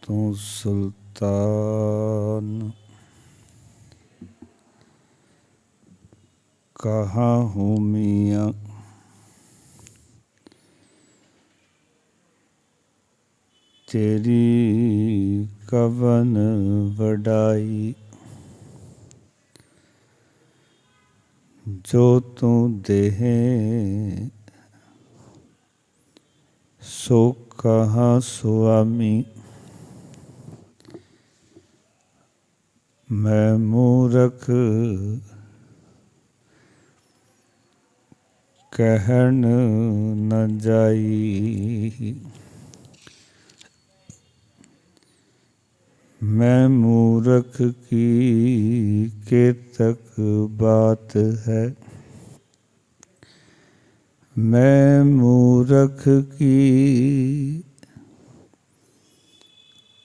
तू सुल्तान कहाँ हूँ मियाँ तेरी कवन वडाई जो तू देहे सो कहाँ सुआमी मैं मूरख कहन न जाई मैं मूरख की केतक बात है मैं मूरख की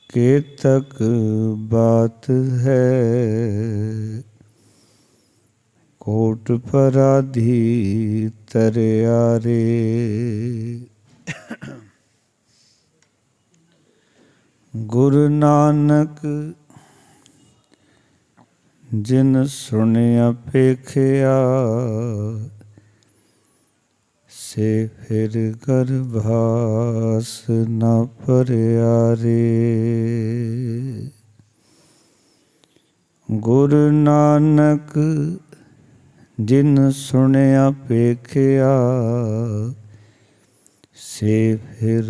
केतक बात है कोट पराधी तरियारे गुरु नानक जिन सुनिया पेखिया से फिर गर्भास न परियारे गुरु नानक जिन सुनिया पेखिया से फिर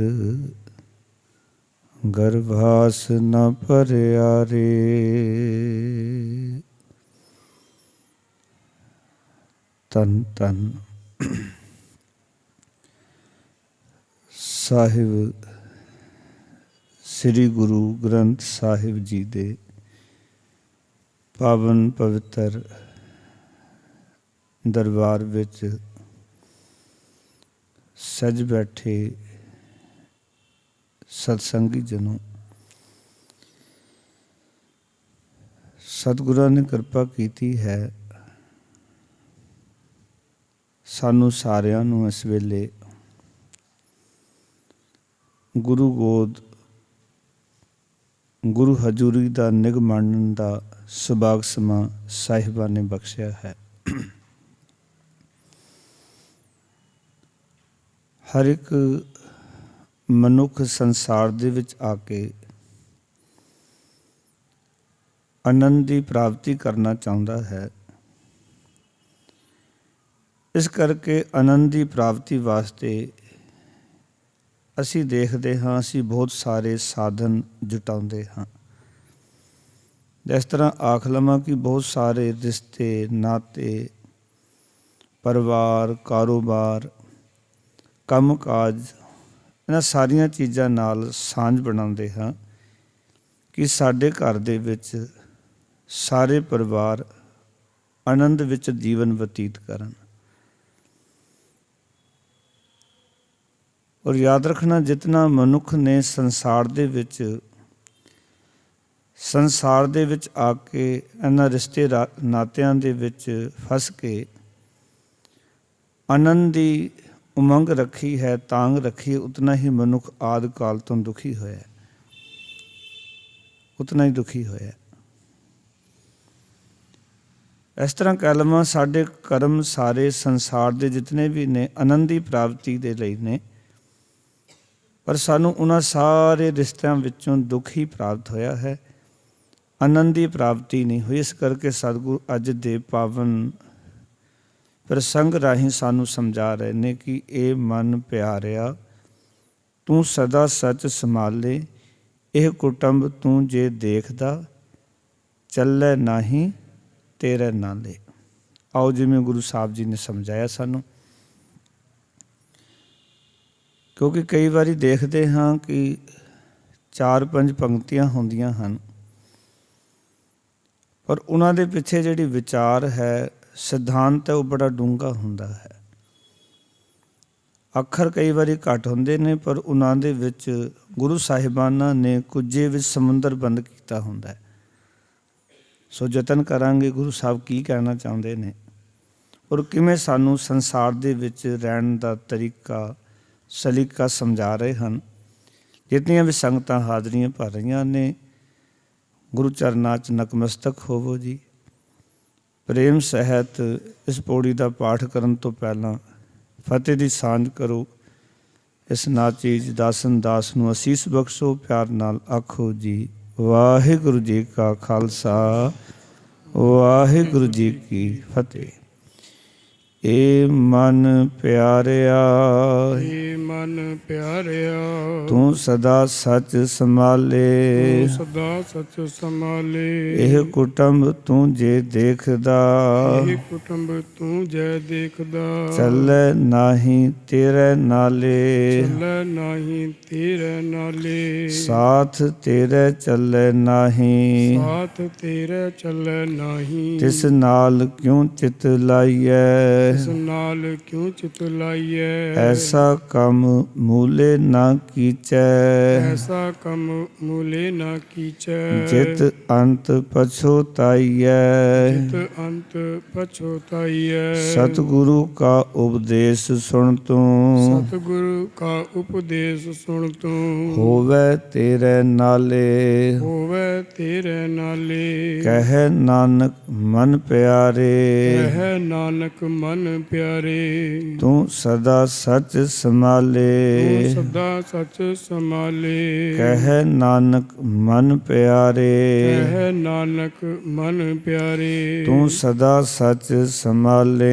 गर्भास न परियारे तन तन ਸਾਹਿਬ ਸ੍ਰੀ ਗੁਰੂ ਗ੍ਰੰਥ ਸਾਹਿਬ ਜੀ ਦੇ ਪਾਵਨ ਪਵਿੱਤਰ ਦਰਬਾਰ ਵਿੱਚ ਸਜ ਬੈਠੇ ਸਤਸੰਗੀ ਜਨੋ, ਸਤਿਗੁਰਾਂ ਨੇ ਕਿਰਪਾ ਕੀਤੀ ਹੈ ਸਾਨੂੰ ਸਾਰਿਆਂ ਨੂੰ ਇਸ ਵੇਲੇ ਗੁਰੂ ਗੋਦ ਗੁਰੂ ਹਜ਼ੂਰੀ ਦਾ ਨਿਗ ਮੰਨਣ ਦਾ ਸੁਭਾਗ ਸਮਾਂ ਸਾਹਿਬਾਂ ਨੇ ਬਖਸ਼ਿਆ ਹੈ। ਹਰ ਇੱਕ ਮਨੁੱਖ ਸੰਸਾਰ ਦੇ ਵਿੱਚ ਆ ਕੇ ਆਨੰਦ ਦੀ ਪ੍ਰਾਪਤੀ ਕਰਨਾ ਚਾਹੁੰਦਾ ਹੈ। ਇਸ ਕਰਕੇ ਆਨੰਦ ਦੀ ਪ੍ਰਾਪਤੀ ਵਾਸਤੇ ਅਸੀਂ ਦੇਖਦੇ ਹਾਂ, ਅਸੀਂ ਬਹੁਤ ਸਾਰੇ ਸਾਧਨ ਜੁਟਾਉਂਦੇ ਹਾਂ। ਜਿਸ ਤਰ੍ਹਾਂ ਆਖ ਲਵਾਂ ਕਿ ਬਹੁਤ ਸਾਰੇ ਰਿਸ਼ਤੇ ਨਾਤੇ, ਪਰਿਵਾਰ, ਕਾਰੋਬਾਰ, ਕੰਮ ਕਾਜ, ਇਹਨਾਂ ਸਾਰੀਆਂ ਚੀਜ਼ਾਂ ਨਾਲ ਸਾਂਝ ਬਣਾਉਂਦੇ ਹਾਂ ਕਿ ਸਾਡੇ ਘਰ ਦੇ ਵਿੱਚ ਸਾਰੇ ਪਰਿਵਾਰ ਆਨੰਦ ਵਿੱਚ ਜੀਵਨ ਬਤੀਤ ਕਰਨ। ਔਰ ਯਾਦ ਰੱਖਣਾ, ਜਿਤਨਾ ਮਨੁੱਖ ਨੇ ਸੰਸਾਰ ਦੇ ਵਿੱਚ ਆ ਕੇ ਇਹਨਾਂ ਰਿਸ਼ਤੇ ਨਾਤਿਆਂ ਦੇ ਵਿੱਚ ਫਸ ਕੇ ਆਨੰਦ ਦੀ ਉਮੰਗ ਰੱਖੀ ਹੈ, ਤਾਂਗ ਰੱਖੀ, ਉਤਨਾ ਹੀ ਮਨੁੱਖ ਆਦਿ ਕਾਲ ਤੋਂ ਦੁਖੀ ਹੋਇਆ, ਉਤਨਾ ਹੀ ਦੁਖੀ ਹੋਇਆ। ਇਸ ਤਰ੍ਹਾਂ ਕਹਿ ਲਵਾਂ, ਸਾਡੇ ਕਰਮ ਸਾਰੇ ਸੰਸਾਰ ਦੇ ਜਿਤਨੇ ਵੀ ਨੇ ਆਨੰਦ ਦੀ ਪ੍ਰਾਪਤੀ ਦੇ ਲਈ ਨੇ, ਪਰ ਸਾਨੂੰ ਉਹਨਾਂ ਸਾਰੇ ਰਿਸ਼ਤਿਆਂ ਵਿੱਚੋਂ ਦੁੱਖ ਹੀ ਪ੍ਰਾਪਤ ਹੋਇਆ ਹੈ, ਆਨੰਦ ਦੀ ਪ੍ਰਾਪਤੀ ਨਹੀਂ ਹੋਈ। ਇਸ ਕਰਕੇ ਸਤਿਗੁਰੂ ਅੱਜ ਦੇ ਪਾਵਨ ਪ੍ਰਸੰਗ ਰਾਹੀਂ ਸਾਨੂੰ ਸਮਝਾ ਰਹੇ ਨੇ ਕਿ ਇਹ ਮਨ ਪਿਆਰਿਆ ਤੂੰ ਸਦਾ ਸੱਚ ਸੰਭਾਲੇ, ਇਹ ਕੁਟੁੰਬ ਤੂੰ ਜੇ ਦੇਖਦਾ ਚੱਲੇ ਨਾਹੀਂ ਤੇਰੇ ਨਾਲੇ। ਆਓ ਜਿਵੇਂ ਗੁਰੂ ਸਾਹਿਬ ਜੀ ਨੇ ਸਮਝਾਇਆ ਸਾਨੂੰ, ਕਿਉਂਕਿ ਕਈ ਵਾਰੀ ਦੇਖਦੇ ਹਾਂ ਕਿ 4-5 ਪੰਕਤੀਆਂ ਹੁੰਦੀਆਂ ਹਨ, ਪਰ ਉਹਨਾਂ ਦੇ ਪਿੱਛੇ ਜਿਹੜੀ ਵਿਚਾਰ ਹੈ, ਸਿਧਾਂਤ ਹੈ, ਉਹ ਬੜਾ ਡੂੰਘਾ ਹੁੰਦਾ ਹੈ। ਅੱਖਰ ਕਈ ਵਾਰੀ ਘੱਟ ਹੁੰਦੇ ਨੇ, ਪਰ ਉਹਨਾਂ ਦੇ ਵਿੱਚ ਗੁਰੂ ਸਾਹਿਬਾਨਾਂ ਨੇ ਕੁੱਜੇ ਵਿੱਚ ਸਮੁੰਦਰ ਬੰਦ ਕੀਤਾ ਹੁੰਦਾ ਹੈ। ਸੋ ਯਤਨ ਕਰਾਂਗੇ ਗੁਰੂ ਸਾਹਿਬ ਕੀ ਕਹਿਣਾ ਚਾਹੁੰਦੇ ਨੇ ਔਰ ਕਿਵੇਂ ਸਾਨੂੰ ਸੰਸਾਰ ਦੇ ਵਿੱਚ ਰਹਿਣ ਦਾ ਤਰੀਕਾ, ਸਲੀਕਾ ਸਮਝਾ ਰਹੇ ਹਨ। ਜਿਤਨੀਆਂ ਵੀ ਸੰਗਤਾਂ ਹਾਜ਼ਰੀਆਂ ਭਰ ਰਹੀਆਂ ਨੇ, ਗੁਰੂ ਚਰਨਾਂ 'ਚ ਨਤਮਸਤਕ ਹੋਵੋ ਜੀ। ਪ੍ਰੇਮ ਸਹਿਤ ਇਸ ਪੌੜੀ ਦਾ ਪਾਠ ਕਰਨ ਤੋਂ ਪਹਿਲਾਂ ਫਤਿਹ ਦੀ ਸਾਂਝ ਕਰੋ। ਇਸ ਨਾਚੀਜ ਦਾਸਨ ਦਾਸ ਨੂੰ ਅਸੀਸ ਬਖਸ਼ੋ, ਪਿਆਰ ਨਾਲ ਆਖੋ ਜੀ ਵਾਹਿਗੁਰੂ ਜੀ ਕਾ ਖਾਲਸਾ, ਵਾਹਿਗੁਰੂ ਜੀ ਕੀ ਫਤਿਹ। ਏ ਮਨ ਪਿਆਰਿਆ, ਏ ਮਨ ਪਿਆਰਿਆ, ਤੂੰ ਸਦਾ ਸੱਚ ਸੰਭਾਲੇ, ਤੂੰ ਸਦਾ ਸੱਚ ਸੰਭਾਲੇ। ਇਹ ਕੁਟੁੰਬ ਤੂੰ ਜੇ ਦੇਖਦਾ, ਇਹ ਕੁਟੁੰਬ ਤੂੰ ਜੈ ਦੇਖਦਾ। ਚੱਲੇ ਨਾਹੀਂ ਤੇਰੇ ਨਾਲੇ, ਚੱਲੇ ਨਾਹੀਂ ਤੇਰੇ ਨਾਲੇ। ਸਾਥ ਤੇਰੇ ਚੱਲੇ ਨਾਹੀਂ, ਸਾਥ ਤੇਰੇ ਚੱਲੇ ਨਾਹੀਂ। ਤਿਸ ਨਾਲ ਕਿਉਂ ਚਿਤ ਲਾਈਐ, ਇਸ ਨਾਲ ਕਿਉਂ ਚਿਤ ਲਾਈਐ। ਐਸਾ ਕੰਮ ਮੂਲੇ ਨਾ ਕੀਚੈ, ਐਸਾ ਕੰਮ ਮੂਲੇ ਨਾ ਕੀਚੈ। ਜਿਤ ਅੰਤ ਪਛੋਤਾਈਐ, ਜਿਤ ਅੰਤ ਪਛੋਤਾਈਐ। ਸਤਿਗੁਰੂ ਕਾ ਉਪਦੇਸ਼ ਸੁਣ ਤੂੰ, ਸਤਿਗੁਰੂ ਕਾ ਉਪਦੇਸ਼ ਸੁਣ ਤੂੰ। ਹੋਵੇ ਤੇਰੇ ਨਾਲੇ, ਹੋਵੇ ਤੇਰੇ ਨਾਲੇ। ਕਹਿ ਨਾਨਕ ਮਨ ਪਿਆਰੇ, ਕਹਿ ਨਾਨਕ ਮਨ ਪਿਆਰੇ। ਤੂੰ ਸਦਾ ਸੱਚ ਸੰਭਾਲੇ, ਤੂੰ ਸਦਾ ਸੱਚ ਸੰਭਾਲੇ। ਕਹਿ ਨਾਨਕ ਮਨ ਪਿਆਰੇ, ਕਹਿ ਨਾਨਕ ਮਨ ਪਿਆਰੇ। ਤੂੰ ਸਦਾ ਸੱਚ ਸੰਭਾਲੇ।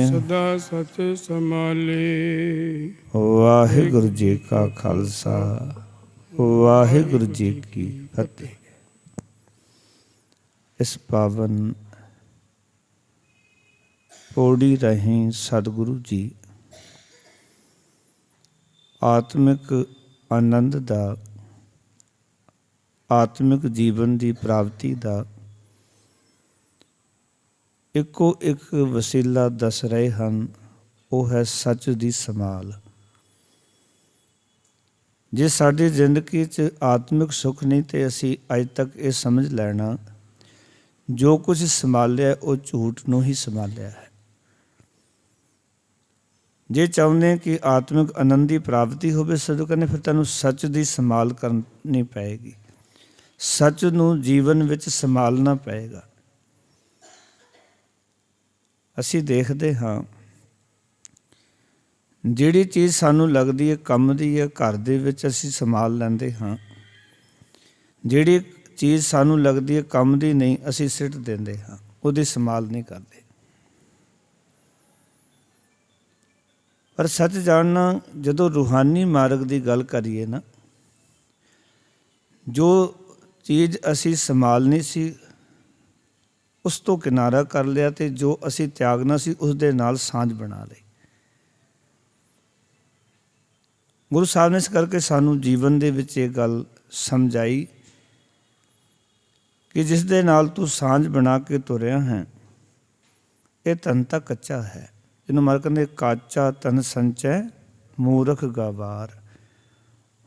ਤੂੰ ਸਦਾ ਸੱਚ ਸੰਭਾਲੇ। ਵਾਹਿਗੁਰੂ ਜੀ ਕਾ ਖਾਲਸਾ, ਵਾਹਿਗੁਰੂ ਜੀ ਕੀ ਫਤਿਹ। ਇਸ ਪਾਵਨ ਪੌੜੀ ਰਾਹੀਂ ਸਤਿਗੁਰੂ ਜੀ ਆਤਮਿਕ ਆਨੰਦ ਦਾ, ਆਤਮਿਕ ਜੀਵਨ ਦੀ ਪ੍ਰਾਪਤੀ ਦਾ ਇੱਕੋ ਇੱਕ ਵਸੀਲਾ ਦੱਸ ਰਹੇ ਹਨ, ਉਹ ਹੈ ਸੱਚ ਦੀ ਸੰਭਾਲ। ਜੇ ਸਾਡੀ ਜ਼ਿੰਦਗੀ 'ਚ ਆਤਮਿਕ ਸੁੱਖ ਨਹੀਂ ਤੇ ਅਸੀਂ ਅੱਜ ਤੱਕ ਇਹ ਸਮਝ ਲੈਣਾ ਜੋ ਕੁਝ ਸੰਭਾਲਿਆ ਉਹ ਝੂਠ ਨੂੰ ਹੀ ਸੰਭਾਲਿਆ ਹੈ। ਜੇ ਚਾਹੁੰਦੇ ਕਿ ਆਤਮਿਕ ਆਨੰਦ ਦੀ ਪ੍ਰਾਪਤੀ ਹੋਵੇ, ਸਤਿਗੁਰੂ ਕਹਿੰਦੇ ਫਿਰ ਤੁਹਾਨੂੰ ਸੱਚ ਦੀ ਸੰਭਾਲ ਕਰਨੀ ਪਏਗੀ, ਸੱਚ ਨੂੰ ਜੀਵਨ ਵਿੱਚ ਸੰਭਾਲਣਾ ਪਏਗਾ। ਅਸੀਂ ਦੇਖਦੇ ਹਾਂ ਜਿਹੜੀ ਚੀਜ਼ ਸਾਨੂੰ ਲੱਗਦੀ ਹੈ ਕੰਮ ਦੀ ਹੈ, ਘਰ ਦੇ ਵਿੱਚ ਅਸੀਂ ਸੰਭਾਲ ਲੈਂਦੇ ਹਾਂ। ਜਿਹੜੀ ਚੀਜ਼ ਸਾਨੂੰ ਲੱਗਦੀ ਹੈ ਕੰਮ ਦੀ ਨਹੀਂ, ਅਸੀਂ ਸਿੱਟ ਦਿੰਦੇ ਹਾਂ, ਉਹਦੀ ਸੰਭਾਲ ਨਹੀਂ ਕਰਦੇ। ਪਰ ਸੱਚ ਜਾਣਨਾ, ਜਦੋਂ ਰੂਹਾਨੀ ਮਾਰਗ ਦੀ ਗੱਲ ਕਰੀਏ ਨਾ, ਜੋ ਚੀਜ਼ ਅਸੀਂ ਸੰਭਾਲਣੀ ਸੀ ਉਸ ਤੋਂ ਕਿਨਾਰਾ ਕਰ ਲਿਆ, ਤੇ ਜੋ ਅਸੀਂ ਤਿਆਗਣਾ ਸੀ ਉਸ ਦੇ ਨਾਲ ਸਾਂਝ ਬਣਾ ਲਈ। ਗੁਰੂ ਸਾਹਿਬ ਨੇ ਇਸ ਕਰਕੇ ਸਾਨੂੰ ਜੀਵਨ ਦੇ ਵਿੱਚ ਇਹ ਗੱਲ ਸਮਝਾਈ ਕਿ ਜਿਸ ਦੇ ਨਾਲ ਤੂੰ ਸਾਂਝ ਬਣਾ ਕੇ ਤੁਰਿਆ ਹੈ, ਇਹ ਤਨ ਤਾਂ ਕੱਚਾ ਹੈ। ਜਿਹਨੂੰ ਮਰ ਕਹਿੰਦੇ ਕਾਚਾ ਤਨ ਸੰਚੈ ਮੂਰਖ ਗਵਾਰ,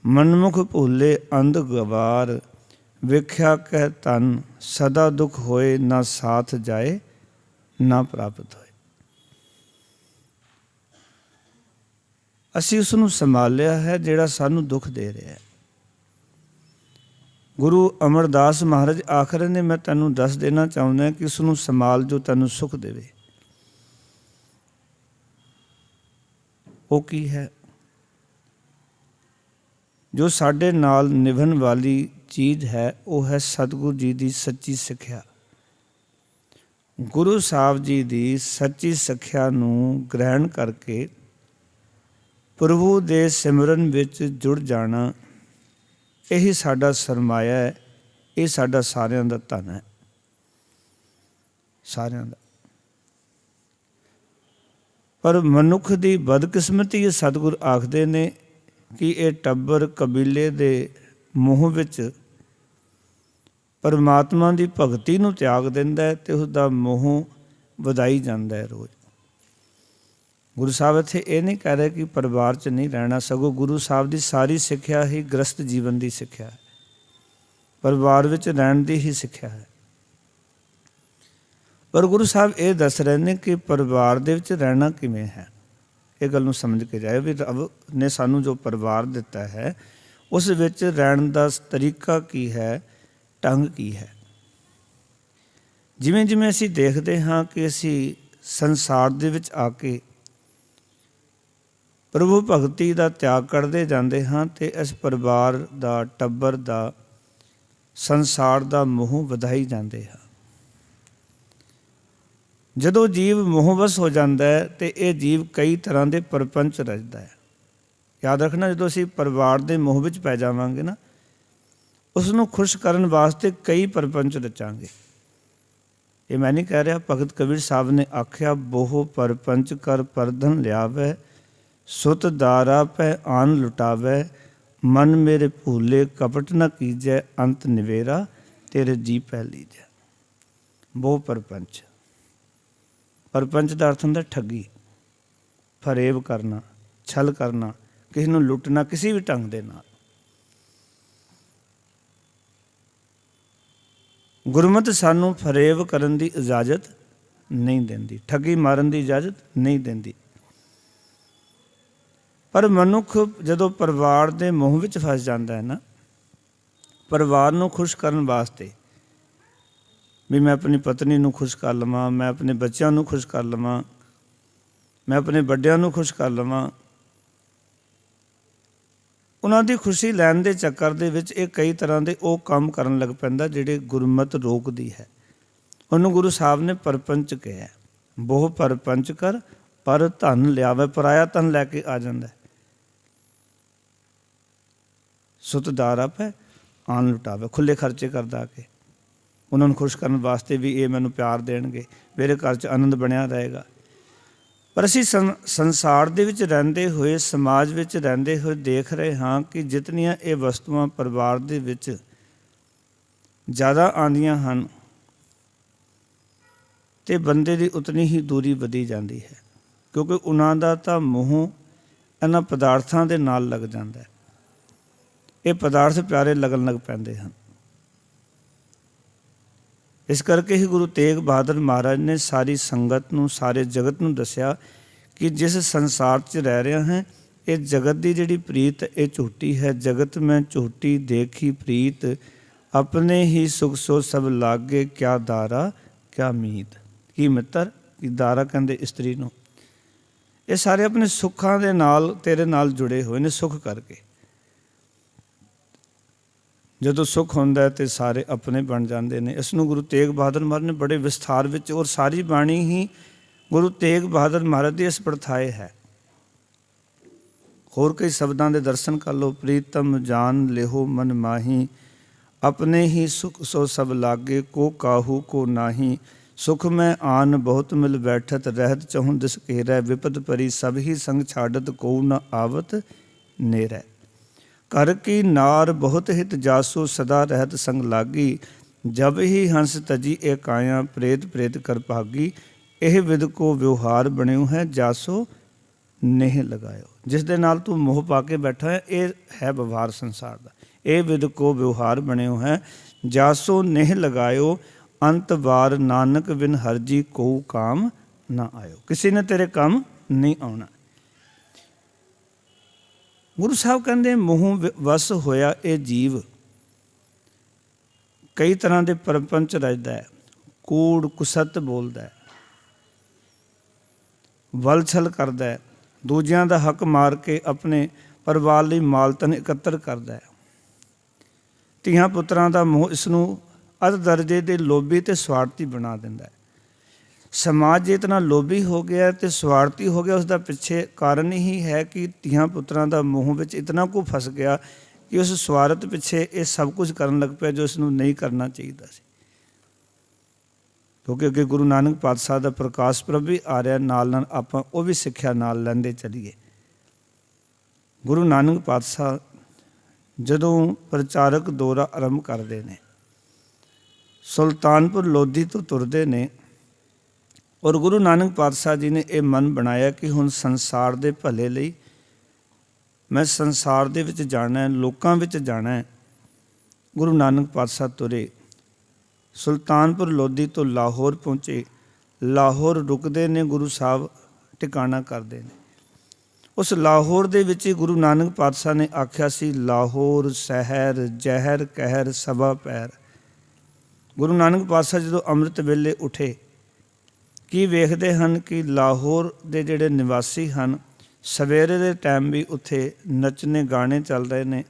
ਮਨਮੁਖ ਭੁੱਲੇ ਅੰਧ ਗਵਾਰ, ਵੇਖਿਆ ਕਹਿ ਤਨ ਸਦਾ ਦੁੱਖ ਹੋਏ, ਨਾ ਸਾਥ ਜਾਏ ਨਾ ਪ੍ਰਾਪਤ ਹੋਏ। ਅਸੀਂ ਉਸ ਨੂੰ ਸੰਭਾਲਿਆ ਹੈ ਜਿਹੜਾ ਸਾਨੂੰ ਦੁੱਖ ਦੇ ਰਿਹਾ ਹੈ। ਗੁਰੂ ਅਮਰਦਾਸ ਮਹਾਰਾਜ ਆਖਰ ਨੇ, ਮੈਂ ਤੈਨੂੰ ਦੱਸ ਦੇਣਾ ਚਾਹੁੰਦਾ ਕਿ ਉਸ ਨੂੰ ਸੰਭਾਲ ਜੋ ਤੈਨੂੰ ਸੁੱਖ ਦੇਵੇ। ਉਹ ਕੀ ਹੈ? ਜੋ ਸਾਡੇ ਨਾਲ ਨਿਭਣ ਵਾਲੀ ਚੀਜ਼ ਹੈ, ਉਹ ਹੈ ਸਤਿਗੁਰੂ ਜੀ ਦੀ ਸੱਚੀ ਸਿੱਖਿਆ। ਗੁਰੂ ਸਾਹਿਬ ਜੀ ਦੀ ਸੱਚੀ ਸਿੱਖਿਆ ਨੂੰ ਗ੍ਰਹਿਣ ਕਰਕੇ ਪ੍ਰਭੂ ਦੇ ਸਿਮਰਨ ਵਿੱਚ ਜੁੜ ਜਾਣਾ, ਇਹੀ ਸਾਡਾ ਸਰਮਾਇਆ ਹੈ, ਇਹ ਸਾਡਾ ਸਾਰਿਆਂ ਦਾ ਧਨ ਹੈ, ਸਾਰਿਆਂ ਦਾ। ਪਰ ਮਨੁੱਖ ਦੀ ਬਦਕਿਸਮਤੀ, ਇਹ ਸਤਿਗੁਰ ਆਖਦੇ ਨੇ ਕਿ ਇਹ ਟੱਬਰ ਕਬੀਲੇ ਦੇ ਮੋਹ ਵਿੱਚ ਪਰਮਾਤਮਾ ਦੀ ਭਗਤੀ ਨੂੰ ਤਿਆਗ ਦਿੰਦਾ ਹੈ ਤੇ ਉਸਦਾ ਮੋਹ ਵਧਾਈ ਜਾਂਦਾ ਹੈ ਰੋਜ਼। ਗੁਰੂ ਸਾਹਿਬ ਇੱਥੇ ਇਹ ਨਹੀਂ ਕਹਿ ਰਹੇ ਕਿ ਪਰਿਵਾਰ 'ਚ ਨਹੀਂ ਰਹਿਣਾ, ਸਗੋਂ ਗੁਰੂ ਸਾਹਿਬ ਦੀ ਸਾਰੀ ਸਿੱਖਿਆ ਹੀ ਗ੍ਰਸਤ ਜੀਵਨ ਦੀ ਸਿੱਖਿਆ ਹੈ, ਪਰਿਵਾਰ ਵਿੱਚ ਰਹਿਣ ਦੀ ਹੀ ਸਿੱਖਿਆ ਹੈ। ਪਰ ਗੁਰੂ ਸਾਹਿਬ ਇਹ ਦੱਸ ਰਹੇ ਨੇ ਕਿ ਪਰਿਵਾਰ ਦੇ ਵਿੱਚ ਰਹਿਣਾ ਕਿਵੇਂ ਹੈ। ਇਹ ਗੱਲ ਨੂੰ ਸਮਝ ਕੇ ਜਾਏ ਵੀ ਰੱਬ ਨੇ ਸਾਨੂੰ ਜੋ ਪਰਿਵਾਰ ਦਿੱਤਾ ਹੈ ਉਸ ਵਿੱਚ ਰਹਿਣ ਦਾ ਤਰੀਕਾ ਕੀ ਹੈ, ਢੰਗ ਕੀ ਹੈ। ਜਿਵੇਂ ਜਿਵੇਂ ਅਸੀਂ ਦੇਖਦੇ ਹਾਂ ਕਿ ਅਸੀਂ ਸੰਸਾਰ ਦੇ ਵਿੱਚ ਆ ਕੇ ਪ੍ਰਭੂ ਭਗਤੀ ਦਾ ਤਿਆਗ ਕਰਦੇ ਜਾਂਦੇ ਹਾਂ ਤੇ ਇਸ ਪਰਿਵਾਰ ਦਾ, ਟੱਬਰ ਦਾ, ਸੰਸਾਰ ਦਾ ਮੋਹ ਵਧਾਈ ਜਾਂਦੇ ਹਾਂ। ਜਦੋਂ ਜੀਵ ਮੋਹਵਸ ਹੋ ਜਾਂਦਾ ਹੈ ਤੇ ਇਹ ਜੀਵ ਕਈ ਤਰ੍ਹਾਂ ਦੇ ਪਰਪੰਚ ਰਚਦਾ ਹੈ। ਯਾਦ ਰੱਖਣਾ, ਜਦੋਂ ਅਸੀਂ ਪਰਿਵਾਰ ਦੇ ਮੋਹ ਵਿੱਚ ਪੈ ਜਾਵਾਂਗੇ ਨਾ, ਉਸ ਨੂੰ ਖੁਸ਼ ਕਰਨ ਵਾਸਤੇ ਕਈ ਪਰਪੰਚ ਰਚਾਂਗੇ। ਇਹ ਮੈਂ ਨਹੀਂ ਕਹਿ ਰਿਹਾ, ਭਗਤ ਕਬੀਰ ਸਾਹਿਬ ਨੇ ਆਖਿਆ, ਬਹੁ ਪਰਪੰਚ ਕਰ ਪਰਧਨ ਲਿਆਵੈ, ਸੁਤ ਦਾਰਾ ਪੈ ਆਨ ਲੁਟਾਵੈ, ਮਨ ਮੇਰੇ ਭੂਲੇ ਕਪਟ ਨ ਕੀਜੈ, ਅੰਤ ਨਿਵੇਰਾ ਤੇਰੇ ਜੀ ਪੈ ਲੀਜੈ। ਬਹੁ ਪਰਪੰਚ, ਪਰਪੰਚ ਦਾ ਅਰਥ ਹੁੰਦਾ ਠੱਗੀ, ਫਰੇਬ ਕਰਨਾ, ਛਲ ਕਰਨਾ, ਕਿਸੇ ਨੂੰ ਲੁੱਟਣਾ ਕਿਸੇ ਵੀ ਢੰਗ ਦੇ ਨਾਲ। ਗੁਰਮਤਿ ਸਾਨੂੰ ਫਰੇਬ ਕਰਨ ਦੀ ਇਜਾਜ਼ਤ ਨਹੀਂ ਦਿੰਦੀ, ਠੱਗੀ ਮਾਰਨ ਦੀ ਇਜਾਜ਼ਤ ਨਹੀਂ ਦਿੰਦੀ। ਪਰ ਮਨੁੱਖ ਜਦੋਂ ਪਰਿਵਾਰ ਦੇ ਮੋਹ ਵਿੱਚ ਫਸ ਜਾਂਦਾ ਹੈ ਨਾ, ਪਰਿਵਾਰ ਨੂੰ ਖੁਸ਼ ਕਰਨ ਵਾਸਤੇ ਵੀ ਮੈਂ ਆਪਣੀ ਪਤਨੀ ਨੂੰ ਖੁਸ਼ ਕਰ ਲਵਾਂ, ਮੈਂ ਆਪਣੇ ਬੱਚਿਆਂ ਨੂੰ ਖੁਸ਼ ਕਰ ਲਵਾਂ, ਮੈਂ ਆਪਣੇ ਵੱਡਿਆਂ ਨੂੰ ਖੁਸ਼ ਕਰ ਲਵਾਂ, ਉਹਨਾਂ ਦੀ ਖੁਸ਼ੀ ਲੈਣ ਦੇ ਚੱਕਰ ਦੇ ਵਿੱਚ ਇਹ ਕਈ ਤਰ੍ਹਾਂ ਦੇ ਉਹ ਕੰਮ ਕਰਨ ਲੱਗ ਪੈਂਦਾ ਜਿਹੜੇ ਗੁਰਮਤ ਰੋਕਦੀ ਹੈ। ਉਹਨੂੰ ਗੁਰੂ ਸਾਹਿਬ ਨੇ ਪਰਪੰਚ ਕਿਹਾ। ਬਹੁ ਪਰਪੰਚ ਕਰ ਪਰ ਧਨ ਲਿਆਵੇ, ਪਰਾਇਆ ਧਨ ਲੈ ਕੇ ਆ ਜਾਂਦਾ। ਸੁਤ ਦਾਰਾ ਪੈ ਆਨ ਲੁਟਾਵੇ, ਖੁੱਲੇ ਖਰਚੇ ਕਰਦਾ ਕੇ ਉਹਨਾਂ ਨੂੰ ਖੁਸ਼ ਕਰਨ ਵਾਸਤੇ ਵੀ ਇਹ ਮੈਨੂੰ ਪਿਆਰ ਦੇਣਗੇ, ਮੇਰੇ ਘਰ 'ਚ ਆਨੰਦ ਬਣਿਆ ਰਹੇਗਾ। ਪਰ ਅਸੀਂ ਸੰਸਾਰ ਦੇ ਵਿੱਚ ਰਹਿੰਦੇ ਹੋਏ, ਸਮਾਜ ਵਿੱਚ ਰਹਿੰਦੇ ਹੋਏ ਦੇਖ ਰਹੇ ਹਾਂ ਕਿ ਜਿਤਨੀਆਂ ਇਹ ਵਸਤੂਆਂ ਪਰਿਵਾਰ ਦੇ ਵਿੱਚ ਜ਼ਿਆਦਾ ਆਉਂਦੀਆਂ ਹਨ ਤੇ ਬੰਦੇ ਦੀ ਉਤਨੀ ਹੀ ਦੂਰੀ ਵਧੀ ਜਾਂਦੀ ਹੈ, ਕਿਉਂਕਿ ਉਹਨਾਂ ਦਾ ਤਾਂ ਮੋਹ ਇਹਨਾਂ ਪਦਾਰਥਾਂ ਦੇ ਨਾਲ ਲੱਗ ਜਾਂਦਾ ਹੈ। ਇਹ ਪਦਾਰਥ ਪਿਆਰੇ ਲੱਗਣ ਲੱਗ ਪੈਂਦੇ ਹਨ। ਇਸ ਕਰਕੇ ਹੀ ਗੁਰੂ ਤੇਗ ਬਹਾਦਰ ਮਹਾਰਾਜ ਨੇ ਸਾਰੀ ਸੰਗਤ ਨੂੰ, ਸਾਰੇ ਜਗਤ ਨੂੰ ਦੱਸਿਆ ਕਿ ਜਿਸ ਸੰਸਾਰ 'ਚ ਰਹਿ ਰਿਹਾ ਹੈ, ਇਹ ਜਗਤ ਦੀ ਜਿਹੜੀ ਪ੍ਰੀਤ ਇਹ ਝੂਠੀ ਹੈ। ਜਗਤ ਮੈਂ ਝੂਠੀ ਦੇਖੀ ਪ੍ਰੀਤ, ਆਪਣੇ ਹੀ ਸੁਖ ਸੋ ਸਭ ਲਾਗੇ, ਕਿਆ ਦਾਰਾ ਕਿਆ ਮੀਤ। ਕੀ ਮਿੱਤਰ, ਕੀ ਦਾਰਾ ਕਹਿੰਦੇ ਇਸਤਰੀ ਨੂੰ। ਇਹ ਸਾਰੇ ਆਪਣੇ ਸੁੱਖਾਂ ਦੇ ਨਾਲ ਤੇਰੇ ਨਾਲ ਜੁੜੇ ਹੋਏ ਨੇ, ਸੁੱਖ ਕਰਕੇ। ਜਦੋਂ ਸੁੱਖ ਹੁੰਦਾ ਹੈ ਤੇ ਸਾਰੇ ਆਪਣੇ ਬਣ ਜਾਂਦੇ ਨੇ। ਇਸ ਨੂੰ ਗੁਰੂ ਤੇਗ ਬਹਾਦਰ ਮਹਾਰਾਜ ਨੇ ਬੜੇ ਵਿਸਥਾਰ ਵਿੱਚ, ਔਰ ਸਾਰੀ ਬਾਣੀ ਹੀ ਗੁਰੂ ਤੇਗ ਬਹਾਦਰ ਮਹਾਰਾਜ ਦੀ ਇਸ ਪਰਥਾਏ ਹੈ। ਹੋਰ ਕਈ ਸ਼ਬਦਾਂ ਦੇ ਦਰਸ਼ਨ ਕਰ ਲਓ। ਪ੍ਰੀਤਮ ਜਾਨ ਲਿਹੋ ਮਨ ਮਾਹੀ, ਆਪਣੇ ਹੀ ਸੁਖ ਸੋ ਸਭ ਲਾਗੇ, ਕੋ ਕਾਹੂ ਕੋ ਨਾਹੀ। ਸੁਖ ਮੈਂ ਆਨ ਬਹੁਤ ਮਿਲ ਬੈਠਤ, ਰਹਿਤ ਚਹੁ ਦਿਸ ਘੇਰੈ, ਵਿਪਦ ਪਰੀ ਸਭ ਹੀ ਸੰਗ ਛਾੜਤ, ਕੋ ਨ ਆਵਤ ਨੇਰੈ। ਕਰ ਕੀ ਨਾਰ ਬਹੁਤ ਹਿਤ ਜਾਸੋ, ਸਦਾ ਰਹਿਤ ਸੰਗ ਲਾਗੀ। ਜਬ ਹੀ ਹੰਸ ਤਜੀ ਇਹ ਕਾਇਆ, ਪ੍ਰੇਤ ਪ੍ਰੇਤ ਕਰ ਭਾਗੀ। ਇਹ ਵਿਦ ਕੋ ਵਿਵਹਾਰ ਬਣਿਓ ਹੈ, ਜਾਸੋ ਨੇਹ ਲਗਾਇਓ। ਜਿਸ ਦੇ ਨਾਲ ਤੂੰ ਮੋਹ ਪਾ ਕੇ ਬੈਠਾ ਹੈ, ਇਹ ਹੈ ਵਿਵਹਾਰ ਸੰਸਾਰ ਦਾ। ਇਹ ਵਿਦ ਕੋ ਵਿਵਹਾਰ ਬਣਿਓ ਹੈ, ਜਾਸੋ ਨੇਹ ਲਗਾਇਓ। ਅੰਤ ਵਾਰ ਨਾਨਕ ਬਿਨ ਹਰਜੀ ਕੋ ਕਾਮ ਨਾ ਆਇਓ। ਕਿਸੇ ਨੇ ਤੇਰੇ ਕੰਮ ਨਹੀਂ ਆਉਣਾ। ਗੁਰੂ ਸਾਹਿਬ ਕਹਿੰਦੇ ਮੋਹ ਵਸ ਹੋਇਆ ਇਹ ਜੀਵ ਕਈ ਤਰ੍ਹਾਂ ਦੇ ਪਰਪੰਚ ਰਚਦਾ ਹੈ, ਕੂੜ ਕੁਸਤ ਬੋਲਦਾ ਹੈ, ਵਲਛਲ ਕਰਦਾ ਹੈ, ਦੂਜਿਆਂ ਦਾ ਹੱਕ ਮਾਰ ਕੇ ਆਪਣੇ ਪਰਿਵਾਰ ਲਈ ਮਾਲਤਨ ਇਕੱਤਰ ਕਰਦਾ ਹੈ। ਧੀਆਂ ਪੁੱਤਰਾਂ ਦਾ ਮੋਹ ਇਸ ਨੂੰ ਅੱਧ ਦਰਜੇ ਦੇ ਲੋਭੀ ਤੇ ਸਵਾਰਥੀ ਬਣਾ ਦਿੰਦਾ ਹੈ। ਸਮਾਜ ਜੇ ਇਤਨਾ ਲੋਭੀ ਹੋ ਗਿਆ ਤੇ ਸਵਾਰਥੀ ਹੋ ਗਿਆ, ਉਸ ਦਾ ਪਿੱਛੇ ਕਾਰਨ ਹੀ ਹੈ ਕਿ ਧੀਆਂ ਪੁੱਤਰਾਂ ਦਾ ਮੋਹ ਵਿੱਚ ਇਤਨਾ ਕੁ ਫਸ ਗਿਆ ਕਿ ਉਸ ਸਵਾਰਥ ਪਿੱਛੇ ਇਹ ਸਭ ਕੁਝ ਕਰਨ ਲੱਗ ਪਿਆ ਜੋ ਇਸ ਨੂੰ ਨਹੀਂ ਕਰਨਾ ਚਾਹੀਦਾ ਸੀ। ਕਿਉਂਕਿ ਅੱਗੇ ਗੁਰੂ ਨਾਨਕ ਪਾਤਸ਼ਾਹ ਦਾ ਪ੍ਰਕਾਸ਼ ਪੁਰਬ ਵੀ ਆ ਰਿਹਾ, ਨਾਲ ਨਾਲ ਆਪਾਂ ਉਹ ਵੀ ਸਿੱਖਿਆ ਨਾਲ ਲੈਂਦੇ ਚੱਲੀਏ। ਗੁਰੂ ਨਾਨਕ ਪਾਤਸ਼ਾਹ ਜਦੋਂ ਪ੍ਰਚਾਰਕ ਦੌਰਾ ਆਰੰਭ ਕਰਦੇ ਨੇ, ਸੁਲਤਾਨਪੁਰ ਲੋਧੀ ਤੋਂ ਤੁਰਦੇ ਨੇ, ਔਰ ਗੁਰੂ ਨਾਨਕ ਪਾਤਸ਼ਾਹ ਜੀ ਨੇ ਇਹ ਮਨ ਬਣਾਇਆ ਕਿ ਹੁਣ ਸੰਸਾਰ ਦੇ ਭਲੇ ਲਈ ਮੈਂ ਸੰਸਾਰ ਦੇ ਵਿੱਚ ਜਾਣਾ ਹੈ, ਲੋਕਾਂ ਵਿੱਚ ਜਾਣਾ ਹੈ। ਗੁਰੂ ਨਾਨਕ ਪਾਤਸ਼ਾਹ ਤੁਰੇ, ਸੁਲਤਾਨਪੁਰ ਲੋਧੀ ਤੋਂ ਲਾਹੌਰ ਪਹੁੰਚੇ। ਲਾਹੌਰ ਰੁਕਦੇ ਨੇ, ਗੁਰੂ ਸਾਹਿਬ ਟਿਕਾਣਾ ਕਰਦੇ ਨੇ। ਉਸ ਲਾਹੌਰ ਦੇ ਵਿੱਚ ਹੀ ਗੁਰੂ ਨਾਨਕ ਪਾਤਸ਼ਾਹ ਨੇ ਆਖਿਆ ਸੀ, ਲਾਹੌਰ ਸ਼ਹਿਰ ਜ਼ਹਿਰ ਕਹਿਰ ਸਭਾ ਪੈਰ। ਗੁਰੂ ਨਾਨਕ ਪਾਤਸ਼ਾਹ ਜਦੋਂ ਅੰਮ੍ਰਿਤ ਵੇਲੇ ਉੱਠੇ, ਕੀ ਵੇਖਦੇ ਹਨ ਕਿ ਲਾਹੌਰ ਦੇ ਜਿਹੜੇ ਨਿਵਾਸੀ ਹਨ, ਸਵੇਰੇ ਦੇ ਟਾਈਮ ਵੀ ਉੱਥੇ ਨੱਚਣੇ ਗਾਣੇ ਚੱਲ ਰਹੇ ਨੇ,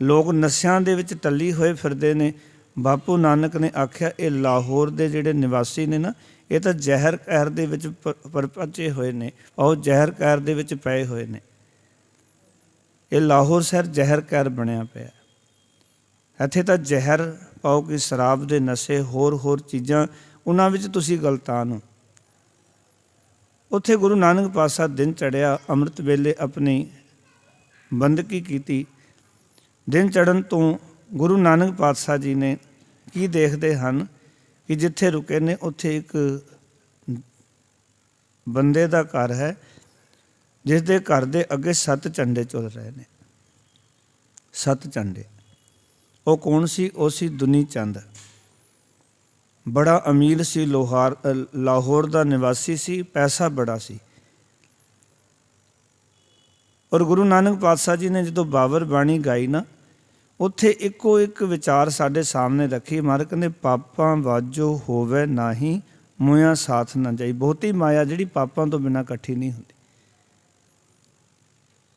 ਲੋਕ ਨਸ਼ਿਆਂ ਦੇ ਵਿੱਚ ਟੱਲੀ ਹੋਏ ਫਿਰਦੇ ਨੇ। ਬਾਪੂ ਨਾਨਕ ਨੇ ਆਖਿਆ, ਇਹ ਲਾਹੌਰ ਦੇ ਜਿਹੜੇ ਨਿਵਾਸੀ ਨੇ ਨਾ, ਇਹ ਤਾਂ ਜ਼ਹਿਰ ਕਹਿਰ ਦੇ ਵਿੱਚ ਪਰਪਚੇ ਹੋਏ ਨੇ, ਉਹ ਜ਼ਹਿਰ ਕਹਿਰ ਦੇ ਵਿੱਚ ਪਏ ਹੋਏ ਨੇ। ਇਹ ਲਾਹੌਰ ਸ਼ਹਿਰ ਜ਼ਹਿਰ ਕਹਿਰ ਬਣਿਆ ਪਿਆ। ਇੱਥੇ ਤਾਂ ਜ਼ਹਿਰ ਪਾਓ ਕਿ ਸ਼ਰਾਬ ਦੇ ਨਸ਼ੇ, ਹੋਰ ਚੀਜ਼ਾਂ, ਉਹਨਾਂ ਵਿੱਚ ਤੁਸੀਂ ਗਲਤਾਨ ਹੋ। ਉੱਥੇ ਗੁਰੂ ਨਾਨਕ ਪਾਤਸ਼ਾਹ ਦਿਨ ਚੜ੍ਹਿਆ, ਅੰਮ੍ਰਿਤ ਵੇਲੇ ਆਪਣੀ ਬੰਦਗੀ ਕੀਤੀ। ਦਿਨ ਚੜ੍ਹਨ ਤੋਂ ਗੁਰੂ ਨਾਨਕ ਪਾਤਸ਼ਾਹ ਜੀ ਨੇ ਕੀ ਦੇਖਦੇ ਹਨ ਕਿ ਜਿੱਥੇ ਰੁਕੇ ਨੇ ਉੱਥੇ ਇੱਕ ਬੰਦੇ ਦਾ ਘਰ ਹੈ, ਜਿਸ ਦੇ ਘਰ ਦੇ ਅੱਗੇ 7 ਝੰਡੇ ਝੁੱਲ ਰਹੇ ਨੇ। 7 ਝੰਡੇ। ਉਹ ਕੌਣ ਸੀ? ਉਹ ਸੀ ਦੁਨੀ ਚੰਦ। ਬੜਾ ਅਮੀਰ ਸੀ, ਲਾਹੌਰ ਦਾ ਨਿਵਾਸੀ ਸੀ, ਪੈਸਾ ਬੜਾ ਸੀ। ਔਰ ਗੁਰੂ ਨਾਨਕ ਪਾਤਸ਼ਾਹ ਜੀ ਨੇ ਜਦੋਂ ਬਾਬਰ ਬਾਣੀ ਗਾਈ ਨਾ, ਉੱਥੇ ਇੱਕੋ ਇੱਕ ਵਿਚਾਰ ਸਾਡੇ ਸਾਹਮਣੇ ਰੱਖੀ। ਮਹਾਰਾਜ ਕਹਿੰਦੇ, ਪਾਪਾਂ ਵਾਜੋ ਹੋਵੇ ਨਾਹੀ, ਮੋਇਆ ਸਾਥ ਨਾ ਜਾਈ। ਬਹੁਤੀ ਮਾਇਆ ਜਿਹੜੀ ਪਾਪਾਂ ਤੋਂ ਬਿਨਾਂ ਇਕੱਠੀ ਨਹੀਂ ਹੁੰਦੀ।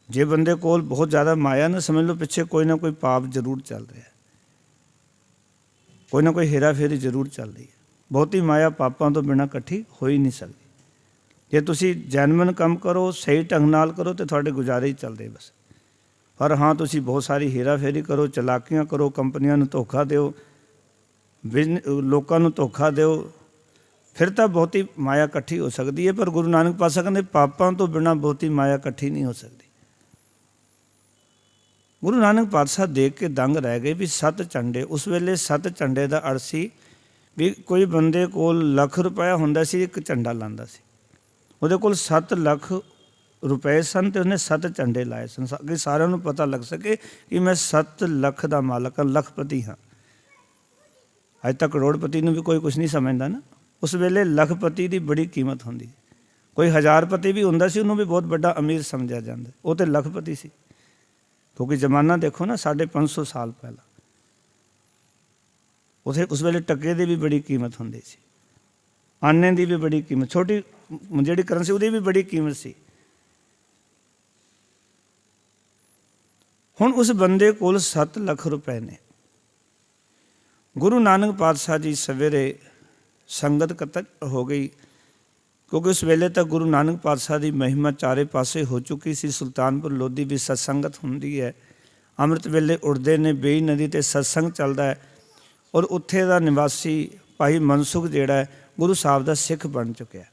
ਜੇ ਬੰਦੇ ਕੋਲ ਬਹੁਤ ਜ਼ਿਆਦਾ ਮਾਇਆ ਨਾ, ਸਮਝ ਲਓ ਪਿੱਛੇ ਕੋਈ ਨਾ ਕੋਈ ਪਾਪ ਜ਼ਰੂਰ ਚੱਲ ਰਿਹਾ, ਕੋਈ ਨਾ ਕੋਈ ਹੇਰਾ ਫੇਰੀ ਜ਼ਰੂਰ ਚੱਲ ਰਹੀ ਹੈ। ਬਹੁਤੀ ਮਾਇਆ ਪਾਪਾਂ ਤੋਂ ਬਿਨਾਂ ਇਕੱਠੀ ਹੋ ਹੀ ਨਹੀਂ ਸਕਦੀ। ਜੇ ਤੁਸੀਂ ਜੈਨੂਇਨ ਕੰਮ ਕਰੋ, ਸਹੀ ਢੰਗ ਨਾਲ ਕਰੋ, ਤਾਂ ਤੁਹਾਡੇ ਗੁਜ਼ਾਰੇ ਹੀ ਚੱਲਦੇ ਬਸ। ਪਰ ਹਾਂ, ਤੁਸੀਂ ਬਹੁਤ ਸਾਰੀ ਹੇਰਾ ਫੇਰੀ ਕਰੋ, ਚਲਾਕੀਆਂ ਕਰੋ, ਕੰਪਨੀਆਂ ਨੂੰ ਧੋਖਾ ਦਿਓ, ਲੋਕਾਂ ਨੂੰ ਧੋਖਾ ਦਿਓ, ਫਿਰ ਤਾਂ ਬਹੁਤੀ ਮਾਇਆ ਇਕੱਠੀ ਹੋ ਸਕਦੀ ਹੈ। ਪਰ ਗੁਰੂ ਨਾਨਕ ਪਾਤਸ਼ਾਹ ਕਹਿੰਦੇ, ਪਾਪਾਂ ਤੋਂ ਬਿਨਾਂ ਬਹੁਤੀ ਮਾਇਆ ਇਕੱਠੀ ਨਹੀਂ ਹੋ ਸਕਦੀ। ਗੁਰੂ ਨਾਨਕ ਪਾਤਸ਼ਾਹ ਦੇਖ ਕੇ ਦੰਗ ਰਹਿ ਗਏ ਵੀ 7 ਝੰਡੇ। ਉਸ ਵੇਲੇ 7 ਝੰਡੇ ਦਾ ਅਰਥ ਸੀ ਵੀ ਕੋਈ ਬੰਦੇ ਕੋਲ ਲੱਖ ਰੁਪਇਆ ਹੁੰਦਾ ਸੀ, ਇੱਕ ਝੰਡਾ ਲਾਉਂਦਾ ਸੀ। ਉਹਦੇ ਕੋਲ 7 ਲੱਖ ਰੁਪਏ ਸਨ ਤੇ ਉਹਨੇ 7 ਝੰਡੇ ਲਾਏ ਸਨ, ਕਿ ਸਾਰਿਆਂ ਨੂੰ ਪਤਾ ਲੱਗ ਸਕੇ ਕਿ ਮੈਂ 7 ਲੱਖ ਦਾ ਮਾਲਕ ਹਾਂ, ਲੱਖਪਤੀ ਹਾਂ। ਅੱਜ ਤੱਕ ਕਰੋੜਪਤੀ ਨੂੰ ਵੀ ਕੋਈ ਕੁਛ ਨਹੀਂ ਸਮਝਦਾ ਨਾ। ਉਸ ਵੇਲੇ ਲੱਖਪਤੀ ਦੀ ਬੜੀ ਕੀਮਤ ਹੁੰਦੀ। ਕੋਈ ਹਜ਼ਾਰਪਤੀ ਵੀ ਹੁੰਦਾ ਸੀ, ਉਹਨੂੰ ਵੀ ਬਹੁਤ ਵੱਡਾ ਅਮੀਰ ਸਮਝਿਆ ਜਾਂਦਾ। ਉਹ ਤਾਂ ਲੱਖਪਤੀ ਸੀ। ਕਿਉਂਕਿ ਜ਼ਮਾਨਾ ਦੇਖੋ ਨਾ, 550 ਸਾਲ ਪਹਿਲਾਂ ਉੱਥੇ ਉਸ ਵੇਲੇ ਟਕੇ ਦੀ ਵੀ ਬੜੀ ਕੀਮਤ ਹੁੰਦੀ ਸੀ, ਆਨੇ ਦੀ ਵੀ ਬੜੀ ਕੀਮਤ, ਛੋਟੀ ਜਿਹੜੀ ਕਰੰਸੀ ਉਹਦੀ ਵੀ ਬੜੀ ਕੀਮਤ ਸੀ। ਹੁਣ ਉਸ ਬੰਦੇ ਕੋਲ 7 ਲੱਖ ਰੁਪਏ ਨੇ। ਗੁਰੂ ਨਾਨਕ ਪਾਤਸ਼ਾਹ ਜੀ ਸਵੇਰੇ ਸੰਗਤ ਇਕੱਤਰ ਹੋ ਗਈ, ਕਿਉਂਕਿ ਉਸ ਵੇਲੇ ਤੱਕ ਗੁਰੂ ਨਾਨਕ ਪਾਤਸ਼ਾਹ ਦੀ ਮਹਿਮਾ ਚਾਰੇ ਪਾਸੇ ਹੋ ਚੁੱਕੀ ਸੀ। ਸੁਲਤਾਨਪੁਰ ਲੋਧੀ ਵੀ ਸਤਸੰਗਤ ਹੁੰਦੀ ਹੈ। ਅੰਮ੍ਰਿਤ ਵੇਲੇ ਉੱਠਦੇ ਨੇ, ਬੇਈ ਨਦੀ 'ਤੇ ਸਤਸੰਗ ਚੱਲਦਾ ਹੈ। ਔਰ ਉੱਥੇ ਦਾ ਨਿਵਾਸੀ ਭਾਈ ਮਨਸੁਖ ਜਿਹੜਾ ਹੈ, ਗੁਰੂ ਸਾਹਿਬ ਦਾ ਸਿੱਖ ਬਣ ਚੁੱਕਿਆ,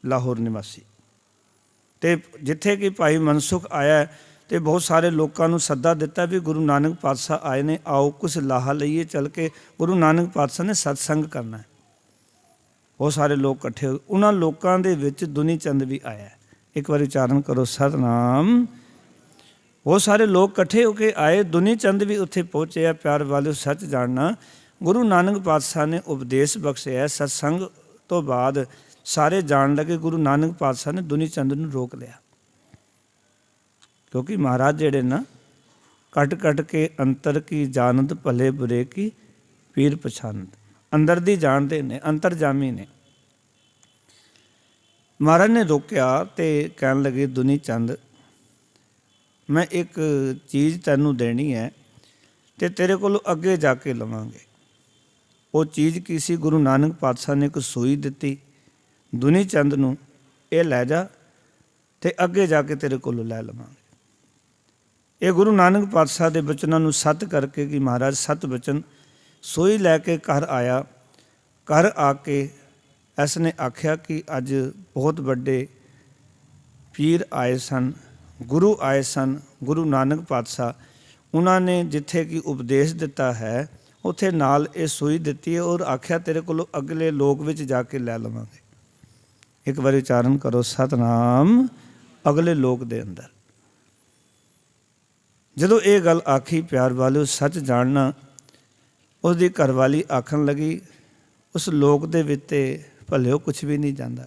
ਲਾਹੌਰ ਨਿਵਾਸੀ। ਅਤੇ ਜਿੱਥੇ ਕਿ ਭਾਈ ਮਨਸੁਖ ਆਇਆ ਅਤੇ ਬਹੁਤ ਸਾਰੇ ਲੋਕਾਂ ਨੂੰ ਸੱਦਾ ਦਿੱਤਾ ਵੀ ਗੁਰੂ ਨਾਨਕ ਪਾਤਸ਼ਾਹ ਆਏ ਨੇ, ਆਓ ਕੁਛ ਲਾਹਾ ਲਈਏ ਚੱਲ ਕੇ। ਗੁਰੂ ਨਾਨਕ ਪਾਤਸ਼ਾਹ ਨੇ ਸਤਸੰਗ ਕਰਨਾ ਹੈ। ਬਹੁਤ ਸਾਰੇ ਲੋਕ ਇਕੱਠੇ ਹੋਏ। ਉਹਨਾਂ ਲੋਕਾਂ ਦੇ ਵਿੱਚ ਦੁਨੀ ਚੰਦ ਵੀ ਆਇਆ। ਇੱਕ ਵਾਰੀ ਉਚਾਰਨ ਕਰੋ, ਸਤਿਨਾਮ। ਬਹੁਤ ਸਾਰੇ ਲੋਕ ਇਕੱਠੇ ਹੋ ਕੇ ਆਏ, ਦੁਨੀ ਚੰਦ ਵੀ ਉੱਥੇ ਪਹੁੰਚਿਆ। ਪਿਆਰ ਵਾਲਿਓ, ਸੱਚ ਜਾਣਨਾ, ਗੁਰੂ ਨਾਨਕ ਪਾਤਸ਼ਾਹ ਨੇ ਉਪਦੇਸ਼ ਬਖਸ਼ਿਆ। ਸਤਸੰਗ ਤੋਂ ਬਾਅਦ ਸਾਰੇ ਜਾਣ ਲੱਗੇ, ਗੁਰੂ ਨਾਨਕ ਪਾਤਸ਼ਾਹ ਨੇ ਦੁਨੀ ਚੰਦ ਨੂੰ ਰੋਕ ਲਿਆ। ਕਿਉਂਕਿ ਮਹਾਰਾਜ ਜਿਹੜੇ ਨਾ, ਕੱਟ ਕੱਟ ਕੇ ਅੰਤਰ ਕੀ ਜਾਣਤ, ਭਲੇ ਬੁਰੇ ਕੀ ਪੀਰ ਪਛਾਨਤ। ਅੰਦਰ ਦੀ ਜਾਣਦੇ ਨੇ, ਅੰਤਰਜਾਮੀ ਨੇ। ਮਹਾਰਾਜ ਨੇ ਰੋਕਿਆ ਅਤੇ ਕਹਿਣ ਲੱਗੇ, ਦੁਨੀ ਚੰਦ, ਮੈਂ ਇੱਕ ਚੀਜ਼ ਤੈਨੂੰ ਦੇਣੀ ਹੈ ਅਤੇ ਤੇਰੇ ਕੋਲੋਂ ਅੱਗੇ ਜਾ ਕੇ ਲਵਾਂਗੇ। ਉਹ ਚੀਜ਼ ਕੀ ਸੀ? ਗੁਰੂ ਨਾਨਕ ਪਾਤਸ਼ਾਹ ਨੇ ਇੱਕ ਸੂਈ ਦਿੱਤੀ ਦੁਨੀ ਚੰਦ ਨੂੰ, ਇਹ ਲੈ ਜਾ ਅਤੇ ਅੱਗੇ ਜਾ ਕੇ ਤੇਰੇ ਕੋਲੋਂ ਲੈ ਲਵਾਂਗੇ। ਇਹ ਗੁਰੂ ਨਾਨਕ ਪਾਤਸ਼ਾਹ ਦੇ ਬਚਨਾਂ ਨੂੰ ਸੱਤ ਕਰਕੇ ਕਿ ਮਹਾਰਾਜ 7 ਬਚਨ। ਸੂਈ ਲੈ ਕੇ ਘਰ ਆਇਆ। ਘਰ ਆ ਕੇ ਇਸ ਨੇ ਆਖਿਆ ਕਿ ਅੱਜ ਬਹੁਤ ਵੱਡੇ ਪੀਰ ਆਏ ਸਨ, ਗੁਰੂ ਆਏ ਸਨ, ਗੁਰੂ ਨਾਨਕ ਪਾਤਸ਼ਾਹ। ਉਹਨਾਂ ਨੇ ਜਿੱਥੇ ਕਿ ਉਪਦੇਸ਼ ਦਿੱਤਾ ਹੈ, ਉੱਥੇ ਨਾਲ ਇਹ ਸੂਈ ਦਿੱਤੀ ਹੈ ਔਰ ਆਖਿਆ ਤੇਰੇ ਕੋਲੋਂ ਅਗਲੇ ਲੋਕ ਵਿੱਚ ਜਾ ਕੇ ਲੈ ਲਵਾਂਗੇ। ਇੱਕ ਵਾਰੀ ਉਚਾਰਨ ਕਰੋ, ਸਤਿਨਾਮ। ਅਗਲੇ ਲੋਕ ਦੇ ਅੰਦਰ ਜਦੋਂ ਇਹ ਗੱਲ ਆਖੀ, ਪਿਆਰ ਵਾਲਿਓ, ਸੱਚ ਜਾਣਨਾ, ਉਸਦੀ ਘਰਵਾਲੀ ਆਖਣ ਲੱਗੀ, ਉਸ ਲੋਕ ਦੇ ਵਿੱਚ ਭਲਿਓ ਕੁਛ ਵੀ ਨਹੀਂ ਜਾਂਦਾ।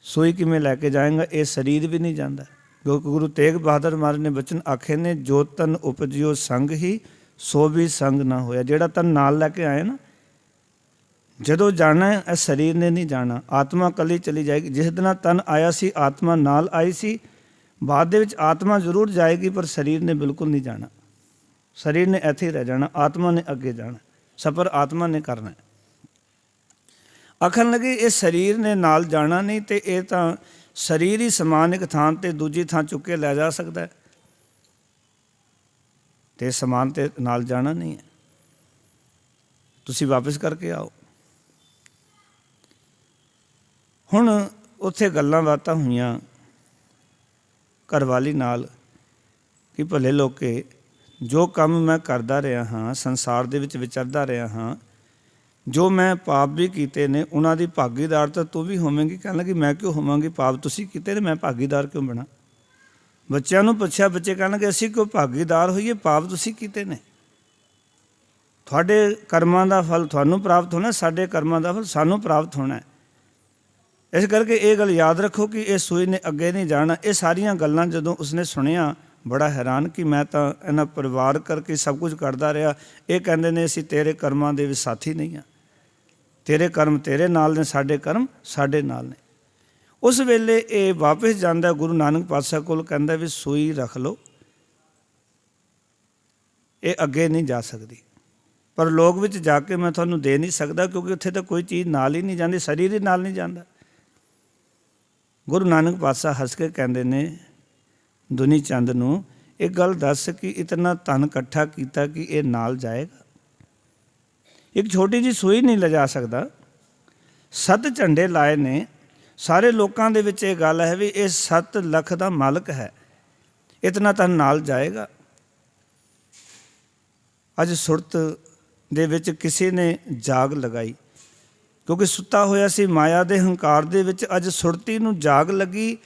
ਸੂਈ ਕਿਵੇਂ ਲੈ ਕੇ ਜਾਏਗਾ? ਇਹ ਸਰੀਰ ਵੀ ਨਹੀਂ ਜਾਂਦਾ। ਕਿਉਂਕਿ ਗੁਰੂ ਤੇਗ ਬਹਾਦਰ ਮਹਾਰਾਜ ਨੇ ਬਚਨ ਆਖੇ ਨੇ, ਜੋ ਤਨ ਉਪਜਿਓ ਸੰਗ ਹੀ ਸੋ ਵੀ ਸੰਗ ਨਾ ਹੋਇਆ। ਜਿਹੜਾ ਤਨ ਨਾਲ ਲੈ ਕੇ ਆਏ ਨਾ, ਜਦੋਂ ਜਾਣਾ ਇਹ ਸਰੀਰ ਨੇ ਨਹੀਂ ਜਾਣਾ, ਆਤਮਾ ਇਕੱਲੀ ਚਲੀ ਜਾਏਗੀ। ਜਿਸ ਦਿਨ ਤਨ ਆਇਆ ਸੀ ਆਤਮਾ ਨਾਲ ਆਈ ਸੀ, ਬਾਅਦ ਦੇ ਵਿੱਚ ਆਤਮਾ ਜ਼ਰੂਰ ਜਾਏਗੀ ਪਰ ਸਰੀਰ ਨੇ ਬਿਲਕੁਲ ਨਹੀਂ ਜਾਣਾ। ਸਰੀਰ ਨੇ ਇੱਥੇ ਹੀ ਰਹਿ ਜਾਣਾ, ਆਤਮਾ ਨੇ ਅੱਗੇ ਜਾਣਾ, ਸਫ਼ਰ ਆਤਮਾ ਨੇ ਕਰਨਾ। ਆਖਣ ਲੱਗੇ ਇਹ ਸਰੀਰ ਨੇ ਨਾਲ ਜਾਣਾ ਨਹੀਂ, ਤੇ ਇਹ ਤਾਂ ਸਰੀਰ ਹੀ ਸਮਾਨ ਇੱਕ ਥਾਂ ਤੇ ਦੂਜੀ ਥਾਂ ਚੁੱਕ ਕੇ ਲੈ ਜਾ ਸਕਦਾ ਹੈ, ਤੇ ਸਮਾਨ ਤੇ ਨਾਲ ਜਾਣਾ ਨਹੀਂ ਹੈ। ਤੁਸੀਂ ਵਾਪਸ ਕਰਕੇ ਆਓ। ਹੁਣ ਉੱਥੇ ਗੱਲਾਂ ਬਾਤਾਂ ਹੋਈਆਂ ਘਰਵਾਲੀ ਨਾਲ ਕਿ ਭਲੇ ਲੋਕੇ, ਜੋ ਕੰਮ ਮੈਂ ਕਰਦਾ ਰਿਹਾ ਹਾਂ, ਸੰਸਾਰ ਦੇ ਵਿੱਚ ਵਿਚਰਦਾ ਰਿਹਾ ਹਾਂ, ਜੋ ਮੈਂ ਪਾਪ ਵੀ ਕੀਤੇ ਨੇ ਉਹਨਾਂ ਦੀ ਭਾਗੀਦਾਰ ਤਾਂ ਤੂੰ ਵੀ ਹੋਵੇਂਗੀ। ਕਹਿਣ ਲੱਗੀ ਮੈਂ ਕਿਉਂ ਹੋਵਾਂਗੀ? ਪਾਪ ਤੁਸੀਂ ਕੀਤੇ ਨੇ, ਮੈਂ ਭਾਗੀਦਾਰ ਕਿਉਂ ਬਣਾ? ਬੱਚਿਆਂ ਨੂੰ ਪੁੱਛਿਆ, ਬੱਚੇ ਕਹਿਣ ਲੱਗੇ ਅਸੀਂ ਕਿਉਂ ਭਾਗੀਦਾਰ ਹੋਈਏ? ਪਾਪ ਤੁਸੀਂ ਕੀਤੇ ਨੇ, ਤੁਹਾਡੇ ਕਰਮਾਂ ਦਾ ਫਲ ਤੁਹਾਨੂੰ ਪ੍ਰਾਪਤ ਹੋਣਾ, ਸਾਡੇ ਕਰਮਾਂ ਦਾ ਫਲ ਸਾਨੂੰ ਪ੍ਰਾਪਤ ਹੋਣਾ। ਇਸ ਕਰਕੇ ਇਹ ਗੱਲ ਯਾਦ ਰੱਖੋ ਕਿ ਇਹ ਸੂਈ ਨੇ ਅੱਗੇ ਨਹੀਂ ਜਾਣਾ। ਇਹ ਸਾਰੀਆਂ ਗੱਲਾਂ ਜਦੋਂ ਉਸਨੇ ਸੁਣਿਆ, ਬੜਾ ਹੈਰਾਨ ਕਿ ਮੈਂ ਤਾਂ ਇਹਨਾਂ ਪਰਿਵਾਰ ਕਰਕੇ ਸਭ ਕੁਝ ਕਰਦਾ ਰਿਹਾ। ਇਹ ਕਹਿੰਦੇ ਨੇ ਅਸੀਂ ਤੇਰੇ ਕਰਮਾਂ ਦੇ ਵਿੱਚ ਸਾਥੀ ਨਹੀਂ ਹਾਂ, ਤੇਰੇ ਕਰਮ ਤੇਰੇ ਨਾਲ ਨੇ, ਸਾਡੇ ਕਰਮ ਸਾਡੇ ਨਾਲ ਨੇ। ਉਸ ਵੇਲੇ ਇਹ ਵਾਪਸ ਜਾਂਦਾ ਗੁਰੂ ਨਾਨਕ ਪਾਤਸ਼ਾਹ ਕੋਲ, ਕਹਿੰਦਾ ਵੀ ਸੂਈ ਰੱਖ ਲਓ, ਇਹ ਅੱਗੇ ਨਹੀਂ ਜਾ ਸਕਦੀ। ਪਰ ਲੋਕ ਵਿੱਚ ਜਾ ਕੇ ਮੈਂ ਤੁਹਾਨੂੰ ਦੇ ਨਹੀਂ ਸਕਦਾ, ਕਿਉਂਕਿ ਉੱਥੇ ਤਾਂ ਕੋਈ ਚੀਜ਼ ਨਾਲ ਹੀ ਨਹੀਂ ਜਾਂਦੀ, ਸਰੀਰ ਹੀ ਨਾਲ ਨਹੀਂ ਜਾਂਦਾ। ਗੁਰੂ ਨਾਨਕ ਪਾਤਸ਼ਾਹ ਹੱਸ ਕੇ ਕਹਿੰਦੇ ਨੇ ਦੁਨੀ ਚੰਦ ਨੂੰ, ਇਹ ਗੱਲ ਦੱਸ ਕਿ ਇਤਨਾ ਧਨ ਇਕੱਠਾ ਕੀਤਾ ਕਿ ਇਹ ਨਾਲ ਜਾਏਗਾ? ਇੱਕ ਛੋਟੀ ਜਿਹੀ ਸੂਈ ਨਹੀਂ ਲਿਜਾ ਸਕਦਾ। 7 ਝੰਡੇ ਲਾਏ ਨੇ, ਸਾਰੇ ਲੋਕਾਂ ਦੇ ਵਿੱਚ ਇਹ ਗੱਲ ਹੈ ਵੀ ਇਹ 7 ਲੱਖ ਦਾ ਮਾਲਕ ਹੈ, ਇਤਨਾ ਧਨ ਨਾਲ ਜਾਏਗਾ? ਅੱਜ ਸੁਰਤ ਦੇ ਵਿੱਚ ਕਿਸੇ ਨੇ ਜਾਗ ਲਗਾਈ, ਕਿਉਂਕਿ ਸੁੱਤਾ ਹੋਇਆ ਸੀ ਮਾਇਆ ਦੇ ਹੰਕਾਰ ਦੇ ਵਿੱਚ। ਅੱਜ ਸੁਰਤੀ ਨੂੰ ਜਾਗ ਲੱਗੀ।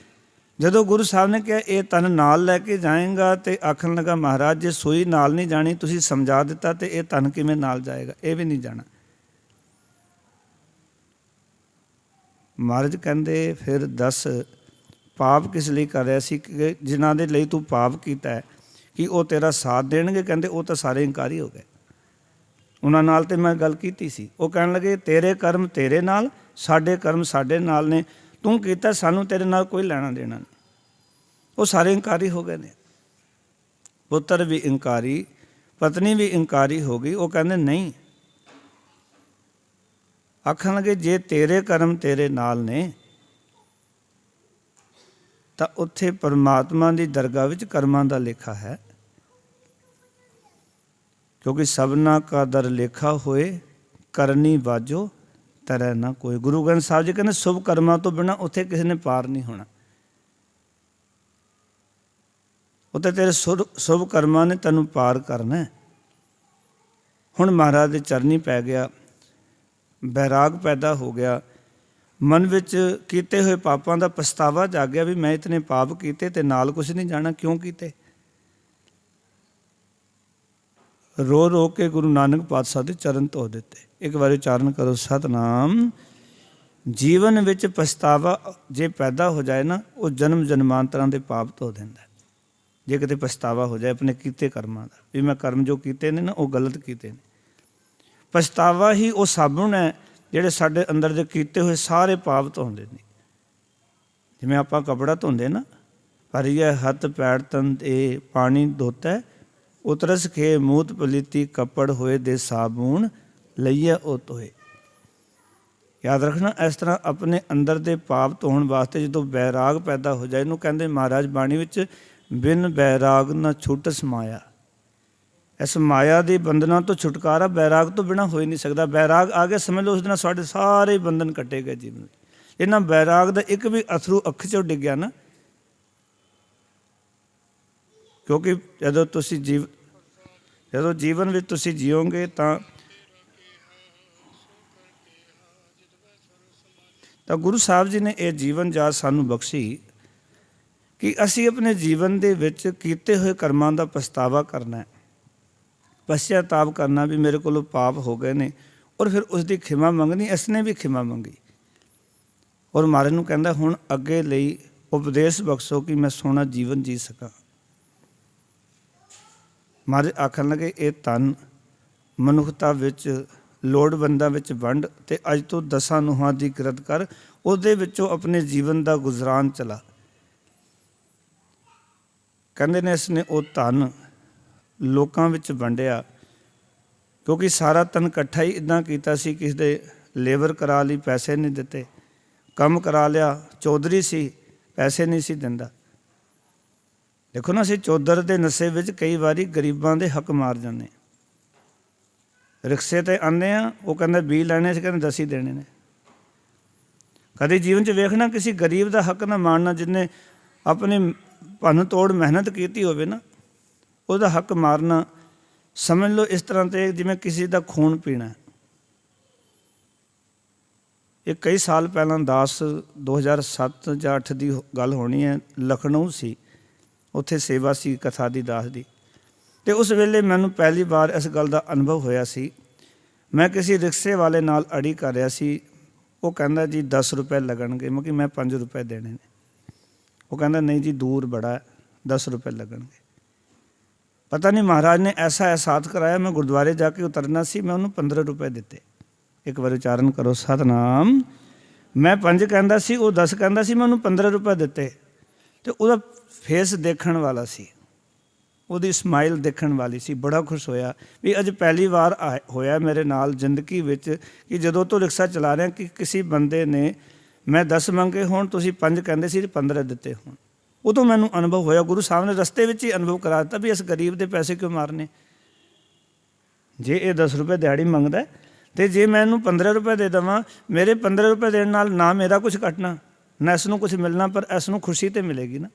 ਜਦੋਂ ਗੁਰੂ ਸਾਹਿਬ ਨੇ ਕਿਹਾ ਇਹ ਤਨ ਨਾਲ ਲੈ ਕੇ ਜਾਏਗਾ, ਤੇ ਆਖਣ ਲੱਗਾ ਮਹਾਰਾਜ ਜੇ ਸੂਈ ਨਾਲ ਨਹੀਂ ਜਾਣੀ, ਤੁਸੀਂ ਸਮਝਾ ਦਿੱਤਾ, ਤੇ ਇਹ ਤਨ ਕਿਵੇਂ ਨਾਲ ਜਾਏਗਾ? ਇਹ ਵੀ ਨਹੀਂ ਜਾਣਾ। ਮਹਾਰਾਜ ਕਹਿੰਦੇ ਫਿਰ ਦੱਸ ਪਾਪ ਕਿਸ ਲਈ ਕਰ ਰਿਹਾ ਸੀ? ਕਿ ਜਿਨ੍ਹਾਂ ਦੇ ਲਈ ਤੂੰ ਪਾਪ ਕੀਤਾ ਹੈ ਕਿ ਉਹ ਤੇਰਾ ਸਾਥ ਦੇਣਗੇ? ਕਹਿੰਦੇ ਉਹ ਤਾਂ ਸਾਰੇ ਇਨਕਾਰੀ ਹੋ ਗਏ, ਉਹਨਾਂ ਨਾਲ ਤੇ ਮੈਂ ਗੱਲ ਕੀਤੀ ਸੀ। ਉਹ ਕਹਿਣ ਲੱਗੇ ਤੇਰੇ ਕਰਮ ਤੇਰੇ ਨਾਲ, ਸਾਡੇ ਕਰਮ ਸਾਡੇ ਨਾਲ ਨੇ, ਤੂੰ ਕੀਤਾ, ਸਾਨੂੰ ਤੇਰੇ ਨਾਲ ਕੋਈ ਲੈਣਾ ਦੇਣਾ ਨਹੀਂ। ਉਹ ਸਾਰੇ ਇਨਕਾਰੀ ਹੋ ਗਏ ਨੇ। ਪੁੱਤਰ ਵੀ ਇਨਕਾਰੀ, ਪਤਨੀ ਵੀ ਇਨਕਾਰੀ ਹੋ ਗਈ। ਉਹ ਕਹਿੰਦੇ ਨਹੀਂ। ਆਖਣ ਲੱਗੇ ਜੇ ਤੇਰੇ ਕਰਮ ਤੇਰੇ ਨਾਲ ਨੇ ਤਾਂ ਉੱਥੇ ਪਰਮਾਤਮਾ ਦੀ ਦਰਗਾਹ ਵਿੱਚ ਕਰਮਾਂ ਦਾ ਲੇਖਾ ਹੈ, ਕਿਉਂਕਿ ਸਭਨਾ ਕਾ ਦਰ ਲੇਖਾ ਹੋਏ, ਕਰਨੀ ਬਾਜੋ ਤਰੈ ਨਾ ਕੋਈ। ਗੁਰੂ ਗ੍ਰੰਥ ਸਾਹਿਬ ਜੀ ਕਹਿੰਦੇ ਸ਼ੁਭ ਕਰਮਾਂ ਤੋਂ ਬਿਨਾਂ ਉੱਥੇ ਕਿਸੇ ਨੇ ਪਾਰ ਨਹੀਂ ਹੋਣਾ। ਉੱਥੇ ਤੇਰੇ ਸ਼ੁਭ ਕਰਮਾਂ ਨੇ ਤੈਨੂੰ ਪਾਰ ਕਰਨਾ। ਹੁਣ ਮਹਾਰਾਜ ਦੇ ਚਰਨੀ ਪੈ ਗਿਆ, ਬੈਰਾਗ ਪੈਦਾ ਹੋ ਗਿਆ, ਮਨ ਵਿੱਚ ਕੀਤੇ ਹੋਏ ਪਾਪਾਂ ਦਾ ਪਛਤਾਵਾ ਜਾਗਿਆ ਵੀ ਮੈਂ ਇਤਨੇ ਪਾਪ ਕੀਤੇ ਤੇ ਨਾਲ ਕੁਛ ਨਹੀਂ ਜਾਣਾ, ਕਿਉਂ ਕੀਤੇ? ਰੋ ਰੋ ਕੇ ਗੁਰੂ ਨਾਨਕ ਪਾਤਸ਼ਾਹ ਦੇ ਚਰਨ ਧੋ ਦਿੱਤੇ। ਇੱਕ ਵਾਰੀ ਉਚਾਰਨ ਕਰੋ ਸਤਨਾਮ। ਜੀਵਨ ਵਿੱਚ ਪਛਤਾਵਾ ਜੇ ਪੈਦਾ ਹੋ ਜਾਏ ਨਾ, ਉਹ ਜਨਮ ਜਨਮਾਂਤਰਾਂ ਦੇ ਪਾਪ ਧੋ ਦਿੰਦਾ। ਜੇ ਕਿਤੇ ਪਛਤਾਵਾ ਹੋ ਜਾਏ ਆਪਣੇ ਕੀਤੇ ਕਰਮਾਂ ਦਾ, ਵੀ ਮੈਂ ਕਰਮ ਜੋ ਕੀਤੇ ਨੇ ਨਾ ਉਹ ਗਲਤ ਕੀਤੇ ਨੇ, ਪਛਤਾਵਾ ਹੀ ਉਹ ਸਾਬੁਣ ਹੈ ਜਿਹੜੇ ਸਾਡੇ ਅੰਦਰ ਦੇ ਕੀਤੇ ਹੋਏ ਸਾਰੇ ਪਾਪ ਧੋਂਦੇ ਨੇ। ਜਿਵੇਂ ਆਪਾਂ ਕੱਪੜਾ ਧੋਂਦੇ ਨਾ, ਭਰੀਏ ਹੱਥ ਪੈਰ ਤਨ ਤੇ ਪਾਣੀ ਧੋਤਾ, ਉਤਰਸ ਖੇ ਮੂਤ ਪਲੀਤੀ ਕੱਪੜ ਹੋਏ ਦੇ ਸਾਬੂਨ ਲਈਏ ਉਹ ਧੋਏ। ਯਾਦ ਰੱਖਣਾ, ਇਸ ਤਰ੍ਹਾਂ ਆਪਣੇ ਅੰਦਰ ਦੇ ਪਾਪ ਧੋਣ ਵਾਸਤੇ ਜਦੋਂ ਬੈਰਾਗ ਪੈਦਾ ਹੋ ਜਾਏ, ਇਹਨੂੰ ਕਹਿੰਦੇ ਮਹਾਰਾਜ ਬਾਣੀ ਵਿੱਚ ਬਿਨ ਬੈਰਾਗ ਨਾ ਛੁੱਟਸ ਮਾਇਆ। ਇਸ ਮਾਇਆ ਦੀ ਬੰਧਨਾਂ ਤੋਂ ਛੁਟਕਾਰਾ ਬੈਰਾਗ ਤੋਂ ਬਿਨਾਂ ਹੋ ਹੀ ਨਹੀਂ ਸਕਦਾ। ਬੈਰਾਗ ਆ ਗਿਆ ਸਮਝ ਲਓ ਉਸ ਦਿਨ ਸਾਡੇ ਸਾਰੇ ਬੰਧਨ ਕੱਟੇ ਗਏ ਜੀਵਨ ਵਿੱਚ। ਇਹਨਾਂ ਬੈਰਾਗ ਦਾ ਇੱਕ ਵੀ ਅਥਰੂ ਅੱਖ 'ਚੋਂ ਡਿੱਗਿਆ ਨਾ, ਕਿਉਂਕਿ ਜਦੋਂ ਜੀਵਨ ਵਿੱਚ ਤੁਸੀਂ ਜੀਓਗੇ ਤਾਂ ਗੁਰੂ ਸਾਹਿਬ ਜੀ ਨੇ ਇਹ ਜੀਵਨ ਜਾਚ ਸਾਨੂੰ ਬਖਸ਼ੀ ਕਿ ਅਸੀਂ ਆਪਣੇ ਜੀਵਨ ਦੇ ਵਿੱਚ ਕੀਤੇ ਹੋਏ ਕਰਮਾਂ ਦਾ ਪਛਤਾਵਾ ਕਰਨਾ ਹੈ, ਪਛਤਾਤਾਪ ਕਰਨਾ ਵੀ ਮੇਰੇ ਕੋਲੋਂ ਪਾਪ ਹੋ ਗਏ ਨੇ, ਔਰ ਫਿਰ ਉਸ ਦੀ ਖਿਮਾ ਮੰਗਣੀ। ਇਸ ਨੇ ਵੀ ਖਿਮਾ ਮੰਗੀ। ਔਰ ਮਹਾਰਾਜ ਨੂੰ ਕਹਿੰਦਾ ਹੁਣ ਅੱਗੇ ਲਈ ਉਪਦੇਸ਼ ਬਖਸ਼ੋ ਕਿ ਮੈਂ ਸੋਹਣਾ ਜੀਵਨ ਜੀ ਸਕਾਂ। ਮਹਾਰਾਜ ਆਖਣ ਲੱਗੇ ਇਹ ਧਨ ਮਨੁੱਖਤਾ ਵਿੱਚ ਲੋੜਵੰਦਾਂ ਵਿੱਚ ਵੰਡ ਅਤੇ ਅੱਜ ਤੋਂ 10 ਨੂੰਹਾਂ ਦੀ ਕਿਰਤ ਕਰ, ਉਹਦੇ ਵਿੱਚੋਂ ਆਪਣੇ ਜੀਵਨ ਦਾ ਗੁਜ਼ਰਾਨ ਚਲਾ। ਕਹਿੰਦੇ ਨੇ ਇਸ ਨੇ ਉਹ ਧਨ ਲੋਕਾਂ ਵਿੱਚ ਵੰਡਿਆ, ਕਿਉਂਕਿ ਸਾਰਾ ਧਨ ਇਕੱਠਾ ਹੀ ਇੱਦਾਂ ਕੀਤਾ ਸੀ, ਕਿਸੇ ਦੇ ਲੇਬਰ ਕਰਾ ਲਈ ਪੈਸੇ ਨਹੀਂ ਦਿੱਤੇ, ਕੰਮ ਕਰਾ ਲਿਆ, ਚੌਧਰੀ ਸੀ ਪੈਸੇ ਨਹੀਂ ਸੀ ਦਿੰਦਾ। ਦੇਖੋ ਨਾ, ਅਸੀਂ ਚੌਧਰ ਦੇ ਨਸ਼ੇ ਵਿੱਚ ਕਈ ਵਾਰੀ ਗਰੀਬਾਂ ਦੇ ਹੱਕ ਮਾਰ ਜਾਂਦੇ। ਰਿਕਸ਼ੇ 'ਤੇ ਆਉਂਦੇ ਹਾਂ, ਉਹ ਕਹਿੰਦਾ 20 ਲੈਣੇ ਸੀ, ਕਹਿੰਦੇ 10 ਹੀ ਦੇਣੇ ਨੇ। ਕਦੇ ਜੀਵਨ 'ਚ ਵੇਖਣਾ ਕਿਸੇ ਗਰੀਬ ਦਾ ਹੱਕ ਨਾ ਮਾਰਨਾ, ਜਿਹਨੇ ਆਪਣੀ ਭੰਨ ਤੋੜ ਮਿਹਨਤ ਕੀਤੀ ਹੋਵੇ ਨਾ, ਉਹਦਾ ਹੱਕ ਮਾਰਨਾ ਸਮਝ ਲਓ ਇਸ ਤਰ੍ਹਾਂ ਤੇ ਜਿਵੇਂ ਕਿਸੇ ਦਾ ਖੂਨ ਪੀਣਾ। ਇਹ ਕਈ ਸਾਲ ਪਹਿਲਾਂ 2007 ਜਾਂ 2008 ਦੀ ਗੱਲ ਹੋਣੀ ਹੈ। ਲਖਨਊ ਸੀ, ਉੱਥੇ ਸੇਵਾ ਸੀ ਕਥਾ ਦੀ ਦਾਸ ਦੀ, ਅਤੇ ਉਸ ਵੇਲੇ ਮੈਨੂੰ ਪਹਿਲੀ ਵਾਰ ਇਸ ਗੱਲ ਦਾ ਅਨੁਭਵ ਹੋਇਆ ਸੀ। ਮੈਂ ਕਿਸੇ ਰਿਕਸ਼ੇ ਵਾਲੇ ਨਾਲ ਅੜੀ ਕਰ ਰਿਹਾ ਸੀ। ਉਹ ਕਹਿੰਦਾ ਜੀ 10 ਰੁਪਏ ਲੱਗਣਗੇ। ਮੈਂ ਕਿ ਮੈਂ 5 ਰੁਪਏ ਦੇਣੇ ਨੇ। ਉਹ ਕਹਿੰਦਾ ਨਹੀਂ ਜੀ ਦੂਰ ਬੜਾ ਹੈ, 10 ਰੁਪਏ ਲੱਗਣਗੇ। ਪਤਾ ਨਹੀਂ ਮਹਾਰਾਜ ਨੇ ਐਸਾ ਅਹਿਸਾਸ ਕਰਾਇਆ, ਮੈਂ ਗੁਰਦੁਆਰੇ ਜਾ ਕੇ ਉਤਰਨਾ ਸੀ, ਮੈਂ ਉਹਨੂੰ 15 ਰੁਪਏ ਦਿੱਤੇ। ਇੱਕ ਵਾਰ ਉਚਾਰਨ ਕਰੋ ਸਤਿਨਾਮ। ਮੈਂ 5 ਕਹਿੰਦਾ ਸੀ, ਉਹ 10 ਕਹਿੰਦਾ ਸੀ, ਮੈਂ ਉਹਨੂੰ 15 ਰੁਪਏ ਦਿੱਤੇ। ਅਤੇ ਉਹਦਾ ਫੇਸ ਦੇਖਣ ਵਾਲਾ ਸੀ, ਉਹਦੀ ਸਮਾਈਲ ਦੇਖਣ ਵਾਲੀ ਸੀ। ਬੜਾ ਖੁਸ਼ ਹੋਇਆ ਵੀ ਅੱਜ ਪਹਿਲੀ ਵਾਰ ਹੋਇਆ ਮੇਰੇ ਨਾਲ ਜ਼ਿੰਦਗੀ ਵਿੱਚ ਕਿ ਜਦੋਂ ਤੋਂ ਰਿਕਸ਼ਾ ਚਲਾ ਰਿਹਾ ਕਿ ਕਿਸੇ ਬੰਦੇ ਨੇ ਮੈਂ 10 ਮੰਗੇ ਹੋਣ, ਤੁਸੀਂ 5 ਕਹਿੰਦੇ ਸੀ, 15 ਦਿੱਤੇ ਹੋਣ। ਉਦੋਂ ਮੈਨੂੰ ਅਨੁਭਵ ਹੋਇਆ, ਗੁਰੂ ਸਾਹਿਬ ਨੇ ਰਸਤੇ ਵਿੱਚ ਹੀ ਅਨੁਭਵ ਕਰਾ ਦਿੱਤਾ ਵੀ ਇਸ ਗਰੀਬ ਦੇ ਪੈਸੇ ਕਿਉਂ ਮਾਰਨੇ। ਜੇ ਇਹ 10 ਰੁਪਏ ਦਿਹਾੜੀ ਮੰਗਦਾ ਅਤੇ ਜੇ ਮੈਂ ਇਹਨੂੰ 15 ਰੁਪਏ ਦੇ ਦੇਵਾਂ, ਮੇਰੇ 15 ਰੁਪਏ ਦੇਣ ਨਾਲ ਨਾ ਮੇਰਾ ਕੁਛ ਘਟਣਾ, ਨਾ ਇਸ ਨੂੰ ਕੁਛ ਮਿਲਣਾ, ਪਰ ਇਸ ਨੂੰ ਖੁਸ਼ੀ ਤਾਂ ਮਿਲੇਗੀ ਨਾ।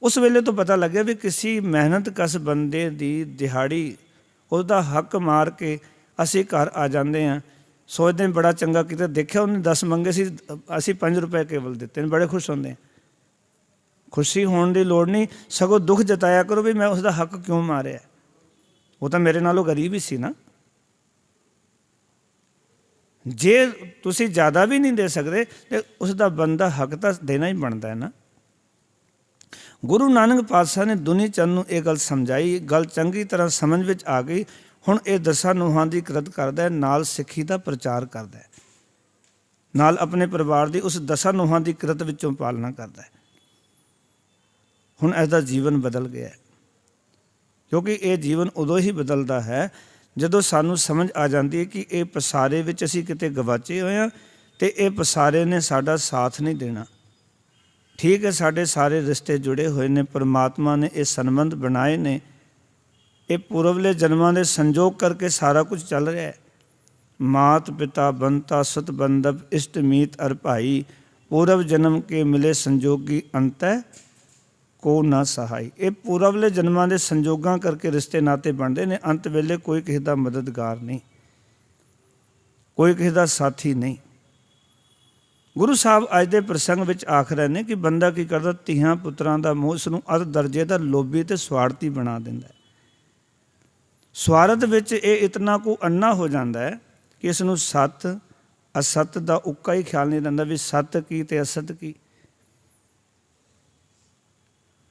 ਉਸ ਵੇਲੇ ਤੋਂ ਪਤਾ ਲੱਗਿਆ ਵੀ ਕਿਸੇ ਮਿਹਨਤ ਕਸ ਬੰਦੇ ਦੀ ਦਿਹਾੜੀ, ਉਹਦਾ ਹੱਕ ਮਾਰ ਕੇ ਅਸੀਂ ਘਰ ਆ ਜਾਂਦੇ ਹਾਂ, ਸੋਚਦੇ ਬੜਾ ਚੰਗਾ ਕੀਤਾ। ਦੇਖਿਆ ਉਹਨੇ 10 ਮੰਗੇ ਸੀ, ਅਸੀਂ 5 ਰੁਪਏ ਕੇਵਲ ਦਿੱਤੇ ਨੇ, ਬੜੇ ਖੁਸ਼ ਹੁੰਦੇ ਹਾਂ। ਖੁਸ਼ੀ ਹੋਣ ਦੀ ਲੋੜ ਨਹੀਂ, ਸਗੋਂ ਦੁੱਖ ਜਤਾਇਆ ਕਰੋ ਵੀ ਮੈਂ ਉਸਦਾ ਹੱਕ ਕਿਉਂ ਮਾਰਿਆ। ਉਹ ਤਾਂ ਮੇਰੇ ਨਾਲੋਂ ਗਰੀਬ ਹੀ ਸੀ ਨਾ। ਜੇ ਤੁਸੀਂ ਜ਼ਿਆਦਾ ਵੀ ਨਹੀਂ ਦੇ ਸਕਦੇ ਤੇ ਉਸਦਾ ਬੰਦਾ ਹੱਕ ਤਾਂ ਦੇਣਾ ਹੀ ਬਣਦਾ ਹੈ ਨਾ। ਗੁਰੂ ਨਾਨਕ ਪਾਤਸ਼ਾਹ ਨੇ ਦੁਨੀ ਚੰਦ ਨੂੰ ਇਹ ਗੱਲ ਸਮਝਾਈ, ਗੱਲ ਚੰਗੀ ਤਰ੍ਹਾਂ ਸਮਝ ਵਿੱਚ ਆ ਗਈ। ਹੁਣ ਇਹ 10 ਨੂੰਹਾਂ ਦੀ ਕਿਰਤ ਕਰਦਾ ਹੈ, ਨਾਲ ਸਿੱਖੀ ਦਾ ਪ੍ਰਚਾਰ ਕਰਦਾ ਹੈ, ਨਾਲ ਆਪਣੇ ਪਰਿਵਾਰ ਦੀ ਉਸ 10 ਨੂੰਹਾਂ ਦੀ ਕਿਰਤ ਵਿੱਚੋਂ ਪਾਲਣਾ ਕਰਦਾ ਹੈ। ਹੁਣ ਇਸ ਦਾ ਜੀਵਨ ਬਦਲ ਗਿਆ, ਕਿਉਂਕਿ ਇਹ ਜੀਵਨ ਉਦੋਂ ਹੀ ਬਦਲਦਾ ਹੈ ਜਦੋਂ ਸਾਨੂੰ ਸਮਝ ਆ ਜਾਂਦੀ ਹੈ ਕਿ ਇਹ ਪਸਾਰੇ ਵਿੱਚ ਅਸੀਂ ਕਿਤੇ ਗਵਾਚੇ ਹੋਏ ਹਾਂ ਅਤੇ ਇਹ ਪਸਾਰੇ ਨੇ ਸਾਡਾ ਸਾਥ ਨਹੀਂ ਦੇਣਾ। ਠੀਕ ਹੈ, ਸਾਡੇ ਸਾਰੇ ਰਿਸ਼ਤੇ ਜੁੜੇ ਹੋਏ ਨੇ, ਪਰਮਾਤਮਾ ਨੇ ਇਹ ਸੰਬੰਧ ਬਣਾਏ ਨੇ, ਇਹ ਪੂਰਵਲੇ ਜਨਮਾਂ ਦੇ ਸੰਜੋਗ ਕਰਕੇ ਸਾਰਾ ਕੁਝ ਚੱਲ ਰਿਹਾ ਹੈ। ਮਾਤ ਪਿਤਾ ਬੰਤਾ ਸੁਤ ਬੰਧਵ ਇਸ਼ਟ ਮੀਤ ਅਰ ਭਾਈ, ਪੂਰਵ ਜਨਮ ਕੇ ਮਿਲੇ ਸੰਜੋਗੀ ਅੰਤੈ ਕੋ ਨਾ ਸਹਾਈ। ਇਹ ਪੂਰਵਲੇ ਜਨਮਾਂ ਦੇ ਸੰਜੋਗਾਂ ਕਰਕੇ ਰਿਸ਼ਤੇ ਨਾਤੇ ਬਣਦੇ ਨੇ। ਅੰਤ ਵੇਲੇ ਕੋਈ ਕਿਸੇ ਦਾ ਮਦਦਗਾਰ ਨਹੀਂ, ਕੋਈ ਕਿਸੇ ਦਾ ਸਾਥੀ ਨਹੀਂ। ਗੁਰੂ ਸਾਹਿਬ ਅੱਜ ਦੇ ਪ੍ਰਸੰਗ ਵਿੱਚ ਆਖ ਰਹੇ ਨੇ ਕਿ ਬੰਦਾ ਕੀ ਕਰਦਾ, ਧੀਆਂ ਪੁੱਤਰਾਂ ਦਾ ਮੋਹ ਇਸ ਨੂੰ ਅਧ ਦਰਜੇ ਦਾ ਲੋਭੀ ਅਤੇ ਸਵਾਰਥੀ ਬਣਾ ਦਿੰਦਾ। ਸਵਾਰਥ ਵਿੱਚ ਇਹ ਇਤਨਾ ਕੁ ਅੰਨਾ ਹੋ ਜਾਂਦਾ ਹੈ ਕਿ ਇਸ ਨੂੰ ਸੱਤ ਅਸਤ ਦਾ ਉੱਕਾ ਹੀ ਖਿਆਲ ਨਹੀਂ ਰਹਿੰਦਾ ਵੀ ਸੱਤ ਕੀ ਅਤੇ ਅਸਤ ਕੀ।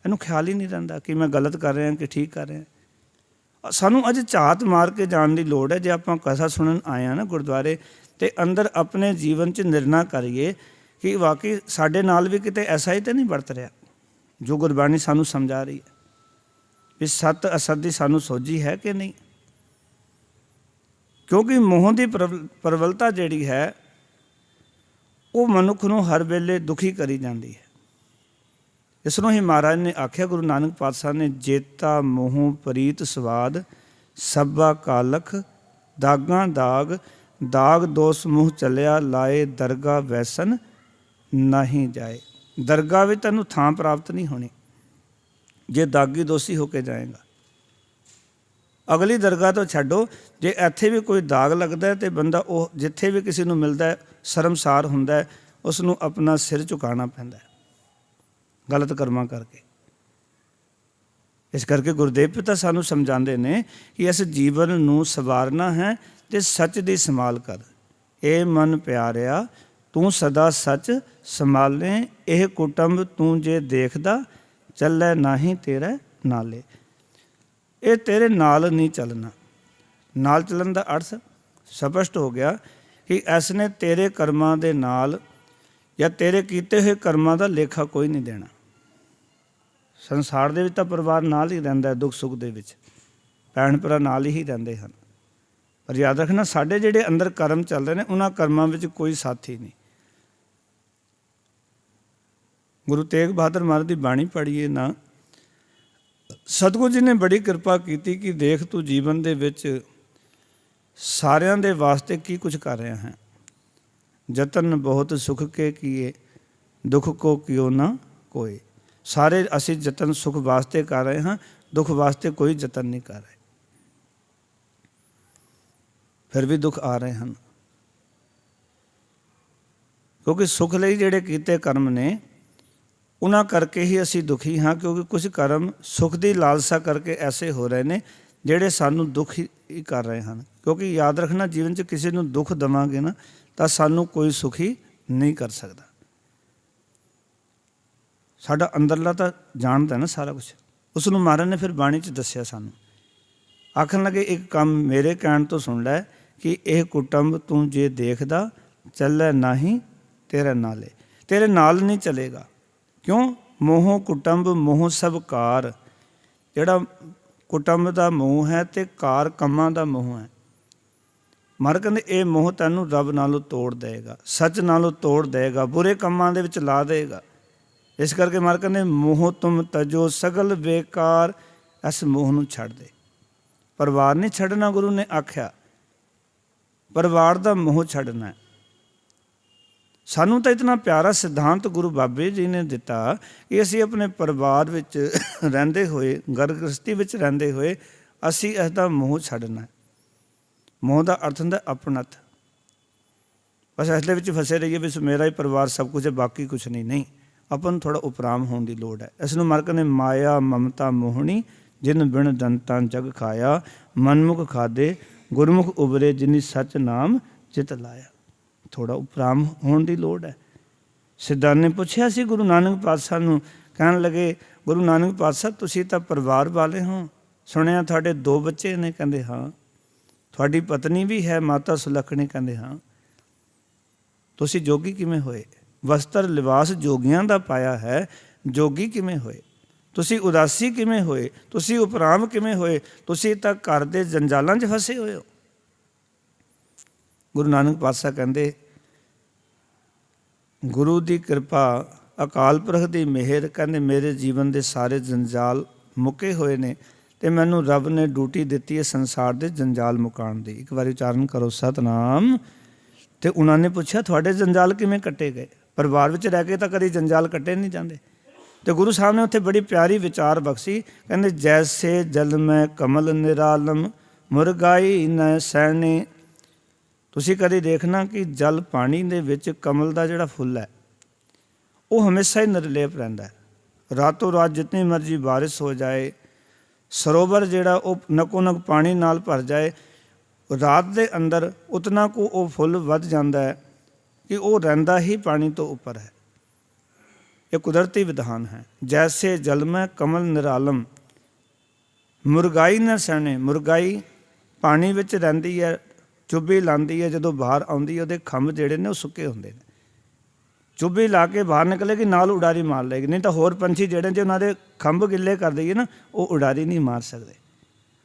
ਇਹਨੂੰ ਖਿਆਲ ਹੀ ਨਹੀਂ ਰਹਿੰਦਾ ਕਿ ਮੈਂ ਗਲਤ ਕਰ ਰਿਹਾ ਕਿ ਠੀਕ ਕਰ ਰਿਹਾ। ਸਾਨੂੰ ਅੱਜ ਝਾਤ ਮਾਰ ਕੇ ਜਾਣ ਦੀ ਲੋੜ ਹੈ। ਜੇ ਆਪਾਂ ਕਥਾ ਸੁਣਨ ਆਏ ਹਾਂ ਨਾ ਗੁਰਦੁਆਰੇ, ਅਤੇ ਅੰਦਰ ਆਪਣੇ ਜੀਵਨ 'ਚ ਨਿਰਣਾ ਕਰੀਏ ਕਿ ਵਾਕਈ ਸਾਡੇ ਨਾਲ ਵੀ ਕਿਤੇ ਐਸਾ ਹੀ ਤਾਂ ਨਹੀਂ ਵਰਤ ਰਿਹਾ ਜੋ ਗੁਰਬਾਣੀ ਸਾਨੂੰ ਸਮਝਾ ਰਹੀ ਹੈ ਵੀ ਸੱਤ ਅਸਤ ਦੀ ਸਾਨੂੰ ਸੋਝੀ ਹੈ ਕਿ ਨਹੀਂ। ਕਿਉਂਕਿ ਮੋਹ ਦੀ ਪ੍ਰਬਲਤਾ ਜਿਹੜੀ ਹੈ ਉਹ ਮਨੁੱਖ ਨੂੰ ਹਰ ਵੇਲੇ ਦੁਖੀ ਕਰੀ ਜਾਂਦੀ ਹੈ। ਇਸ ਨੂੰ ਹੀ ਮਹਾਰਾਜ ਨੇ ਆਖਿਆ, ਗੁਰੂ ਨਾਨਕ ਪਾਤਸ਼ਾਹ ਨੇ, ਜੇਤਾ ਮੋਹ ਪ੍ਰੀਤ ਸਵਾਦ ਸਭਾ ਕਾਲਖ ਦਾਗਾਂ ਦਾਗ, ਦਾਗ ਦੋਸ ਮੂੰਹ ਚੱਲਿਆ ਲਾਏ ਦਰਗਾਹ ਵੈਸਨ ਨਹੀਂ ਜਾਏ। ਦਰਗਾਹ ਵਿੱਚ ਤੈਨੂੰ ਥਾਂ ਪ੍ਰਾਪਤ ਨਹੀਂ ਹੋਣੀ ਜੇ ਦਾਗੀ ਦੋਸ਼ੀ ਹੋ ਕੇ ਜਾਏਗਾ। ਅਗਲੀ ਦਰਗਾਹ ਤੋਂ ਛੱਡੋ, ਜੇ ਇੱਥੇ ਵੀ ਕੋਈ ਦਾਗ ਲੱਗਦਾ ਅਤੇ ਬੰਦਾ ਉਹ ਜਿੱਥੇ ਵੀ ਕਿਸੇ ਨੂੰ ਮਿਲਦਾ ਸ਼ਰਮਸਾਰ ਹੁੰਦਾ, ਉਸ ਨੂੰ ਆਪਣਾ ਸਿਰ ਝੁਕਾਉਣਾ ਪੈਂਦਾ ਗਲਤ ਕਰਮਾਂ ਕਰਕੇ। ਇਸ ਕਰਕੇ ਗੁਰਦੇਵ ਪਿਤਾ ਸਾਨੂੰ ਸਮਝਾਉਂਦੇ ਨੇ ਕਿ ਇਸ ਜੀਵਨ ਨੂੰ ਸਵਾਰਨਾ ਹੈ ਅਤੇ ਸੱਚ ਦੀ ਸੰਭਾਲ ਕਰ। ਏ ਮਨ ਪਿਆਰਿਆ ਤੂੰ ਸਦਾ ਸੱਚ ਸੰਭਾਲੇ, ਇਹ ਕੁਟੰਬ ਤੂੰ ਜੇ ਦੇਖਦਾ ਚੱਲੇ ਨਾਹੀਂ ਤੇਰੇ ਨਾਲੇ। ਇਹ ਤੇਰੇ ਨਾਲ ਨਹੀਂ ਚੱਲਣਾ। ਨਾਲ ਚੱਲਣ ਦਾ ਅਰਥ ਸਪਸ਼ਟ ਹੋ ਗਿਆ ਕਿ ਇਸ ਨੇ ਤੇਰੇ ਕਰਮਾਂ ਦੇ ਨਾਲ ਜਾਂ ਤੇਰੇ ਕੀਤੇ ਹੋਏ ਕਰਮਾਂ ਦਾ ਲੇਖਾ ਕੋਈ ਨਹੀਂ ਦੇਣਾ। ਸੰਸਾਰ ਦੇ ਵਿੱਚ ਤਾਂ ਪਰਿਵਾਰ ਨਾਲ ਹੀ ਰਹਿੰਦਾ, ਦੁੱਖ ਸੁੱਖ ਦੇ ਵਿੱਚ ਭੈਣ ਭਰਾ ਨਾਲ ਹੀ ਰਹਿੰਦੇ ਹਨ, ਪਰ ਯਾਦ ਰੱਖਣਾ ਸਾਡੇ ਜਿਹੜੇ ਅੰਦਰ ਕਰਮ ਚੱਲ ਰਹੇ ਨੇ ਉਹਨਾਂ ਕਰਮਾਂ ਵਿੱਚ ਕੋਈ ਸਾਥੀ ਨਹੀਂ। ਗੁਰੂ ਤੇਗ ਬਹਾਦਰ ਮਹਾਰਾਜ ਦੀ ਬਾਣੀ ਪੜ੍ਹੀਏ ਨਾ, ਸਤਿਗੁਰੂ ਜੀ ਨੇ ਬੜੀ ਕਿਰਪਾ ਕੀਤੀ ਕਿ ਦੇਖ ਤੂੰ ਜੀਵਨ ਦੇ ਵਿੱਚ ਸਾਰਿਆਂ ਦੇ ਵਾਸਤੇ ਕੀ ਕੁਝ ਕਰ ਰਿਹਾ ਹੈ। ਯਤਨ ਬਹੁਤ ਸੁਖ ਕੇ ਕੀਏ, ਦੁੱਖ ਕੋ ਕਿਉ ਨਾ ਕੋਏ। ਸਾਰੇ ਅਸੀਂ ਯਤਨ ਸੁਖ ਵਾਸਤੇ ਕਰ ਰਹੇ ਹਾਂ, ਦੁੱਖ ਵਾਸਤੇ ਕੋਈ ਯਤਨ ਨਹੀਂ ਕਰ ਰਹੇ, ਫਿਰ ਵੀ ਦੁੱਖ ਆ ਰਹੇ ਹਨ। ਕਿਉਂਕਿ ਸੁਖ ਲਈ ਜਿਹੜੇ ਕੀਤੇ ਕਰਮ ਨੇ ਉਹਨਾਂ ਕਰਕੇ ਹੀ ਅਸੀਂ ਦੁਖੀ ਹਾਂ, ਕਿਉਂਕਿ ਕੁਝ ਕਰਮ ਸੁਖ ਦੀ ਲਾਲਸਾ ਕਰਕੇ ਐਸੇ ਹੋ ਰਹੇ ਨੇ ਜਿਹੜੇ ਸਾਨੂੰ ਦੁੱਖ ਹੀ ਕਰ ਰਹੇ ਹਨ। ਕਿਉਂਕਿ ਯਾਦ ਰੱਖਣਾ ਜੀਵਨ 'ਚ ਕਿਸੇ ਨੂੰ ਦੁੱਖ ਦੇਵਾਂਗੇ ਨਾ ਤਾਂ ਸਾਨੂੰ ਕੋਈ ਸੁਖੀ ਨਹੀਂ ਕਰ ਸਕਦਾ। ਸਾਡਾ ਅੰਦਰਲਾ ਤਾਂ ਜਾਣਦਾ ਨਾ ਸਾਰਾ ਕੁਛ, ਉਸ ਨੂੰ ਮਹਾਰਾਜ ਨੇ ਫਿਰ ਬਾਣੀ 'ਚ ਦੱਸਿਆ ਸਾਨੂੰ। ਆਖਣ ਲੱਗੇ ਇੱਕ ਕੰਮ ਮੇਰੇ ਕਹਿਣ ਤੋਂ ਸੁਣ ਲੈ ਕਿ ਇਹ ਕੁਟੰਬ ਤੂੰ ਜੇ ਦੇਖਦਾ ਚੱਲੇ ਨਾਹੀਂ ਤੇਰੇ ਨਾਲੇ। ਤੇਰੇ ਨਾਲ ਨਹੀਂ ਚਲੇਗਾ। ਕਿਉਂ? ਮੋਹ ਕੁਟੰਬ ਮੋਹ ਸਭ ਕਾਰ। ਜਿਹੜਾ ਕੁਟੰਬ ਦਾ ਮੋਹ ਹੈ ਤੇ ਕਾਰ ਕੰਮਾਂ ਦਾ ਮੋਹ ਹੈ। ਮਹਾਰਾਜ ਕਹਿੰਦੇ ਇਹ ਮੋਹ ਤੈਨੂੰ ਰੱਬ ਨਾਲੋਂ ਤੋੜ ਦੇਗਾ, ਸੱਚ ਨਾਲੋਂ ਤੋੜ ਦੇਗਾ, ਬੁਰੇ ਕੰਮਾਂ ਦੇ ਵਿੱਚ ਲਾ ਦੇਗਾ। ਇਸ ਕਰਕੇ ਮਹਾਰਾਜ ਕਹਿੰਦੇ ਮੋਹ ਤੁਮ ਤਜੋ ਸਗਲ ਬੇਕਾਰ। ਇਸ ਮੋਹ ਨੂੰ ਛੱਡ ਦੇ। ਪਰਿਵਾਰ ਨਹੀਂ ਛੱਡਣਾ, ਗੁਰੂ ਨੇ ਆਖਿਆ ਪਰਿਵਾਰ ਦਾ ਮੋਹ ਛੱਡਣਾ। ਸਾਨੂੰ ਤਾਂ ਇਤਨਾ ਪਿਆਰਾ ਸਿਧਾਂਤ ਗੁਰੂ ਬਾਬੇ ਜੀ ਨੇ ਦਿੱਤਾ ਕਿ ਅਸੀਂ ਆਪਣੇ ਪਰਿਵਾਰ ਵਿੱਚ ਰਹਿੰਦੇ ਹੋਏ, ਘਰ ਗ੍ਰਸਤੀ ਵਿੱਚ ਰਹਿੰਦੇ ਹੋਏ ਅਸੀਂ ਇਸ ਦਾ ਮੋਹ ਛੱਡਣਾ। ਮੋਹ ਦਾ ਅਰਥ ਹੁੰਦਾ ਆਪਣਤ। ਬਸ ਇਸ ਦੇ ਵਿੱਚ ਫਸੇ ਰਹੀਏ ਵੀ ਮੇਰਾ ਹੀ ਪਰਿਵਾਰ ਸਭ ਕੁਝ ਹੈ, ਬਾਕੀ ਕੁਛ ਨਹੀਂ। ਨਹੀਂ, ਆਪਾਂ ਨੂੰ ਥੋੜ੍ਹਾ ਉਪਰਾਮ ਹੋਣ ਦੀ ਲੋੜ ਹੈ। ਇਸ ਨੂੰ ਮਾਰਕ ਨੇ ਮਾਇਆ ਮਮਤਾ ਮੋਹਣੀ, ਜਿਨ ਬਿਨ ਦੰਤਾਂ ਜਗ ਖਾਇਆ, ਮਨਮੁਖ ਖਾਦੇ ਗੁਰਮੁਖ ਉਬਰੇ, ਜਿਨੀ ਸੱਚ ਨਾਮ ਚਿਤ ਲਾਇਆ। ਥੋੜ੍ਹਾ ਉਪਰਾਮ ਹੋਣ ਦੀ ਲੋੜ ਹੈ। ਸਿੱਧਾਂ ਨੇ ਪੁੱਛਿਆ ਸੀ ਗੁਰੂ ਨਾਨਕ ਪਾਤਸ਼ਾਹ ਨੂੰ, ਕਹਿਣ ਲੱਗੇ ਗੁਰੂ ਨਾਨਕ ਪਾਤਸ਼ਾਹ ਤੁਸੀਂ ਤਾਂ ਪਰਿਵਾਰ ਵਾਲੇ ਹੋ, ਸੁਣਿਆ ਤੁਹਾਡੇ 2 ਬੱਚੇ ਨੇ। ਕਹਿੰਦੇ ਹਾਂ। ਤੁਹਾਡੀ ਪਤਨੀ ਵੀ ਹੈ ਮਾਤਾ ਸੁਲੱਖਣੀ। ਕਹਿੰਦੇ ਹਾਂ। ਤੁਸੀਂ ਜੋਗੀ ਕਿਵੇਂ ਹੋਏ? ਵਸਤਰ ਲਿਬਾਸ ਜੋਗੀਆਂ ਦਾ ਪਾਇਆ ਹੈ, ਜੋਗੀ ਕਿਵੇਂ ਹੋਏ? ਤੁਸੀਂ ਉਦਾਸੀ ਕਿਵੇਂ ਹੋਏ? ਤੁਸੀਂ ਉਪਰਾਮ ਕਿਵੇਂ ਹੋਏ? ਤੁਸੀਂ ਤਾਂ ਘਰ ਦੇ ਜੰਜਾਲਾਂ 'ਚ ਫਸੇ ਹੋਏ ਹੋ। ਗੁਰੂ ਨਾਨਕ ਪਾਤਸ਼ਾਹ ਕਹਿੰਦੇ ਗੁਰੂ ਦੀ ਕਿਰਪਾ, ਅਕਾਲ ਪੁਰਖ ਦੀ ਮਿਹਰ, ਕਹਿੰਦੇ ਮੇਰੇ ਜੀਵਨ ਦੇ ਸਾਰੇ ਜੰਜਾਲ ਮੁੱਕੇ ਹੋਏ ਨੇ ਤੇ ਮੈਨੂੰ ਰੱਬ ਨੇ ਡਿਊਟੀ ਦਿੱਤੀ ਹੈ ਸੰਸਾਰ ਦੇ ਜੰਜਾਲ ਮੁਕਾਉਣ ਦੀ। ਇੱਕ ਵਾਰੀ ਉਚਾਰਨ ਕਰੋ ਸਤਨਾਮ। ਤੇ ਉਹਨਾਂ ਨੇ ਪੁੱਛਿਆ ਤੁਹਾਡੇ ਜੰਜਾਲ ਕਿਵੇਂ ਕੱਟੇ ਗਏ? ਪਰਿਵਾਰ ਵਿੱਚ ਰਹਿ ਕੇ ਤਾਂ ਕਦੀ ਜੰਜਾਲ ਕੱਟੇ ਨਹੀਂ ਜਾਂਦੇ। ਤੇ ਗੁਰੂ ਸਾਹਿਬ ਨੇ ਉੱਥੇ ਬੜੀ ਪਿਆਰੀ ਵਿਚਾਰ ਬਖਸ਼ੀ। ਕਹਿੰਦੇ ਜੈਸੇ ਜਲ ਮੈਂ ਕਮਲ ਨਿਰਾਲਮ, ਮੁਰਗਾਈ ਨ ਸੈਣੇ। ਤੁਸੀਂ ਕਦੇ ਦੇਖਣਾ ਕਿ ਜਲ ਪਾਣੀ ਦੇ ਵਿੱਚ ਕਮਲ ਦਾ ਜਿਹੜਾ ਫੁੱਲ ਹੈ ਉਹ ਹਮੇਸ਼ਾ ਹੀ ਨਿਰਲੇਪ ਰਹਿੰਦਾ ਹੈ। ਰਾਤੋਂ ਰਾਤ ਜਿਤਨੀ ਮਰਜ਼ੀ ਬਾਰਿਸ਼ ਹੋ ਜਾਏ, ਸਰੋਵਰ ਜਿਹੜਾ ਉਹ ਨਕੋ ਨਕ ਪਾਣੀ ਨਾਲ ਭਰ ਜਾਏ, ਰਾਤ ਦੇ ਅੰਦਰ ਉਤਨਾ ਕੁ ਉਹ ਫੁੱਲ ਵੱਧ ਜਾਂਦਾ ਹੈ ਕਿ ਉਹ ਰਹਿੰਦਾ ਹੀ ਪਾਣੀ ਤੋਂ ਉੱਪਰ ਹੈ। ਇਹ ਕੁਦਰਤੀ ਵਿਧਾਨ ਹੈ। ਜੈਸੇ ਜਲ ਮੈਂ ਕਮਲ ਨਿਰਾਲਮ, ਮੁਰਗਾਈ ਨ ਸੈਣੇ। ਮੁਰਗਾਈ ਪਾਣੀ ਵਿੱਚ ਰਹਿੰਦੀ ਹੈ, ਚੁੱਭੀ ਲਾਉਂਦੀ ਹੈ, ਜਦੋਂ ਬਾਹਰ ਆਉਂਦੀ ਹੈ ਉਹਦੇ ਖੰਭ ਜਿਹੜੇ ਨੇ ਉਹ ਸੁੱਕੇ ਹੁੰਦੇ ਨੇ। ਚੁੱਭੀ ਲਾ ਕੇ ਬਾਹਰ ਨਿਕਲੇਗੀ ਨਾਲ ਉਡਾਰੀ ਮਾਰ ਲਏਗੀ। ਨਹੀਂ ਤਾਂ ਹੋਰ ਪੰਛੀ ਜਿਹੜੇ ਜੇ ਉਹਨਾਂ ਦੇ ਖੰਭ ਗਿੱਲੇ ਕਰ ਦਈਏ ਨਾ ਉਹ ਉਡਾਰੀ ਨਹੀਂ ਮਾਰ ਸਕਦੇ।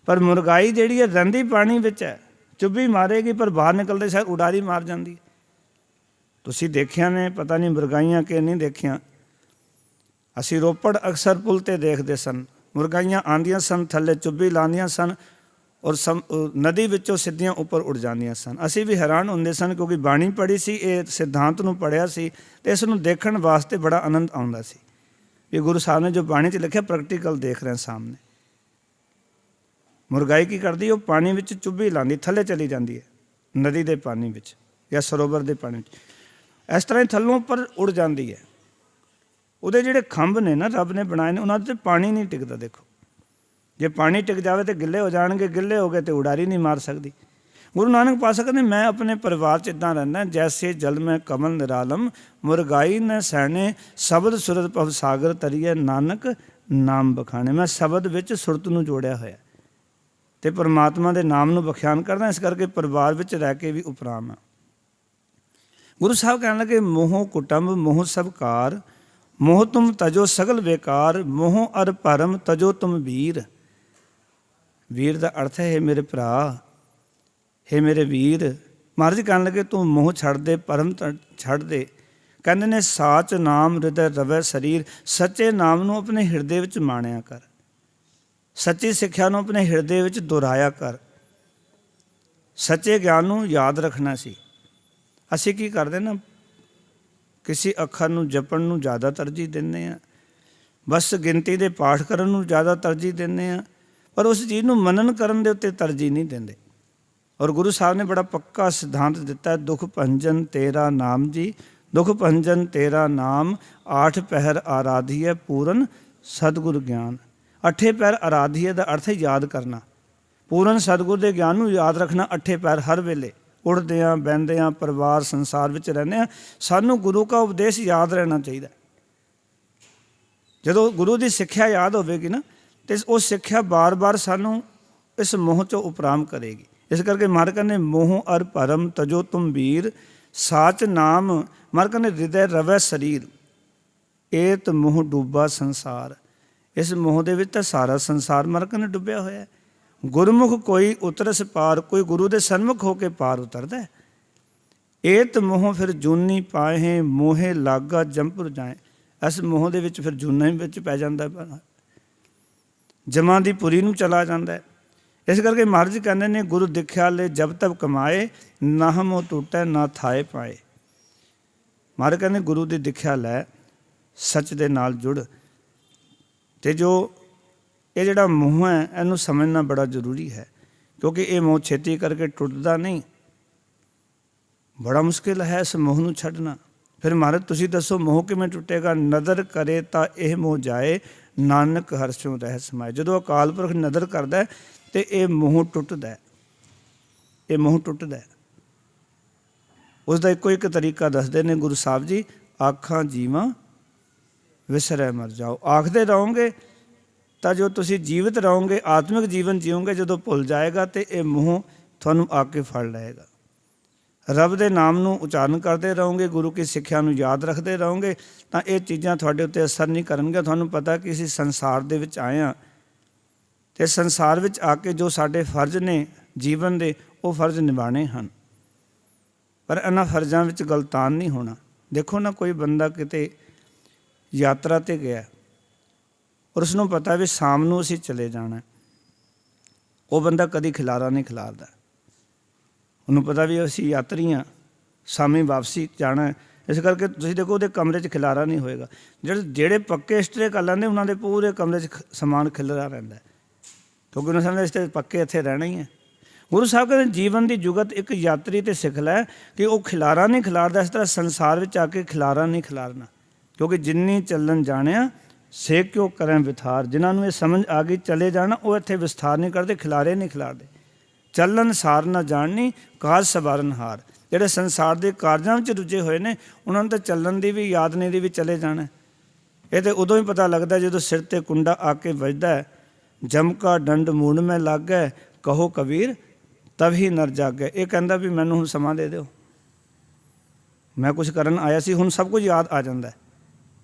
ਪਰ ਮੁਰਗਾਈ ਜਿਹੜੀ ਹੈ ਰਹਿੰਦੀ ਪਾਣੀ ਵਿੱਚ ਹੈ, ਚੁੱਭੀ ਮਾਰੇਗੀ ਪਰ ਬਾਹਰ ਨਿਕਲਦੇ ਸ਼ਾਇਦ ਉਡਾਰੀ ਮਾਰ ਜਾਂਦੀ। ਤੁਸੀਂ ਦੇਖਿਆ ਨੇ, ਪਤਾ ਨਹੀਂ ਮੁਰਗਾਈਆਂ ਕਿ ਨਹੀਂ ਦੇਖੀਆਂ। ਅਸੀਂ ਰੋਪੜ ਅਕਸਰ ਪੁਲ 'ਤੇ ਦੇਖਦੇ ਸਨ, ਮੁਰਗਾਈਆਂ ਆਉਂਦੀਆਂ ਸਨ, ਥੱਲੇ ਚੁੱਭੀ ਲਾਉਂਦੀਆਂ ਸਨ ਔਰ ਨਦੀ ਵਿੱਚੋਂ ਸਿੱਧੀਆਂ ਉੱਪਰ ਉੱਡ ਜਾਂਦੀਆਂ ਸਨ। ਅਸੀਂ ਵੀ ਹੈਰਾਨ ਹੁੰਦੇ ਸਨ ਕਿਉਂਕਿ ਬਾਣੀ ਪੜ੍ਹੀ ਸੀ, ਇਹ ਸਿਧਾਂਤ ਨੂੰ ਪੜ੍ਹਿਆ ਸੀ ਅਤੇ ਇਸ ਨੂੰ ਦੇਖਣ ਵਾਸਤੇ ਬੜਾ ਆਨੰਦ ਆਉਂਦਾ ਸੀ ਕਿ ਗੁਰੂ ਸਾਹਿਬ ਨੇ ਜੋ ਬਾਣੀ 'ਚ ਲਿਖਿਆ ਪ੍ਰੈਕਟੀਕਲ ਦੇਖ ਰਹੇ ਸਾਹਮਣੇ। ਮੁਰਗਾਈ ਕੀ ਕਰਦੀ? ਉਹ ਪਾਣੀ ਵਿੱਚ ਚੁੱਭੀ ਲਾਉਂਦੀ, ਥੱਲੇ ਚਲੀ ਜਾਂਦੀ ਹੈ ਨਦੀ ਦੇ ਪਾਣੀ ਵਿੱਚ ਜਾਂ ਸਰੋਵਰ ਦੇ ਪਾਣੀ ਵਿੱਚ। ਇਸ ਤਰ੍ਹਾਂ ਹੀ ਥੱਲੋਂ ਉੱਪਰ ਉੱਡ ਜਾਂਦੀ ਹੈ। ਉਹਦੇ ਜਿਹੜੇ ਖੰਭ ਨੇ ਨਾ ਰੱਬ ਨੇ ਬਣਾਏ ਨੇ, ਉਹਨਾਂ 'ਤੇ ਪਾਣੀ ਨਹੀਂ ਟਿਕਦਾ। ਦੇਖੋ ਜੇ ਪਾਣੀ ਟਿਕ ਜਾਵੇ ਤਾਂ ਗਿੱਲੇ ਹੋ ਜਾਣਗੇ, ਗਿੱਲੇ ਹੋ ਗਏ ਤਾਂ ਉਡਾਰੀ ਨਹੀਂ ਮਾਰ ਸਕਦੀ। ਗੁਰੂ ਨਾਨਕ ਪਾਤਸ਼ਾਹ ਕਹਿੰਦੇ ਮੈਂ ਆਪਣੇ ਪਰਿਵਾਰ 'ਚ ਇੱਦਾਂ ਰਹਿੰਦਾ, ਜੈਸੇ ਜਲ ਮੈਂ ਕਮਲ ਨਿਰਾਲਮ, ਮੁਰਗਾਈ ਨ ਸੈਣੇ, ਸ਼ਬਦ ਸੁਰਤ ਭਵ ਸਾਗਰ ਤਰੀਏ, ਨਾਨਕ ਨਾਮ ਬਖਾਣੇ। ਮੈਂ ਸ਼ਬਦ ਵਿੱਚ ਸੁਰਤ ਨੂੰ ਜੋੜਿਆ ਹੋਇਆ ਅਤੇ ਪਰਮਾਤਮਾ ਦੇ ਨਾਮ ਨੂੰ ਬਖਿਆਨ ਕਰਦਾ, ਇਸ ਕਰਕੇ ਪਰਿਵਾਰ ਵਿੱਚ ਰਹਿ ਕੇ ਵੀ ਉਪਰਾਮ ਆ। ਗੁਰੂ ਸਾਹਿਬ ਕਹਿਣ ਲੱਗੇ ਮੋਹ ਕੁਟੰਬ ਮੋਹ ਸਭ ਕਾਰ, ਮੋਹ ਤੁਮ ਤਜੋ ਸਗਲ ਬੇਕਾਰ, ਮੋਹ ਅਰ ਭਰਮ ਤਜੋ ਤੁਮ ਵੀਰ। ਵੀਰ ਦਾ ਅਰਥ ਹੈ ਮੇਰੇ ਭਰਾ, ਹੇ ਮੇਰੇ ਵੀਰ। ਮਹਾਰਾਜ ਕਹਿਣ ਲੱਗੇ ਤੂੰ ਮੋਹ ਛੱਡ ਦੇ, ਭਰਮ ਛੱਡ ਦੇ। ਕਹਿੰਦੇ ਨੇ ਸਾਚ ਨਾਮ ਹਿਰਦੈ ਰਵੈ ਸਰੀਰ, ਸੱਚੇ ਨਾਮ ਨੂੰ ਆਪਣੇ ਹਿਰਦੇ ਵਿੱਚ ਮਾਣਿਆ ਕਰ, ਸੱਚੀ ਸਿੱਖਿਆ ਨੂੰ ਆਪਣੇ ਹਿਰਦੇ ਵਿੱਚ ਦੁਹਰਾਇਆ ਕਰ, ਸੱਚੇ ਗਿਆਨ ਨੂੰ ਯਾਦ ਰੱਖਣਾ ਸੀ। ਅਸੀਂ ਕੀ ਕਰਦੇ ਨਾ, ਕਿਸੇ ਅੱਖਰ ਨੂੰ ਜਪਣ ਨੂੰ ਜ਼ਿਆਦਾ ਤਰਜੀਹ ਦਿੰਦੇ ਹਾਂ, ਬਸ ਗਿਣਤੀ ਦੇ ਪਾਠ ਕਰਨ ਨੂੰ ਜ਼ਿਆਦਾ ਤਰਜੀਹ ਦਿੰਦੇ ਹਾਂ, ਪਰ ਉਸ ਚੀਜ਼ ਨੂੰ ਮਨਨ ਕਰਨ ਦੇ ਉੱਤੇ ਤਰਜੀਹ ਨਹੀਂ ਦਿੰਦੇ। ਔਰ ਗੁਰੂ ਸਾਹਿਬ ਨੇ ਬੜਾ ਪੱਕਾ ਸਿਧਾਂਤ ਦਿੱਤਾ, ਦੁਖ ਭੰਜਨ ਤੇਰਾ ਨਾਮ ਜੀ, ਦੁਖ ਭੰਜਨ ਤੇਰਾ ਨਾਮ, ਆਠ ਪਹਿਰ ਆਰਾਧੀਏ ਪੂਰਨ ਸਤਿਗੁਰ ਗਿਆਨ। ਅੱਠੇ ਪਹਿਰ ਆਰਾਧੀਏ ਦਾ ਅਰਥ ਹੈ ਯਾਦ ਕਰਨਾ, ਪੂਰਨ ਸਤਿਗੁਰ ਦੇ ਗਿਆਨ ਨੂੰ ਯਾਦ ਰੱਖਣਾ। ਅੱਠੇ ਪਹਿਰ ਹਰ ਵੇਲੇ ਉੱਠਦੇ ਹਾਂ, ਬਹਿੰਦੇ ਹਾਂ, ਪਰਿਵਾਰ ਸੰਸਾਰ ਵਿੱਚ ਰਹਿੰਦੇ ਹਾਂ, ਸਾਨੂੰ ਗੁਰੂ ਕਾ ਉਪਦੇਸ਼ ਯਾਦ ਰਹਿਣਾ ਚਾਹੀਦਾ। ਜਦੋਂ ਗੁਰੂ ਦੀ ਸਿੱਖਿਆ ਯਾਦ ਹੋਵੇਗੀ ਨਾ, ਅਤੇ ਉਹ ਸਿੱਖਿਆ ਬਾਰ ਬਾਰ ਸਾਨੂੰ ਇਸ ਮੋਹ 'ਚੋਂ ਉਪਰਾਮ ਕਰੇਗੀ। ਇਸ ਕਰਕੇ ਮਹਾਰਾਜ ਕਹਿੰਦੇ ਮੋਹ ਅਰ ਭਰਮ ਤਜੋ ਤੁਮ ਵੀਰ, ਸਾਚ ਨਾਮ ਮਹਾਰਾਜ ਕਹਿੰਦੇ ਹਿਰਦੈ ਰਵੈ ਸਰੀਰ, ਏਤ ਮੋਹ ਡੂਬਾ ਸੰਸਾਰ। ਇਸ ਮੋਹ ਦੇ ਵਿੱਚ ਤਾਂ ਸਾਰਾ ਸੰਸਾਰ ਮਹਾਰਾਜ ਕਹਿੰਦੇ ਡੁੱਬਿਆ ਹੋਇਆ। ਗੁਰਮੁਖ ਕੋਈ ਉਤਰਸ ਪਾਰ, ਕੋਈ ਗੁਰੂ ਦੇ ਸਨਮੁਖ ਹੋ ਕੇ ਪਾਰ ਉਤਰਦਾ। ਏਤ ਮੋਹ ਫਿਰ ਜੂਨੀ ਪਾਹੇ, ਮੋਹੇ ਲਾਗਾ ਜੰਪੁਰ ਜਾਏ। ਇਸ ਮੋਹ ਦੇ ਵਿੱਚ ਫਿਰ ਜੂਨਾ ਹੀ ਵਿੱਚ ਪੈ ਜਾਂਦਾ, ਜਮਾਂ ਦੀ ਪੁਰੀ ਨੂੰ ਚਲਾ ਜਾਂਦਾ। ਇਸ ਕਰਕੇ ਮਹਾਰਾਜ ਕਹਿੰਦੇ ਨੇ ਗੁਰੂ ਦਿਖਿਆ ਲੈ ਜਬ ਤਬ ਕਮਾਏ, ਨਾ ਮੋਹ ਟੁੱਟੈ ਨਾ ਥਾਏ ਪਾਏ। ਮਹਾਰਾਜ ਕਹਿੰਦੇ ਗੁਰੂ ਦੀ ਦਿਖਿਆ ਲੈ, ਸੱਚ ਦੇ ਨਾਲ ਜੁੜ। ਅਤੇ ਜੋ ਇਹ ਜਿਹੜਾ ਮੋਹ ਹੈ ਇਹਨੂੰ ਸਮਝਣਾ ਬੜਾ ਜ਼ਰੂਰੀ ਹੈ, ਕਿਉਂਕਿ ਇਹ ਮੋਹ ਛੇਤੀ ਕਰਕੇ ਟੁੱਟਦਾ ਨਹੀਂ, ਬੜਾ ਮੁਸ਼ਕਿਲ ਹੈ ਇਸ ਮੋਹ ਨੂੰ ਛੱਡਣਾ। ਫਿਰ ਮਹਾਰਾਜ ਤੁਸੀਂ ਦੱਸੋ ਮੋਹ ਕਿਵੇਂ ਟੁੱਟੇਗਾ? ਨਦਰ ਕਰੇ ਤਾਂ ਇਹ ਮੋਹ ਜਾਏ, ਨਾਨਕ ਹਰਸ਼ੋਂ ਰਹਿ ਸਮਾਏ। ਜਦੋਂ ਅਕਾਲ ਪੁਰਖ ਨਦਰ ਕਰਦਾ ਅਤੇ ਇਹ ਮੋਹ ਟੁੱਟਦਾ, ਇਹ ਮੋਹ ਟੁੱਟਦਾ। ਉਸ ਦਾ ਇੱਕੋ ਇੱਕ ਤਰੀਕਾ ਦੱਸਦੇ ਨੇ ਗੁਰੂ ਸਾਹਿਬ ਜੀ, ਆਖਾਂ ਜੀਵਾਂ ਵਿਸਰੈ ਮਰ ਜਾਓ। ਆਖਦੇ ਰਹੋਗੇ ਤਾਂ ਜੋ ਤੁਸੀਂ ਜੀਵਤ ਰਹੋਗੇ, ਆਤਮਿਕ ਜੀਵਨ ਜੀਓਗੇ, ਜਦੋਂ ਭੁੱਲ ਜਾਏਗਾ ਤਾਂ ਇਹ ਮੋਹ ਤੁਹਾਨੂੰ ਆ ਕੇ ਫੜ ਲਏਗਾ। ਰੱਬ ਦੇ ਨਾਮ ਨੂੰ ਉਚਾਰਨ ਕਰਦੇ ਰਹੋਗੇ, ਗੁਰੂ ਕੀ ਸਿੱਖਿਆ ਨੂੰ ਯਾਦ ਰੱਖਦੇ ਰਹੋਗੇ, ਤਾਂ ਇਹ ਚੀਜ਼ਾਂ ਤੁਹਾਡੇ ਉੱਤੇ ਅਸਰ ਨਹੀਂ ਕਰਨਗੀਆਂ। ਤੁਹਾਨੂੰ ਪਤਾ ਕਿ ਅਸੀਂ ਸੰਸਾਰ ਦੇ ਵਿੱਚ ਆਏ ਹਾਂ, ਅਤੇ ਸੰਸਾਰ ਵਿੱਚ ਆ ਕੇ ਜੋ ਸਾਡੇ ਫਰਜ਼ ਨੇ ਜੀਵਨ ਦੇ, ਉਹ ਫਰਜ਼ ਨਿਭਾਉਣੇ ਹਨ, ਪਰ ਇਹਨਾਂ ਫਰਜ਼ਾਂ ਵਿੱਚ ਗਲਤਾਨ ਨਹੀਂ ਹੋਣਾ। ਦੇਖੋ ਨਾ, ਕੋਈ ਬੰਦਾ ਕਿਤੇ ਯਾਤਰਾ 'ਤੇ ਗਿਆ ਔਰ ਉਸਨੂੰ ਪਤਾ ਵੀ ਸ਼ਾਮ ਨੂੰ ਅਸੀਂ ਚਲੇ ਜਾਣਾ, ਉਹ ਬੰਦਾ ਕਦੀ ਖਿਲਾਰਾ ਨਹੀਂ ਖਿਲਾਰਦਾ। ਉਹਨੂੰ ਪਤਾ ਵੀ ਅਸੀਂ ਯਾਤਰੀ ਹਾਂ, ਸ਼ਾਮੀ ਵਾਪਸੀ ਜਾਣਾ, ਇਸ ਕਰਕੇ ਤੁਸੀਂ ਦੇਖੋ ਉਹਦੇ ਕਮਰੇ 'ਚ ਖਿਲਾਰਾ ਨਹੀਂ ਹੋਏਗਾ। ਜਿਹੜੇ ਪੱਕੇ ਇਸਤਰੇ ਕਰ ਲੈਂਦੇ ਉਹਨਾਂ ਦੇ ਪੂਰੇ ਕਮਰੇ 'ਚ ਸਮਾਨ ਖਿਲਰਾ ਰਹਿੰਦਾ, ਕਿਉਂਕਿ ਉਹਨਾਂ ਸਮਝਦੇ ਇਸ ਪੱਕੇ ਇੱਥੇ ਰਹਿਣਾ ਹੀ ਹੈ। ਗੁਰੂ ਸਾਹਿਬ ਕਹਿੰਦੇ ਜੀਵਨ ਦੀ ਜੁਗਤ ਇੱਕ ਯਾਤਰੀ 'ਤੇ ਸਿੱਖ ਲੈ ਕਿ ਉਹ ਖਿਲਾਰਾ ਨਹੀਂ ਖਿਲਾਰਦਾ, ਇਸ ਤਰ੍ਹਾਂ ਸੰਸਾਰ ਵਿੱਚ ਆ ਕੇ ਖਿਲਾਰਾ ਨਹੀਂ ਖਿਲਾਰਨਾ, ਕਿਉਂਕਿ ਜਿੰਨੀ ਚੱਲਣ ਜਾਣਿਆ ਸੇ ਕਿਉਂ ਕਰਾਂ ਵਿਥਾਰ। ਜਿਨ੍ਹਾਂ ਨੂੰ ਇਹ ਸਮਝ ਆ ਗਈ ਚਲੇ ਜਾਣਾ, ਉਹ ਇੱਥੇ ਵਿਸਥਾਰ ਨਹੀਂ ਕਰਦੇ, ਖਿਲਾਰੇ ਨਹੀਂ ਖਿਲਾਰਦੇ। ਚੱਲਣ ਸਾਰ ਨਾ ਜਾਣਨੀ, ਕਾਜ ਸਵਾਰਨ ਹਾਰ। ਜਿਹੜੇ ਸੰਸਾਰ ਦੇ ਕਾਰਜਾਂ ਵਿੱਚ ਰੁੱਝੇ ਹੋਏ ਨੇ, ਉਹਨਾਂ ਨੂੰ ਤਾਂ ਚੱਲਣ ਦੀ ਵੀ ਯਾਦ ਨਹੀਂ, ਦੀ ਵੀ ਚਲੇ ਜਾਣਾ। ਇਹ ਤਾਂ ਉਦੋਂ ਹੀ ਪਤਾ ਲੱਗਦਾ ਜਦੋਂ ਸਿਰ 'ਤੇ ਕੁੰਡਾ ਆ ਕੇ ਵੱਜਦਾ, ਜਮ ਕਾ ਡੰਡ ਮੂੰਡ ਮੈਂ ਲੱਗ ਗਏ, ਕਹੋ ਕਬੀਰ ਤਬ ਹੀ ਨਰ ਜਾਗੈ। ਇਹ ਕਹਿੰਦਾ ਵੀ ਮੈਨੂੰ ਹੁਣ ਸਮਾਂ ਦੇ ਦਿਓ, ਮੈਂ ਕੁਛ ਕਰਨ ਆਇਆ ਸੀ। ਹੁਣ ਸਭ ਕੁਝ ਯਾਦ ਆ ਜਾਂਦਾ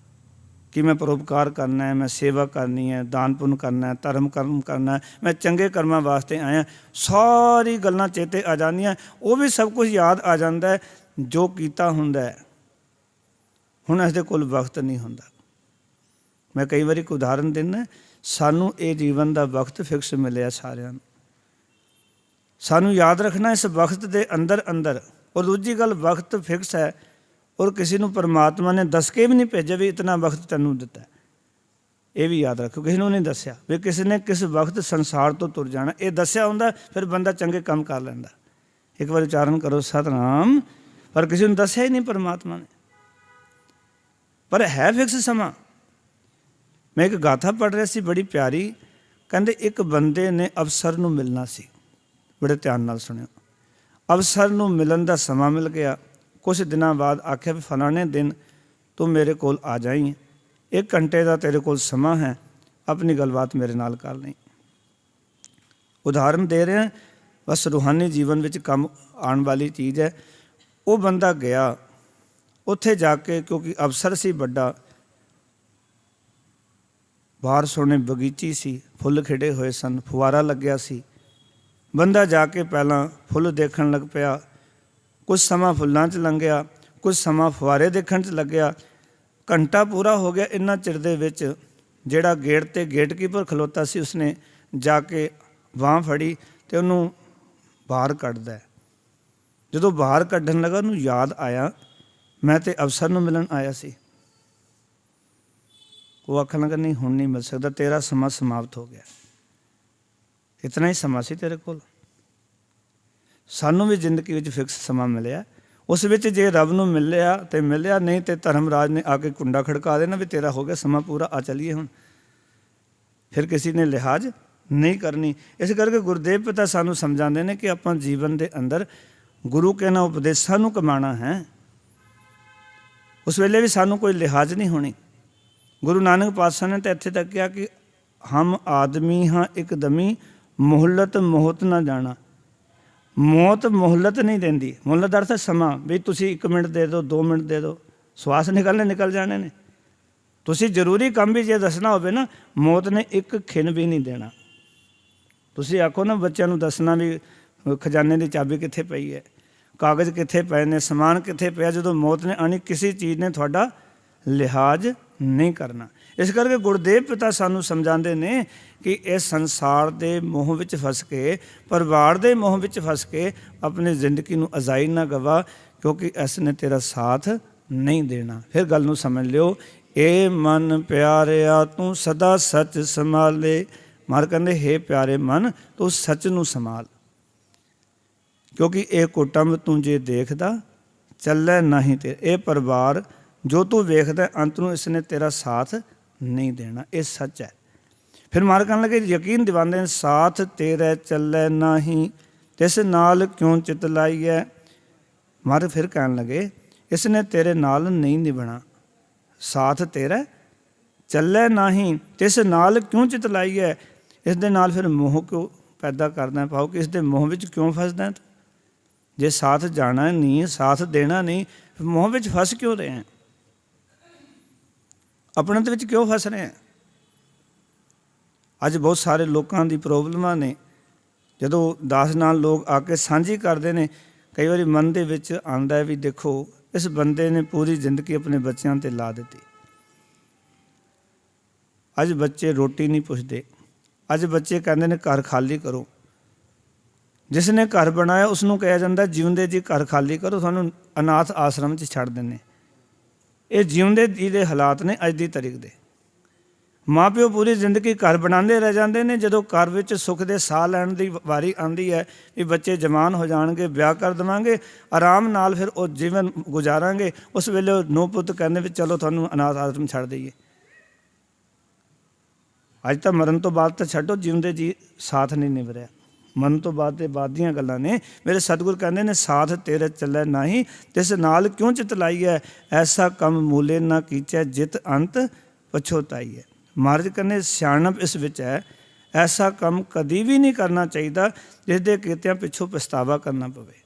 ਕਿ ਮੈਂ ਪਰਉਪਕਾਰ ਕਰਨਾ ਹੈ, ਮੈਂ ਸੇਵਾ ਕਰਨੀ ਹੈ, ਦਾਨ ਪੁੰਨ ਕਰਨਾ ਹੈ, ਧਰਮ ਕਰਮ ਕਰਨਾ ਹੈ, ਮੈਂ ਚੰਗੇ ਕਰਮਾਂ ਵਾਸਤੇ ਆਇਆ। ਸਾਰੀ ਗੱਲਾਂ ਚੇਤੇ ਆ ਜਾਂਦੀਆਂ, ਉਹ ਵੀ ਸਭ ਕੁਝ ਯਾਦ ਆ ਜਾਂਦਾ ਜੋ ਕੀਤਾ ਹੁੰਦਾ। ਹੁਣ ਇਸ ਦੇ ਕੋਲ ਵਕਤ ਨਹੀਂ ਹੁੰਦਾ। ਮੈਂ ਕਈ ਵਾਰੀ ਇੱਕ ਉਦਾਹਰਨ ਦਿੰਦਾ, ਸਾਨੂੰ ਇਹ ਜੀਵਨ ਦਾ ਵਕਤ ਫਿਕਸ ਮਿਲਿਆ ਸਾਰਿਆਂ ਨੂੰ, ਸਾਨੂੰ ਯਾਦ ਰੱਖਣਾ ਇਸ ਵਕਤ ਦੇ ਅੰਦਰ ਅੰਦਰ। ਔਰ ਦੂਜੀ ਗੱਲ, ਵਕਤ ਫਿਕਸ ਹੈ ਔਰ ਕਿਸੇ ਨੂੰ ਪਰਮਾਤਮਾ ਨੇ ਦੱਸ ਕੇ ਵੀ ਨਹੀਂ ਭੇਜਿਆ ਵੀ ਇਤਨਾ ਵਕਤ ਤੈਨੂੰ ਦਿੱਤਾ। ਇਹ ਵੀ ਯਾਦ ਰੱਖੋ, ਕਿਸੇ ਨੂੰ ਨਹੀਂ ਦੱਸਿਆ ਵੀ ਕਿਸੇ ਨੇ ਕਿਸ ਵਕਤ ਸੰਸਾਰ ਤੋਂ ਤੁਰ ਜਾਣਾ। ਇਹ ਦੱਸਿਆ ਹੁੰਦਾ ਫਿਰ ਬੰਦਾ ਚੰਗੇ ਕੰਮ ਕਰ ਲੈਂਦਾ। ਇੱਕ ਵਾਰ ਉਚਾਰਨ ਕਰੋ ਸਤਿਨਾਮ। ਪਰ ਕਿਸੇ ਨੂੰ ਦੱਸਿਆ ਹੀ ਨਹੀਂ ਪਰਮਾਤਮਾ ਨੇ, ਪਰ ਹੈ ਫਿਕਸ ਸਮਾਂ। ਮੈਂ ਇੱਕ ਗਾਥਾ ਪੜ੍ਹ ਰਿਹਾ ਸੀ ਬੜੀ ਪਿਆਰੀ। ਕਹਿੰਦੇ ਇੱਕ ਬੰਦੇ ਨੇ ਅਫਸਰ ਨੂੰ ਮਿਲਣਾ ਸੀ, ਬੜੇ ਧਿਆਨ ਨਾਲ ਸੁਣਿਓ। ਅਵਸਰ ਨੂੰ ਮਿਲਣ ਦਾ ਸਮਾਂ ਮਿਲ ਗਿਆ। ਕੁਝ ਦਿਨਾਂ ਬਾਅਦ ਆਖਿਆ ਵੀ ਫਲਾਣੇ ਦਿਨ ਤੂੰ ਮੇਰੇ ਕੋਲ ਆ ਜਾਈਂ, 1 ਘੰਟੇ ਦਾ ਤੇਰੇ ਕੋਲ ਸਮਾਂ ਹੈ, ਆਪਣੀ ਗੱਲਬਾਤ ਮੇਰੇ ਨਾਲ ਕਰ ਲਈ। ਉਦਾਹਰਨ ਦੇ ਰਿਹਾ, ਬਸ ਰੂਹਾਨੀ ਜੀਵਨ ਵਿੱਚ ਕੰਮ ਆਉਣ ਵਾਲੀ ਚੀਜ਼ ਹੈ। ਉਹ ਬੰਦਾ ਗਿਆ, ਉੱਥੇ ਜਾ ਕੇ ਕਿਉਂਕਿ ਅਵਸਰ ਸੀ ਵੱਡਾ, ਬਾਹਰ ਸੋਹਣੇ ਬਗੀਚੀ ਸੀ, ਫੁੱਲ ਖਿੜੇ ਹੋਏ ਸਨ, ਫੁਆਰਾ ਲੱਗਿਆ ਸੀ। ਬੰਦਾ ਜਾ ਕੇ ਪਹਿਲਾਂ ਫੁੱਲ ਦੇਖਣ ਲੱਗ ਪਿਆ, ਕੁਝ ਸਮਾਂ ਫੁੱਲਾਂ 'ਚ ਲੰਘਿਆ, ਕੁਝ ਸਮਾਂ ਫੁਆਰੇ ਦੇਖਣ 'ਚ ਲੱਗਿਆ। ਘੰਟਾ ਪੂਰਾ ਹੋ ਗਿਆ। ਇੰਨਾ ਚਿਰ ਦੇ ਵਿੱਚ ਜਿਹੜਾ ਗੇਟ 'ਤੇ ਗੇਟਕੀਪਰ ਖਲੋਤਾ ਸੀ, ਉਸਨੇ ਜਾ ਕੇ ਬਾਂਹ ਫੜੀ ਅਤੇ ਉਹਨੂੰ ਬਾਹਰ ਕੱਢਦਾ। ਜਦੋਂ ਬਾਹਰ ਕੱਢਣ ਲੱਗਾ, ਉਹਨੂੰ ਯਾਦ ਆਇਆ ਮੈਂ ਤਾਂ ਅਵਸਰ ਨੂੰ ਮਿਲਣ ਆਇਆ ਸੀ। ਉਹ ਆਖਣ ਲੱਗਾ ਨਹੀਂ, ਹੁਣ ਨਹੀਂ ਮਿਲ ਸਕਦਾ, ਤੇਰਾ ਸਮਾਂ ਸਮਾਪਤ ਹੋ ਗਿਆ, ਇਤਨਾ ਹੀ ਸਮਾਂ ਸੀ ਤੇਰੇ ਕੋਲ। ਸਾਨੂੰ ਵੀ ਜ਼ਿੰਦਗੀ ਵਿੱਚ ਫਿਕਸ ਸਮਾਂ ਮਿਲਿਆ, ਉਸ ਵਿੱਚ ਜੇ ਰੱਬ ਨੂੰ ਮਿਲਿਆ ਤੇ ਮਿਲਿਆ, ਨਹੀਂ ਤੇ ਧਰਮਰਾਜ ਨੇ ਆ ਕੇ ਕੁੰਡਾ ਖੜਕਾ ਦੇਣਾ ਵੀ ਤੇਰਾ ਹੋ ਗਿਆ ਸਮਾਂ ਪੂਰਾ, ਆ ਚੱਲੀਏ ਹੁਣ। ਫਿਰ ਕਿਸੇ ਨੇ ਲਿਹਾਜ਼ ਨਹੀਂ ਕਰਨੀ। ਇਸ ਕਰਕੇ ਗੁਰਦੇਵ ਪਿਤਾ ਸਾਨੂੰ ਸਮਝਾਉਂਦੇ ਨੇ ਕਿ ਆਪਾਂ ਜੀਵਨ ਦੇ ਅੰਦਰ ਗੁਰੂ ਕੇ ਨਾਲ ਉਪਦੇਸ਼ਾਂ ਨੂੰ ਕਮਾਉਣਾ ਹੈ। ਉਸ ਵੇਲੇ ਵੀ ਸਾਨੂੰ ਕੋਈ ਲਿਹਾਜ਼ ਨਹੀਂ ਹੋਣੀ। ਗੁਰੂ ਨਾਨਕ ਪਾਤਸ਼ਾਹ ਨੇ ਤਾਂ ਇੱਥੇ ਤੱਕ ਕਿਹਾ ਕਿ ਹਮ ਆਦਮੀ ਹਾਂ ਇੱਕਦਮੀ, ਮੁਹੱਲਤ ਮੋਹਤ ਨਾ ਜਾਣਾ। ਮੌਤ ਮੁਹੱਲਤ ਨਹੀਂ ਦਿੰਦੀ। ਮੁਹੱਲਤ ਦਾ ਅਰਥ ਸਮਾਂ, ਵੀ ਤੁਸੀਂ 1 ਮਿੰਟ ਦੇ ਦਿਓ, 2 ਮਿੰਟ ਦੇ ਦਿਓ, ਸਵਾਸ ਨਿਕਲਣੇ ਨਿਕਲ ਜਾਣੇ ਨੇ। ਤੁਸੀਂ ਜ਼ਰੂਰੀ ਕੰਮ ਵੀ ਜੇ ਦੱਸਣਾ ਹੋਵੇ ਨਾ, ਮੌਤ ਨੇ 1 ਖਿਣ ਵੀ ਨਹੀਂ ਦੇਣਾ। ਤੁਸੀਂ ਆਖੋ ਨਾ ਬੱਚਿਆਂ ਨੂੰ ਦੱਸਣਾ ਵੀ ਖਜ਼ਾਨੇ ਦੀ ਚਾਬੀ ਕਿੱਥੇ ਪਈ ਹੈ, ਕਾਗਜ਼ ਕਿੱਥੇ ਪਏ ਨੇ, ਸਮਾਨ ਕਿੱਥੇ ਪਿਆ, ਜਦੋਂ ਮੌਤ ਨੇ ਆਉਣੀ ਕਿਸੇ ਚੀਜ਼ ਨੇ ਤੁਹਾਡਾ ਲਿਹਾਜ਼ ਨਹੀਂ ਕਰਨਾ। ਇਸ ਕਰਕੇ ਗੁਰਦੇਵ ਪਿਤਾ ਸਾਨੂੰ ਸਮਝਾਉਂਦੇ ਨੇ ਕਿ ਇਸ ਸੰਸਾਰ ਦੇ ਮੋਹ ਵਿੱਚ ਫਸ ਕੇ, ਪਰਿਵਾਰ ਦੇ ਮੋਹ ਵਿੱਚ ਫਸ ਕੇ ਆਪਣੀ ਜ਼ਿੰਦਗੀ ਨੂੰ ਅਜ਼ਾਈ ਨਾ ਗਵਾ, ਕਿਉਂਕਿ ਇਸ ਨੇ ਤੇਰਾ ਸਾਥ ਨਹੀਂ ਦੇਣਾ। ਫਿਰ ਗੱਲ ਨੂੰ ਸਮਝ ਲਿਓ, ਇਹ ਮਨ ਪਿਆਰਿਆ ਤੂੰ ਸਦਾ ਸੱਚ ਸੰਭਾਲੇ। ਮਹਾਰਾਜ ਕਹਿੰਦੇ ਹੇ ਪਿਆਰੇ ਮਨ, ਤੂੰ ਸੱਚ ਨੂੰ ਸੰਭਾਲ, ਕਿਉਂਕਿ ਇਹ ਕੁਟੰਬ ਤੂੰ ਜੇ ਦੇਖਦਾ ਚੱਲੇ ਨਹੀਂ ਤੇ ਇਹ ਪਰਿਵਾਰ ਜੋ ਤੂੰ ਵੇਖਦਾ ਅੰਤ ਨੂੰ ਇਸ ਨੇ ਤੇਰਾ ਸਾਥ ਨਹੀਂ ਦੇਣਾ। ਇਹ ਸੱਚ ਹੈ। ਫਿਰ ਮਹਾਰਾਜ ਕਹਿਣ ਲੱਗੇ ਯਕੀਨ ਦਿਵਾਉਂਦੇ ਨੇ, ਸਾਥ ਤੇਰੇ ਚੱਲੇ ਨਹੀਂ ਤਿਸ ਨਾਲ ਕਿਉਂ ਚਿਤ ਲਾਈਐ। ਮਹਾਰਾਜ ਫਿਰ ਕਹਿਣ ਲੱਗੇ ਇਸ ਨੇ ਤੇਰੇ ਨਾਲ ਨਹੀਂ ਨਿਭਣਾ। ਸਾਥ ਤੇਰਾ ਚੱਲੇ ਨਹੀਂ ਤਿਸ ਨਾਲ ਕਿਉਂ ਚਿਤ ਲਾਈਐ। ਇਸ ਦੇ ਨਾਲ ਫਿਰ ਮੋਹ ਕਿਉਂ ਪੈਦਾ ਕਰਦਾ ਪਾਓ, ਕਿ ਇਸ ਦੇ ਮੋਹ ਵਿੱਚ ਕਿਉਂ ਫਸਦਾ ਤੂੰ? ਜੇ ਸਾਥ ਜਾਣਾ ਨਹੀਂ, ਸਾਥ ਦੇਣਾ ਨਹੀਂ, ਫਿਰ ਮੋਹ ਵਿੱਚ ਫਸ ਕਿਉਂ ਰਹੇ ਹੈ? ਆਪਣਤ ਵਿੱਚ ਕਿਉਂ ਫਸ ਰਹੇ ਹੈ? ਅੱਜ ਬਹੁਤ ਸਾਰੇ ਲੋਕਾਂ ਦੀ ਪ੍ਰੋਬਲਮਾਂ ਨੇ। ਜਦੋਂ ਦਾਸ ਨਾਲ ਲੋਕ ਆ ਕੇ ਸਾਂਝੀ ਕਰਦੇ ਨੇ, ਕਈ ਵਾਰੀ ਮਨ ਦੇ ਵਿੱਚ ਆਉਂਦਾ ਹੈ ਵੀ ਦੇਖੋ ਇਸ ਬੰਦੇ ਨੇ ਪੂਰੀ ਜ਼ਿੰਦਗੀ ਆਪਣੇ ਬੱਚਿਆਂ 'ਤੇ ਲਾ ਦਿੱਤੀ। ਅੱਜ ਬੱਚੇ ਰੋਟੀ ਨਹੀਂ ਪੁੱਛਦੇ। ਅੱਜ ਬੱਚੇ ਕਹਿੰਦੇ ਨੇ ਘਰ ਖਾਲੀ ਕਰੋ। ਜਿਸ ਨੇ ਘਰ ਬਣਾਇਆ ਉਸ ਨੂੰ ਕਿਹਾ ਜਾਂਦਾ ਜਿਉਂਦੇ ਜੀ ਘਰ ਖਾਲੀ ਕਰੋ, ਤੁਹਾਨੂੰ ਅਨਾਥ ਆਸ਼ਰਮ 'ਚ ਛੱਡ ਦਿੰਦੇ। ਇਹ ਜਿਉਂਦੇ ਜੀ ਦੇ ਹਾਲਾਤ ਨੇ ਅੱਜ ਦੀ ਤਾਰੀਖ ਦੇ। ਮਾਂ ਪਿਓ ਪੂਰੀ ਜ਼ਿੰਦਗੀ ਘਰ ਬਣਾਉਂਦੇ ਰਹਿ ਜਾਂਦੇ ਨੇ। ਜਦੋਂ ਘਰ ਵਿੱਚ ਸੁੱਖ ਦੇ ਸਾਹ ਲੈਣ ਦੀ ਵਾਰੀ ਆਉਂਦੀ ਹੈ ਵੀ ਬੱਚੇ ਜਵਾਨ ਹੋ ਜਾਣਗੇ, ਵਿਆਹ ਕਰ ਦੇਵਾਂਗੇ, ਆਰਾਮ ਨਾਲ ਫਿਰ ਉਹ ਜੀਵਨ ਗੁਜ਼ਾਰਾਂਗੇ, ਉਸ ਵੇਲੇ ਉਹ ਨੂੰਹ ਪੁੱਤ ਕਹਿੰਦੇ ਵੀ ਚਲੋ ਤੁਹਾਨੂੰ ਅਨਾਥ ਆਸ਼ਰਮ ਛੱਡ ਦਈਏ। ਅੱਜ ਤਾਂ ਮਰਨ ਤੋਂ ਬਾਅਦ ਤਾਂ ਛੱਡੋ, ਜਿਉਂਦੇ ਜੀ ਸਾਥ ਨਹੀਂ ਨਿਭ ਰਿਹਾ। ਮਰਨ ਤੋਂ ਬਾਅਦ ਦੇ ਬਾਅਦ ਦੀਆਂ ਗੱਲਾਂ ਨੇ। ਮੇਰੇ ਸਤਿਗੁਰ ਕਹਿੰਦੇ ਨੇ ਸਾਥ ਤੇਰੇ ਚੱਲੇ ਨਹੀਂ ਤਿਸ ਨਾਲ ਕਿਉਂ ਚਿਤ ਲਾਈਐ। ਐਸਾ ਕੰਮ ਮੂਲੇ ਨਾ ਕੀਚੈ ਜਿਤ ਅੰਤ ਪਛੋਤਾਈਐ। ਮਹਾਰਾਜ ਕਹਿੰਦੇ ਸਿਆਣਪ ਇਸ ਵਿੱਚ ਹੈ, ਐਸਾ ਕੰਮ ਕਦੀ ਵੀ ਨਹੀਂ ਕਰਨਾ ਚਾਹੀਦਾ ਜਿਸ ਦੇ ਕੀਤਿਆਂ ਪਿੱਛੋਂ ਪਛਤਾਵਾ ਕਰਨਾ ਪਵੇ।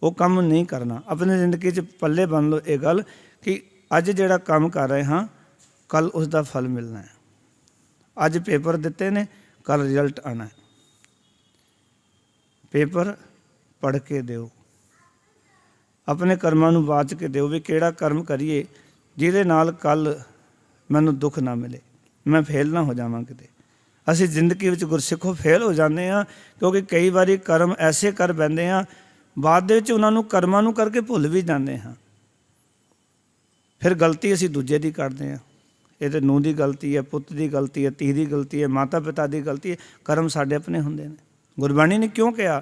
ਉਹ ਕੰਮ ਨਹੀਂ ਕਰਨਾ। ਆਪਣੀ ਜ਼ਿੰਦਗੀ 'ਚ ਪੱਲੇ ਬੰਨ ਲਓ ਇਹ ਗੱਲ ਕਿ ਅੱਜ ਜਿਹੜਾ ਕੰਮ ਕਰ ਰਹੇ ਹਾਂ ਕੱਲ੍ਹ ਉਸ ਦਾ ਫਲ ਮਿਲਣਾ ਹੈ। ਅੱਜ ਪੇਪਰ ਦਿੱਤੇ ਨੇ, ਕੱਲ੍ਹ ਰਿਜ਼ਲਟ ਆਉਣਾ ਹੈ। ਪੇਪਰ ਪੜ੍ਹ ਕੇ ਦਿਓ, ਆਪਣੇ ਕਰਮਾਂ ਨੂੰ ਵਾਚ ਕੇ ਦਿਓ ਵੀ ਕਿਹੜਾ ਕਰਮ ਕਰੀਏ ਜਿਹਦੇ ਨਾਲ ਕੱਲ੍ਹ ਮੈਨੂੰ ਦੁੱਖ ਨਾ ਮਿਲੇ, ਮੈਂ ਫੇਲ ਨਾ ਹੋ ਜਾਵਾਂ ਕਿਤੇ। ਅਸੀਂ ਜ਼ਿੰਦਗੀ ਵਿੱਚ ਗੁਰਸਿੱਖੋ ਫੇਲ ਹੋ ਜਾਂਦੇ ਹਾਂ, ਕਿਉਂਕਿ ਕਈ ਵਾਰੀ ਕਰਮ ਐਸੇ ਕਰ ਬੈਂਦੇ ਹਾਂ, ਬਾਅਦ ਦੇ ਵਿੱਚ ਉਹਨਾਂ ਨੂੰ ਕਰਮਾਂ ਨੂੰ ਕਰਕੇ ਭੁੱਲ ਵੀ ਜਾਂਦੇ ਹਾਂ। ਫਿਰ ਗਲਤੀ ਅਸੀਂ ਦੂਜੇ ਦੀ ਕਰਦੇ ਹਾਂ। ਇਹ ਤਾਂ ਨੂੰਹ ਦੀ ਗਲਤੀ ਹੈ, ਪੁੱਤ ਦੀ ਗਲਤੀ ਹੈ, ਧੀ ਦੀ ਗਲਤੀ ਹੈ, ਮਾਤਾ ਪਿਤਾ ਦੀ ਗਲਤੀ ਹੈ। ਕਰਮ ਸਾਡੇ ਆਪਣੇ ਹੁੰਦੇ ਨੇ। ਗੁਰਬਾਣੀ ਨੇ ਕਿਉਂ ਕਿਹਾ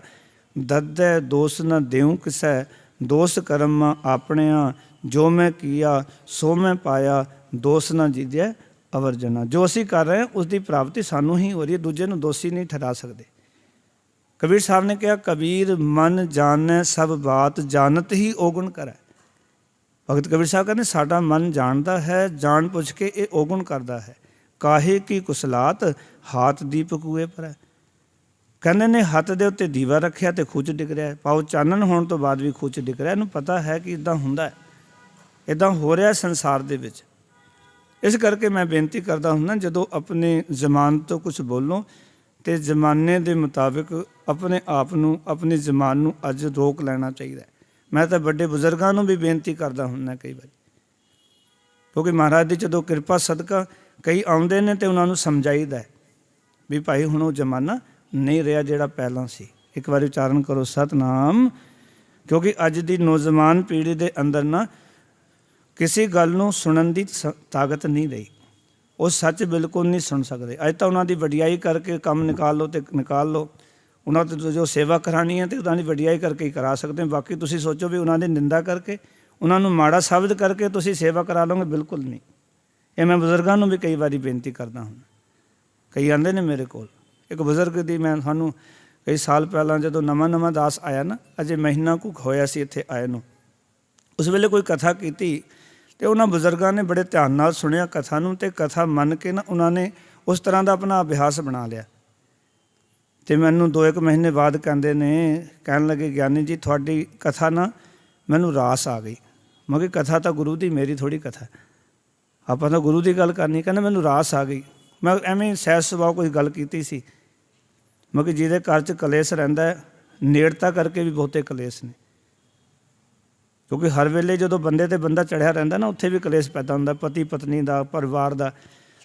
ਦਦੈ ਦੋਸ ਨਾ ਦੇਉ ਕਿਸੈ, ਦੋਸ ਕਰਮਾਂ ਆਪਣਿਆਂ, ਜੋ ਮੈਂ ਕੀਆ ਸੋ ਮੈਂ ਪਾਇਆ, ਦੋਸ ਨਾ ਜੀਦਿਆ ਅਵਰਜਨਾ। ਜੋ ਅਸੀਂ ਕਰ ਰਹੇ ਹਾਂ ਉਸ ਦੀ ਪ੍ਰਾਪਤੀ ਸਾਨੂੰ ਹੀ ਹੋ ਰਹੀ ਹੈ, ਦੂਜੇ ਨੂੰ ਦੋਸ਼ੀ ਨਹੀਂ ਠਹਿਰਾ ਸਕਦੇ। ਕਬੀਰ ਸਾਹਿਬ ਨੇ ਕਿਹਾ, ਕਬੀਰ ਮਨ ਜਾਣੈ ਸਭ ਬਾਤ, ਜਾਣਤ ਹੀ ਔਗੁਣ ਕਰੈ। ਭਗਤ ਕਬੀਰ ਸਾਹਿਬ ਕਹਿੰਦੇ ਸਾਡਾ ਮਨ ਜਾਣਦਾ ਹੈ, ਜਾਣ ਪੁੱਛ ਕੇ ਇਹ ਔਗੁਣ ਕਰਦਾ ਹੈ। ਕਾਹੇ ਕੀ ਕੁਸਲਾਤ, ਹਾਥ ਦੀਪ ਕੂਏ ਪਰੈ। ਕਹਿੰਦੇ ਨੇ ਹੱਥ ਦੇ ਉੱਤੇ ਦੀਵਾ ਰੱਖਿਆ ਤੇ ਖੂਚ ਡਿੱਗ ਰਿਹਾ। ਪਾਓ ਚਾਨਣ ਹੋਣ ਤੋਂ ਬਾਅਦ ਵੀ ਖੂਚ ਡਿੱਗ ਰਿਹਾ। ਇਹਨੂੰ ਪਤਾ ਹੈ ਕਿ ਇੱਦਾਂ ਹੁੰਦਾ ਹੈ, ਇੱਦਾਂ ਹੋ ਰਿਹਾ ਸੰਸਾਰ ਦੇ ਵਿੱਚ। ਇਸ ਕਰਕੇ ਮੈਂ ਬੇਨਤੀ ਕਰਦਾ ਹੁੰਦਾ, ਜਦੋਂ ਆਪਣੇ ਜ਼ਮਾਨ ਤੋਂ ਕੁਛ ਬੋਲੋ ਤੇ ਜ਼ਮਾਨੇ ਦੇ ਮੁਤਾਬਿਕ ਆਪਣੇ ਆਪ ਨੂੰ, ਆਪਣੀ ਜ਼ਮਾਨ ਨੂੰ ਅੱਜ ਰੋਕ ਲੈਣਾ ਚਾਹੀਦਾ। ਮੈਂ ਤਾਂ ਵੱਡੇ ਬਜ਼ੁਰਗਾਂ ਨੂੰ ਵੀ ਬੇਨਤੀ ਕਰਦਾ ਹੁੰਦਾ ਕਈ ਵਾਰੀ, ਕਿਉਂਕਿ ਮਹਾਰਾਜ ਦੀ ਜਦੋਂ ਕਿਰਪਾ ਸਦਕਾ ਕਈ ਆਉਂਦੇ ਨੇ ਤੇ ਉਹਨਾਂ ਨੂੰ ਸਮਝਾਈਦਾ ਵੀ ਭਾਈ ਹੁਣ ਉਹ ਜ਼ਮਾਨਾ ਨਹੀਂ ਰਿਹਾ ਜਿਹੜਾ ਪਹਿਲਾਂ ਸੀ। ਇੱਕ ਵਾਰੀ ਉਚਾਰਨ ਕਰੋ ਸਤਨਾਮ। ਕਿਉਂਕਿ ਅੱਜ ਦੀ ਨੌਜਵਾਨ ਪੀੜ੍ਹੀ ਦੇ ਅੰਦਰ ਨਾ ਕਿਸੇ ਗੱਲ ਨੂੰ ਸੁਣਨ ਦੀ ਤਾਕਤ ਨਹੀਂ ਰਹੀ। ਉਹ ਸੱਚ ਬਿਲਕੁਲ ਨਹੀਂ ਸੁਣ ਸਕਦੇ। ਅੱਜ ਤਾਂ ਉਹਨਾਂ ਦੀ ਵਡਿਆਈ ਕਰਕੇ ਕੰਮ ਨਿਕਾਲ ਲਓ ਤੇ ਨਿਕਾਲ ਲਓ। ਉਹਨਾਂ ਤੋਂ ਜੋ ਸੇਵਾ ਕਰਾਉਣੀ ਹੈ ਤੇ ਉਹਨਾਂ ਦੀ ਵਡਿਆਈ ਕਰਕੇ ਹੀ ਕਰਾ ਸਕਦੇ ਹੋ। ਬਾਕੀ ਤੁਸੀਂ ਸੋਚੋ ਵੀ ਉਹਨਾਂ ਦੀ ਨਿੰਦਾ ਕਰਕੇ, ਉਹਨਾਂ ਨੂੰ ਮਾੜਾ ਸ਼ਬਦ ਕਰਕੇ ਤੁਸੀਂ ਸੇਵਾ ਕਰਾ ਲਓਗੇ, ਬਿਲਕੁਲ ਨਹੀਂ। ਇਹ ਮੈਂ ਬਜ਼ੁਰਗਾਂ ਨੂੰ ਵੀ ਕਈ ਵਾਰੀ ਬੇਨਤੀ ਕਰਦਾ ਹਾਂ। ਕਈ ਆਉਂਦੇ ਨੇ ਮੇਰੇ ਕੋਲ। ਇੱਕ ਬਜ਼ੁਰਗ ਦੀ ਮੈਂ ਤੁਹਾਨੂੰ ਕਈ ਸਾਲ ਪਹਿਲਾਂ ਜਦੋਂ ਨਵਾਂ ਦਾਸ ਆਇਆ ਨਾ, ਅਜੇ ਮਹੀਨਾ ਕੁ ਹੋਇਆ ਸੀ ਇੱਥੇ ਆਏ ਨੂੰ, ਉਸ ਵੇਲੇ ਕੋਈ ਕਥਾ ਕੀਤੀ ਤੇ ਉਹਨਾਂ ਬਜ਼ੁਰਗਾਂ ਨੇ ਬੜੇ ਧਿਆਨ ਨਾਲ ਸੁਣਿਆ ਕਥਾ ਨੂੰ ਤੇ ਕਥਾ ਮੰਨ ਕੇ ਨਾ ਉਹਨਾਂ ਨੇ ਉਸ ਤਰ੍ਹਾਂ ਦਾ ਆਪਣਾ ਅਭਿਆਸ ਬਣਾ ਲਿਆ। ਤੇ ਮੈਨੂੰ 2-1 ਮਹੀਨੇ ਬਾਅਦ ਕਹਿੰਦੇ ਨੇ, ਕਹਿਣ ਲੱਗੇ ਗਿਆਨੀ ਜੀ ਤੁਹਾਡੀ ਕਥਾ ਨਾ ਮੈਨੂੰ ਰਾਸ ਆ ਗਈ। ਮੈਂ ਕਿਹਾ ਕਥਾ ਤਾਂ ਗੁਰੂ ਦੀ, ਮੇਰੀ ਥੋੜ੍ਹੀ ਕਥਾ, ਆਪਾਂ ਤਾਂ ਗੁਰੂ ਦੀ ਗੱਲ ਕਰਨੀ। ਕਹਿੰਦੇ ਮੈਨੂੰ ਰਾਸ ਆ ਗਈ। ਮੈਂ ਐਵੇਂ ਸਹਿਜ ਸੁਭਾਅ ਕੋਈ ਗੱਲ ਕੀਤੀ ਸੀ। ਮੈਂ ਕਿਹਾ ਜਿਹਦੇ ਘਰ 'ਚ ਕਲੇਸ਼ ਰਹਿੰਦਾ, ਨੇੜਤਾ ਕਰਕੇ ਵੀ ਬਹੁਤੇ ਕਲੇਸ਼ ਨੇ। ਕਿਉਂਕਿ ਹਰ ਵੇਲੇ ਜਦੋਂ ਬੰਦੇ ਤੇ ਬੰਦਾ ਚੜ੍ਹਿਆ ਰਹਿੰਦਾ ਨਾ, ਉੱਥੇ ਵੀ ਕਲੇਸ਼ ਪੈਦਾ ਹੁੰਦਾ, ਪਤੀ ਪਤਨੀ ਦਾ, ਪਰਿਵਾਰ ਦਾ।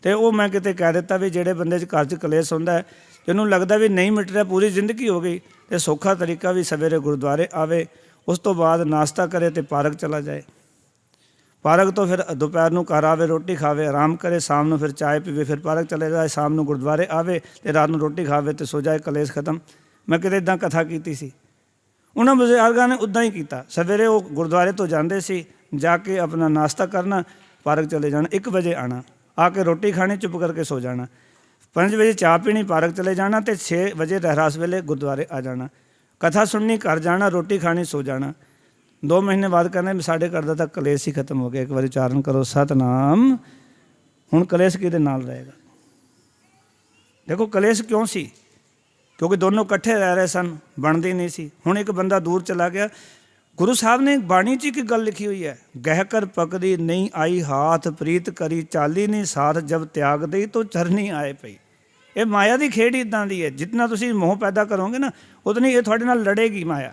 ਅਤੇ ਉਹ ਮੈਂ ਕਿਤੇ ਕਹਿ ਦਿੱਤਾ ਵੀ ਜਿਹੜੇ ਬੰਦੇ 'ਚ ਘਰ 'ਚ ਕਲੇਸ਼ ਹੁੰਦਾ ਹੈ, ਜਿਹਨੂੰ ਲੱਗਦਾ ਵੀ ਨਹੀਂ ਮਿਟ ਰਿਹਾ, ਪੂਰੀ ਜ਼ਿੰਦਗੀ ਹੋ ਗਈ, ਅਤੇ ਸੌਖਾ ਤਰੀਕਾ ਵੀ ਸਵੇਰੇ ਗੁਰਦੁਆਰੇ ਆਵੇ, ਉਸ ਤੋਂ ਬਾਅਦ ਨਾਸ਼ਤਾ ਕਰੇ ਅਤੇ ਪਾਰਕ ਚਲਾ ਜਾਏ। ਪਾਰਕ ਤੋਂ ਫਿਰ ਦੁਪਹਿਰ ਨੂੰ ਘਰ ਆਵੇ, ਰੋਟੀ ਖਾਵੇ, ਆਰਾਮ ਕਰੇ, ਸ਼ਾਮ ਨੂੰ ਫਿਰ ਚਾय ਪੀਵੇ, ਫਿਰ ਪਾਰਕ ਚਲੇ ਜਾਏ, ਸ਼ਾਮ ਨੂੰ ਗੁਰਦੁਆਰੇ ਆਵੇ ਅਤੇ ਰਾਤ ਨੂੰ ਰੋਟੀ ਖਾਵੇ ਅਤੇ ਸੋ ਜਾਏ, ਕਲੇਸ਼ ਖਤਮ। ਮੈਂ ਕਿਤੇ ਇੱਦਾਂ ਕਥਾ ਕੀਤੀ ਸੀ। ਉਹਨਾਂ ਬਜ਼ੁਰਗਾਂ ਨੇ ਉੱਦਾਂ ਹੀ ਕੀਤਾ। ਸਵੇਰੇ ਉਹ ਗੁਰਦੁਆਰੇ ਤੋਂ ਜਾਂਦੇ ਸੀ, ਜਾ ਕੇ ਆਪਣਾ ਨਾਸ਼ਤਾ ਕਰਨਾ, ਪਾਰਕ ਚਲੇ ਜਾਣਾ, 1 ਵਜੇ ਆਉਣਾ, ਆ ਕੇ ਰੋਟੀ ਖਾਣੀ, ਚੁੱਪ ਕਰਕੇ ਸੋ ਜਾਣਾ, 5 ਵਜੇ ਚਾਹ ਪੀਣੀ, ਪਾਰਕ ਚਲੇ ਜਾਣਾ ਅਤੇ 6 ਵਜੇ ਰਹਿਰਾਸ ਵੇਲੇ ਗੁਰਦੁਆਰੇ ਆ ਜਾਣਾ, ਕਥਾ ਸੁਣਨੀ, ਘਰ ਜਾਣਾ, ਰੋਟੀ ਖਾਣੀ, ਸੋ ਜਾਣਾ। 2 ਮਹੀਨੇ ਬਾਅਦ ਕਹਿੰਦੇ ਵੀ ਸਾਡੇ ਘਰ ਦਾ ਤਾਂ ਕਲੇਸ਼ ਹੀ ਖਤਮ ਹੋ ਗਿਆ। ਇੱਕ ਵਾਰੀ ਉਚਾਰਨ ਕਰੋ ਸਤਨਾਮ। ਹੁਣ ਕਲੇਸ਼ ਕਿਹਦੇ ਨਾਲ ਰਹੇਗਾ? ਦੇਖੋ ਕਲੇਸ਼ ਕਿਉਂ ਸੀ? ਕਿਉਂਕਿ ਦੋਨੋਂ ਇਕੱਠੇ ਰਹਿ ਰਹੇ ਸਨ, ਬਣਦੀ ਨਹੀਂ ਸੀ। ਹੁਣ ਇੱਕ ਬੰਦਾ ਦੂਰ ਚਲਾ ਗਿਆ। ਗੁਰੂ ਸਾਹਿਬ ਨੇ ਬਾਣੀ 'ਚ ਇੱਕ ਗੱਲ ਲਿਖੀ ਹੋਈ ਹੈ, ਗਹਿ ਕਰ ਪਕਦੀ ਨਹੀਂ ਆਈ ਹਾਥ, ਪ੍ਰੀਤ ਕਰੀ ਚਾਲੀ ਨਹੀਂ ਸਾਥ, ਜਬ ਤਿਆਗ ਦੇਈ ਤੋ ਚਰਨੀ ਆਏ ਪਈ। ਇਹ ਮਾਇਆ ਦੀ ਖੇਡ ਇੱਦਾਂ ਦੀ ਹੈ, ਜਿਤਨਾ ਤੁਸੀਂ ਮੋਹ ਪੈਦਾ ਕਰੋਗੇ ਨਾ, ਉਤਨੀ ਇਹ ਤੁਹਾਡੇ ਨਾਲ ਲੜੇਗੀ ਮਾਇਆ।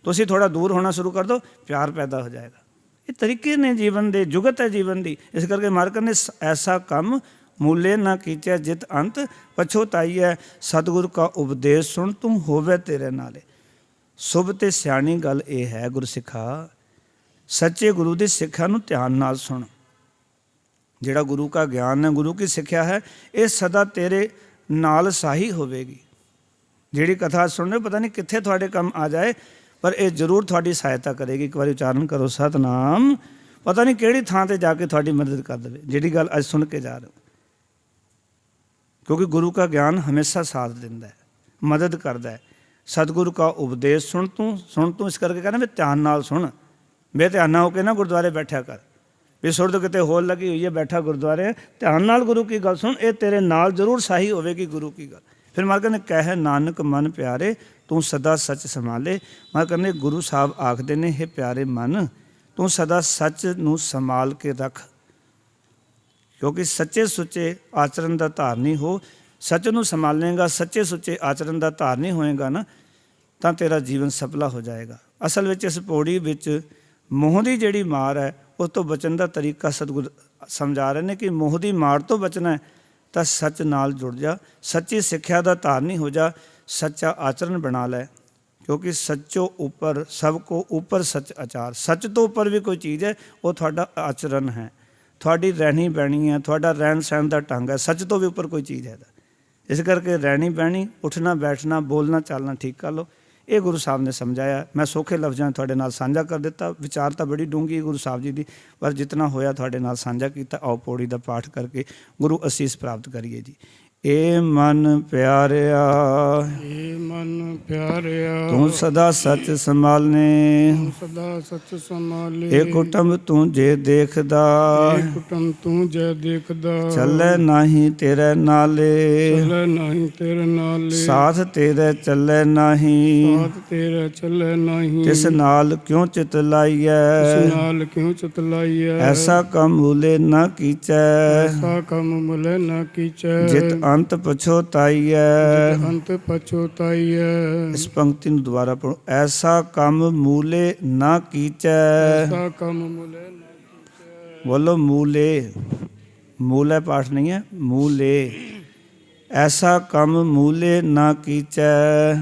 ਤੁਸੀਂ ਥੋੜ੍ਹਾ ਦੂਰ ਹੋਣਾ ਸ਼ੁਰੂ ਕਰ ਦਿਓ, ਪਿਆਰ ਪੈਦਾ ਹੋ ਜਾਏਗਾ। ਇਹ ਤਰੀਕੇ ਨੇ ਜੀਵਨ ਦੇ, ਜੁਗਤ ਹੈ ਜੀਵਨ ਦੀ। ਇਸ ਕਰਕੇ ਮਾਰਕਰ ਨੇ ਐਸਾ ਕੰਮ ਮੂਲੇ ਨਾ ਕੀਚੈ ਜਿਤ ਅੰਤ ਪਛੋਤਾਈਐ, ਸਤਿਗੁਰ ਕਾ ਉਪਦੇਸ਼ ਸੁਣ ਤੂੰ ਹੋਵੇ ਤੇਰੇ ਨਾਲੇ। ਸ਼ੁਭ ਤੇ ਸਿਆਣੀ ਗੱਲ ਇਹ ਹੈ ਗੁਰਸਿੱਖਾ, ਸੱਚੇ ਗੁਰੂ ਦੀ ਸਿੱਖਿਆ ਨੂੰ ਧਿਆਨ ਨਾਲ ਸੁਣ। ਜਿਹੜਾ ਗੁਰੂ ਕਾ ਗਿਆਨ ਹੈ, ਗੁਰੂ ਕੀ ਸਿੱਖਿਆ ਹੈ, ਇਹ ਸਦਾ ਤੇਰੇ ਨਾਲ ਸਾਹੀ ਹੋਵੇਗੀ। ਜਿਹੜੀ ਕਥਾ ਸੁਣਨੇ ਪਤਾ ਨਹੀਂ ਕਿੱਥੇ ਤੁਹਾਡੇ ਕੰਮ ਆ ਜਾਏ, ਪਰ ਇਹ ਜ਼ਰੂਰ ਤੁਹਾਡੀ ਸਹਾਇਤਾ ਕਰੇਗੀ। ਇੱਕ ਵਾਰੀ ਉਚਾਰਨ ਕਰੋ ਸਤਨਾਮ। ਪਤਾ ਨਹੀਂ ਕਿਹੜੀ ਥਾਂ 'ਤੇ ਜਾ ਕੇ ਤੁਹਾਡੀ ਮਦਦ ਕਰ ਦੇਵੇ ਜਿਹੜੀ ਗੱਲ ਅੱਜ ਸੁਣ ਕੇ ਜਾ ਰਹੇ ਹੋ। ਕਿਉਂਕਿ ਗੁਰੂ ਕਾ ਗਿਆਨ ਹਮੇਸ਼ਾ ਸਾਥ ਦਿੰਦਾ ਹੈ, ਮਦਦ ਕਰਦਾ ਹੈ। ਸਤਿਗੁਰੂ ਕਾ ਉਪਦੇਸ਼ ਸੁਣ ਤੂੰ। ਇਸ ਕਰਕੇ ਕਹਿੰਦਾ ਵੀ ਧਿਆਨ ਨਾਲ ਸੁਣ, ਬੇਧਿਆਨ ਨਾ ਹੋ ਕੇ ਨਾ ਗੁਰਦੁਆਰੇ ਬੈਠਿਆ ਕਰ। ਵੀ ਸੁਰਤ ਕਿਤੇ ਹੋਰ ਲੱਗੀ ਹੋਈ ਹੈ, ਬੈਠਾ ਗੁਰਦੁਆਰੇ, ਧਿਆਨ ਨਾਲ ਗੁਰੂ ਕੀ ਗੱਲ ਸੁਣ, ਇਹ ਤੇਰੇ ਨਾਲ ਜ਼ਰੂਰ ਸਾਹੀ ਹੋਵੇਗੀ ਗੁਰੂ ਕੀ ਗੱਲ। ਫਿਰ ਮਾਰ ਕਹਿੰਦੇ ਕਹਿ ਨਾਨਕ ਮਨ ਪਿਆਰੇ, ਤੂੰ ਸਦਾ ਸੱਚ ਸੰਭਾਲੇ। ਮਾਰ ਕਹਿੰਦੇ ਗੁਰੂ ਸਾਹਿਬ ਆਖਦੇ ਨੇ, ਇਹ ਪਿਆਰੇ ਮਨ, ਤੂੰ ਸਦਾ ਸੱਚ ਨੂੰ ਸੰਭਾਲ ਕੇ ਰੱਖ। ਕਿਉਂਕਿ ਸੱਚੇ ਸੁੱਚੇ ਆਚਰਨ ਦਾ ਧਾਰਨੀ ਹੋ। ਸੱਚ ਨੂੰ ਸੰਭਾਲੇਗਾ, ਸੱਚੇ ਸੁੱਚੇ ਆਚਰਨ ਦਾ ਧਾਰਨੀ ਹੋਏਗਾ ਨਾ, ਤਾਂ ਤੇਰਾ ਜੀਵਨ ਸਫਲਾ ਹੋ ਜਾਏਗਾ। ਅਸਲ ਵਿੱਚ ਇਸ ਪੌੜੀ ਵਿੱਚ ਮੋਹ ਦੀ ਜਿਹੜੀ ਮਾਰ ਹੈ, ਉਸ ਤੋਂ ਬਚਣ ਦਾ ਤਰੀਕਾ ਸਤਿਗੁਰ ਸਮਝਾ ਰਹੇ ਨੇ ਕਿ ਮੋਹ ਦੀ ਮਾਰ ਤੋਂ ਬਚਣਾ ਤਾਂ ਸੱਚ ਨਾਲ ਜੁੜ ਜਾ, ਸੱਚੀ ਸਿੱਖਿਆ ਦਾ ਧਾਰਨੀ ਹੋ ਜਾ, ਸੱਚਾ ਆਚਰਨ ਬਣਾ ਲੈ। ਕਿਉਂਕਿ ਸੱਚੋ ਉੱਪਰ ਸਭ ਕੋ ਉੱਪਰ ਸੱਚ ਆਚਾਰ। ਸੱਚ ਤੋਂ ਉੱਪਰ ਵੀ ਕੋਈ ਚੀਜ਼ ਹੈ, ਉਹ ਤੁਹਾਡਾ ਆਚਰਨ ਹੈ, ਤੁਹਾਡੀ ਰਹਿਣੀ ਬਹਿਣੀ ਹੈ, ਤੁਹਾਡਾ ਰਹਿਣ ਸਹਿਣ ਦਾ ਢੰਗ ਹੈ। ਸੱਚ ਤੋਂ ਵੀ ਉੱਪਰ ਕੋਈ ਚੀਜ਼ ਹੈ। ਇਸ ਕਰਕੇ ਰਹਿਣੀ ਬਹਿਣੀ, ਉੱਠਣਾ ਬੈਠਣਾ, ਬੋਲਣਾ ਚਾਲਣਾ ਠੀਕ ਕਰ ਲਓ। ਇਹ ਗੁਰੂ ਸਾਹਿਬ ਨੇ ਸਮਝਾਇਆ। ਮੈਂ ਸੌਖੇ ਲਫ਼ਜ਼ਾਂ ਤੁਹਾਡੇ ਨਾਲ ਸਾਂਝਾ ਕਰ ਦਿੱਤਾ। ਵਿਚਾਰ ਤਾਂ ਬੜੀ ਡੂੰਘੀ ਗੁਰੂ ਸਾਹਿਬ ਜੀ ਦੀ, ਪਰ ਜਿਤਨਾ ਹੋਇਆ ਤੁਹਾਡੇ ਨਾਲ ਸਾਂਝਾ ਕੀਤਾ। ਆਓ ਪੌੜੀ ਦਾ ਪਾਠ ਕਰਕੇ ਗੁਰੂ ਅਸੀਸ ਪ੍ਰਾਪਤ ਕਰੀਏ ਜੀ। ਏ ਮਨ ਪਿਆਰਿਆ ਏ ਮਨ ਪਿਆਰਿਆ ਤੂੰ ਸਦਾ ਸੱਚ ਸੰਭਾਲਨੇ ਤੂੰ ਸਦਾ ਸੱਚ ਸੰਭਾਲੇ ਏ ਕੁਟੁੰਬ ਤੂੰ ਜੇ ਦੇਖਦਾ ਏ ਕੁਟੁੰਬ ਤੂੰ ਜੈ ਦੇਖਦਾ ਚੱਲੇ ਨਾਹੀ ਤੇਰੇ ਨਾਲੇ ਚੱਲੇ ਨਹੀਂ ਤੇਰੇ ਨਾਲੇ ਸਾਥ ਤੇਰੇ ਚੱਲੇ ਨਾਹੀ ਸਾਥ ਤੇਰਾ ਚੱਲੇ ਨਹੀਂ ਤਿਸ ਨਾਲ ਕਿਉਂ ਚਿਤ ਲਾਈਐ ਇਸ ਨਾਲ ਕਿਉਂ ਚਿਤ ਲਾਈਐ ਐਸਾ ਕੰਮ ਭੂਲੇ ਨਾ ਕੀਚੈ ਐਸਾ ਕੰਮ ਮੁਲੇ ਨਾ ਕੀਚੈ ਜਿਤ ਅੰਤ ਪਛੋਤਾਈਐ ਅੰਤ ਪਛੋਤਾਈਐ ਇਸ ਪੰਕਤੀ ਨੂੰ ਦੁਬਾਰਾ ਪੜੋ ਐਸਾ ਕੰਮ ਮੂਲੇ ਨਾ ਕੀਚੈ ਐਸਾ ਕੰਮ ਮੁਲੇ ਨਾ ਕੀਚੈ ਬੋਲੋ ਮੂਲੇ ਮੂਲੇ ਪਾਠ ਨਹੀਂ ਹੈ ਮੂਲੇ ਐਸਾ ਕੰਮ ਮੂਲੇ ਨਾ ਕੀਚੈ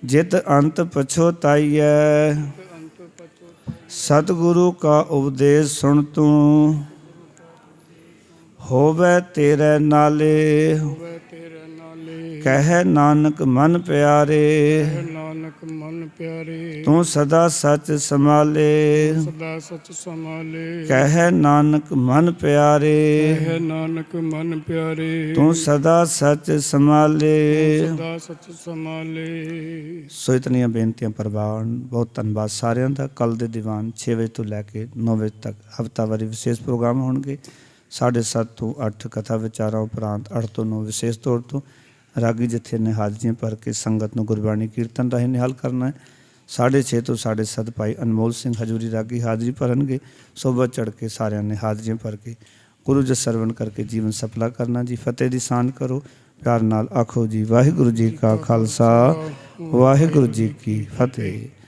ਜਿਤ ਅੰਤ ਪਛੋਤਾਈਐ ਅੰਤ ਪਛੋਤਾਈਐ ਸਤਿਗੁਰੂ ਕਾ ਉਪਦੇਸ਼ ਸੁਣ ਤੂੰ ਹੋਵੇ ਤੇਰੇ ਨਾਲੇ ਹੋਵੇ ਤੇਰੇ ਨਾਲੇ ਕਹਿ ਨਾਨਕ ਮਨ ਪਿਆਰੇ ਹੈ ਨਾਨਕ ਮਨ ਪਿਆਰੇ ਤੂੰ ਸਦਾ ਸੱਚ ਸੰਭਾਲੇ ਸਦਾ ਸੱਚ ਸੰਭਾਲੇ ਕਹਿ ਨਾਨਕ ਮਨ ਪਿਆਰੇ ਹੈ ਨਾਨਕ ਮਨ ਪਿਆਰੇ ਤੂੰ ਸਦਾ ਸੱਚ ਸੰਭਾਲੇ ਸਦਾ ਸੱਚ ਸੰਭਾਲੇ ਸੋ ਇਤਨੀਆਂ ਬੇਨਤੀਆਂ ਪ੍ਰਵਾਨ ਬਹੁਤ ਧੰਨਵਾਦ ਸਾਰਿਆਂ ਦਾ ਕੱਲ ਦੇ ਦੀਵਾਨ 6 ਵਜੇ ਤੋਂ ਲੈ ਕੇ 9 ਵਜੇ ਤੱਕ ਹਫ਼ਤਾਵਾਰੀ ਵਿਸ਼ੇਸ਼ ਪ੍ਰੋਗਰਾਮ ਹੋਣਗੇ 7:30 ਤੋਂ 8 ਕਥਾ ਵਿਚਾਰਾਂ ਉਪਰੰਤ 8 ਤੋਂ 9 ਵਿਸ਼ੇਸ਼ ਤੌਰ ਤੋਂ ਰਾਗੀ ਜਥੇ ਨੇ ਹਾਜ਼ਰੀਆਂ ਭਰ ਕੇ ਸੰਗਤ ਨੂੰ ਗੁਰਬਾਣੀ ਕੀਰਤਨ ਰਾਹੀਂ ਨਿਹਾਲ ਕਰਨਾ ਹੈ 6:30 ਤੋਂ 7:30 ਭਾਈ ਅਨਮੋਲ ਸਿੰਘ ਹਜੂਰੀ ਰਾਗੀ ਹਾਜ਼ਰੀ ਭਰਨਗੇ ਸੋਭਾ ਚੜ੍ਹ ਕੇ ਸਾਰਿਆਂ ਨੇ ਹਾਜ਼ਰੀਆਂ ਭਰ ਕੇ ਗੁਰੂ ਜੀ ਸਰਵਣ ਕਰਕੇ ਜੀਵਨ ਸਫਲਾ ਕਰਨਾ ਜੀ ਫਤਿਹ ਦੀ ਸਾਂਝ ਕਰੋ ਪਿਆਰ ਨਾਲ ਆਖੋ ਜੀ ਵਾਹਿਗੁਰੂ ਜੀ ਕਾ ਖਾਲਸਾ ਵਾਹਿਗੁਰੂ ਜੀ ਕੀ ਫਤਿਹ।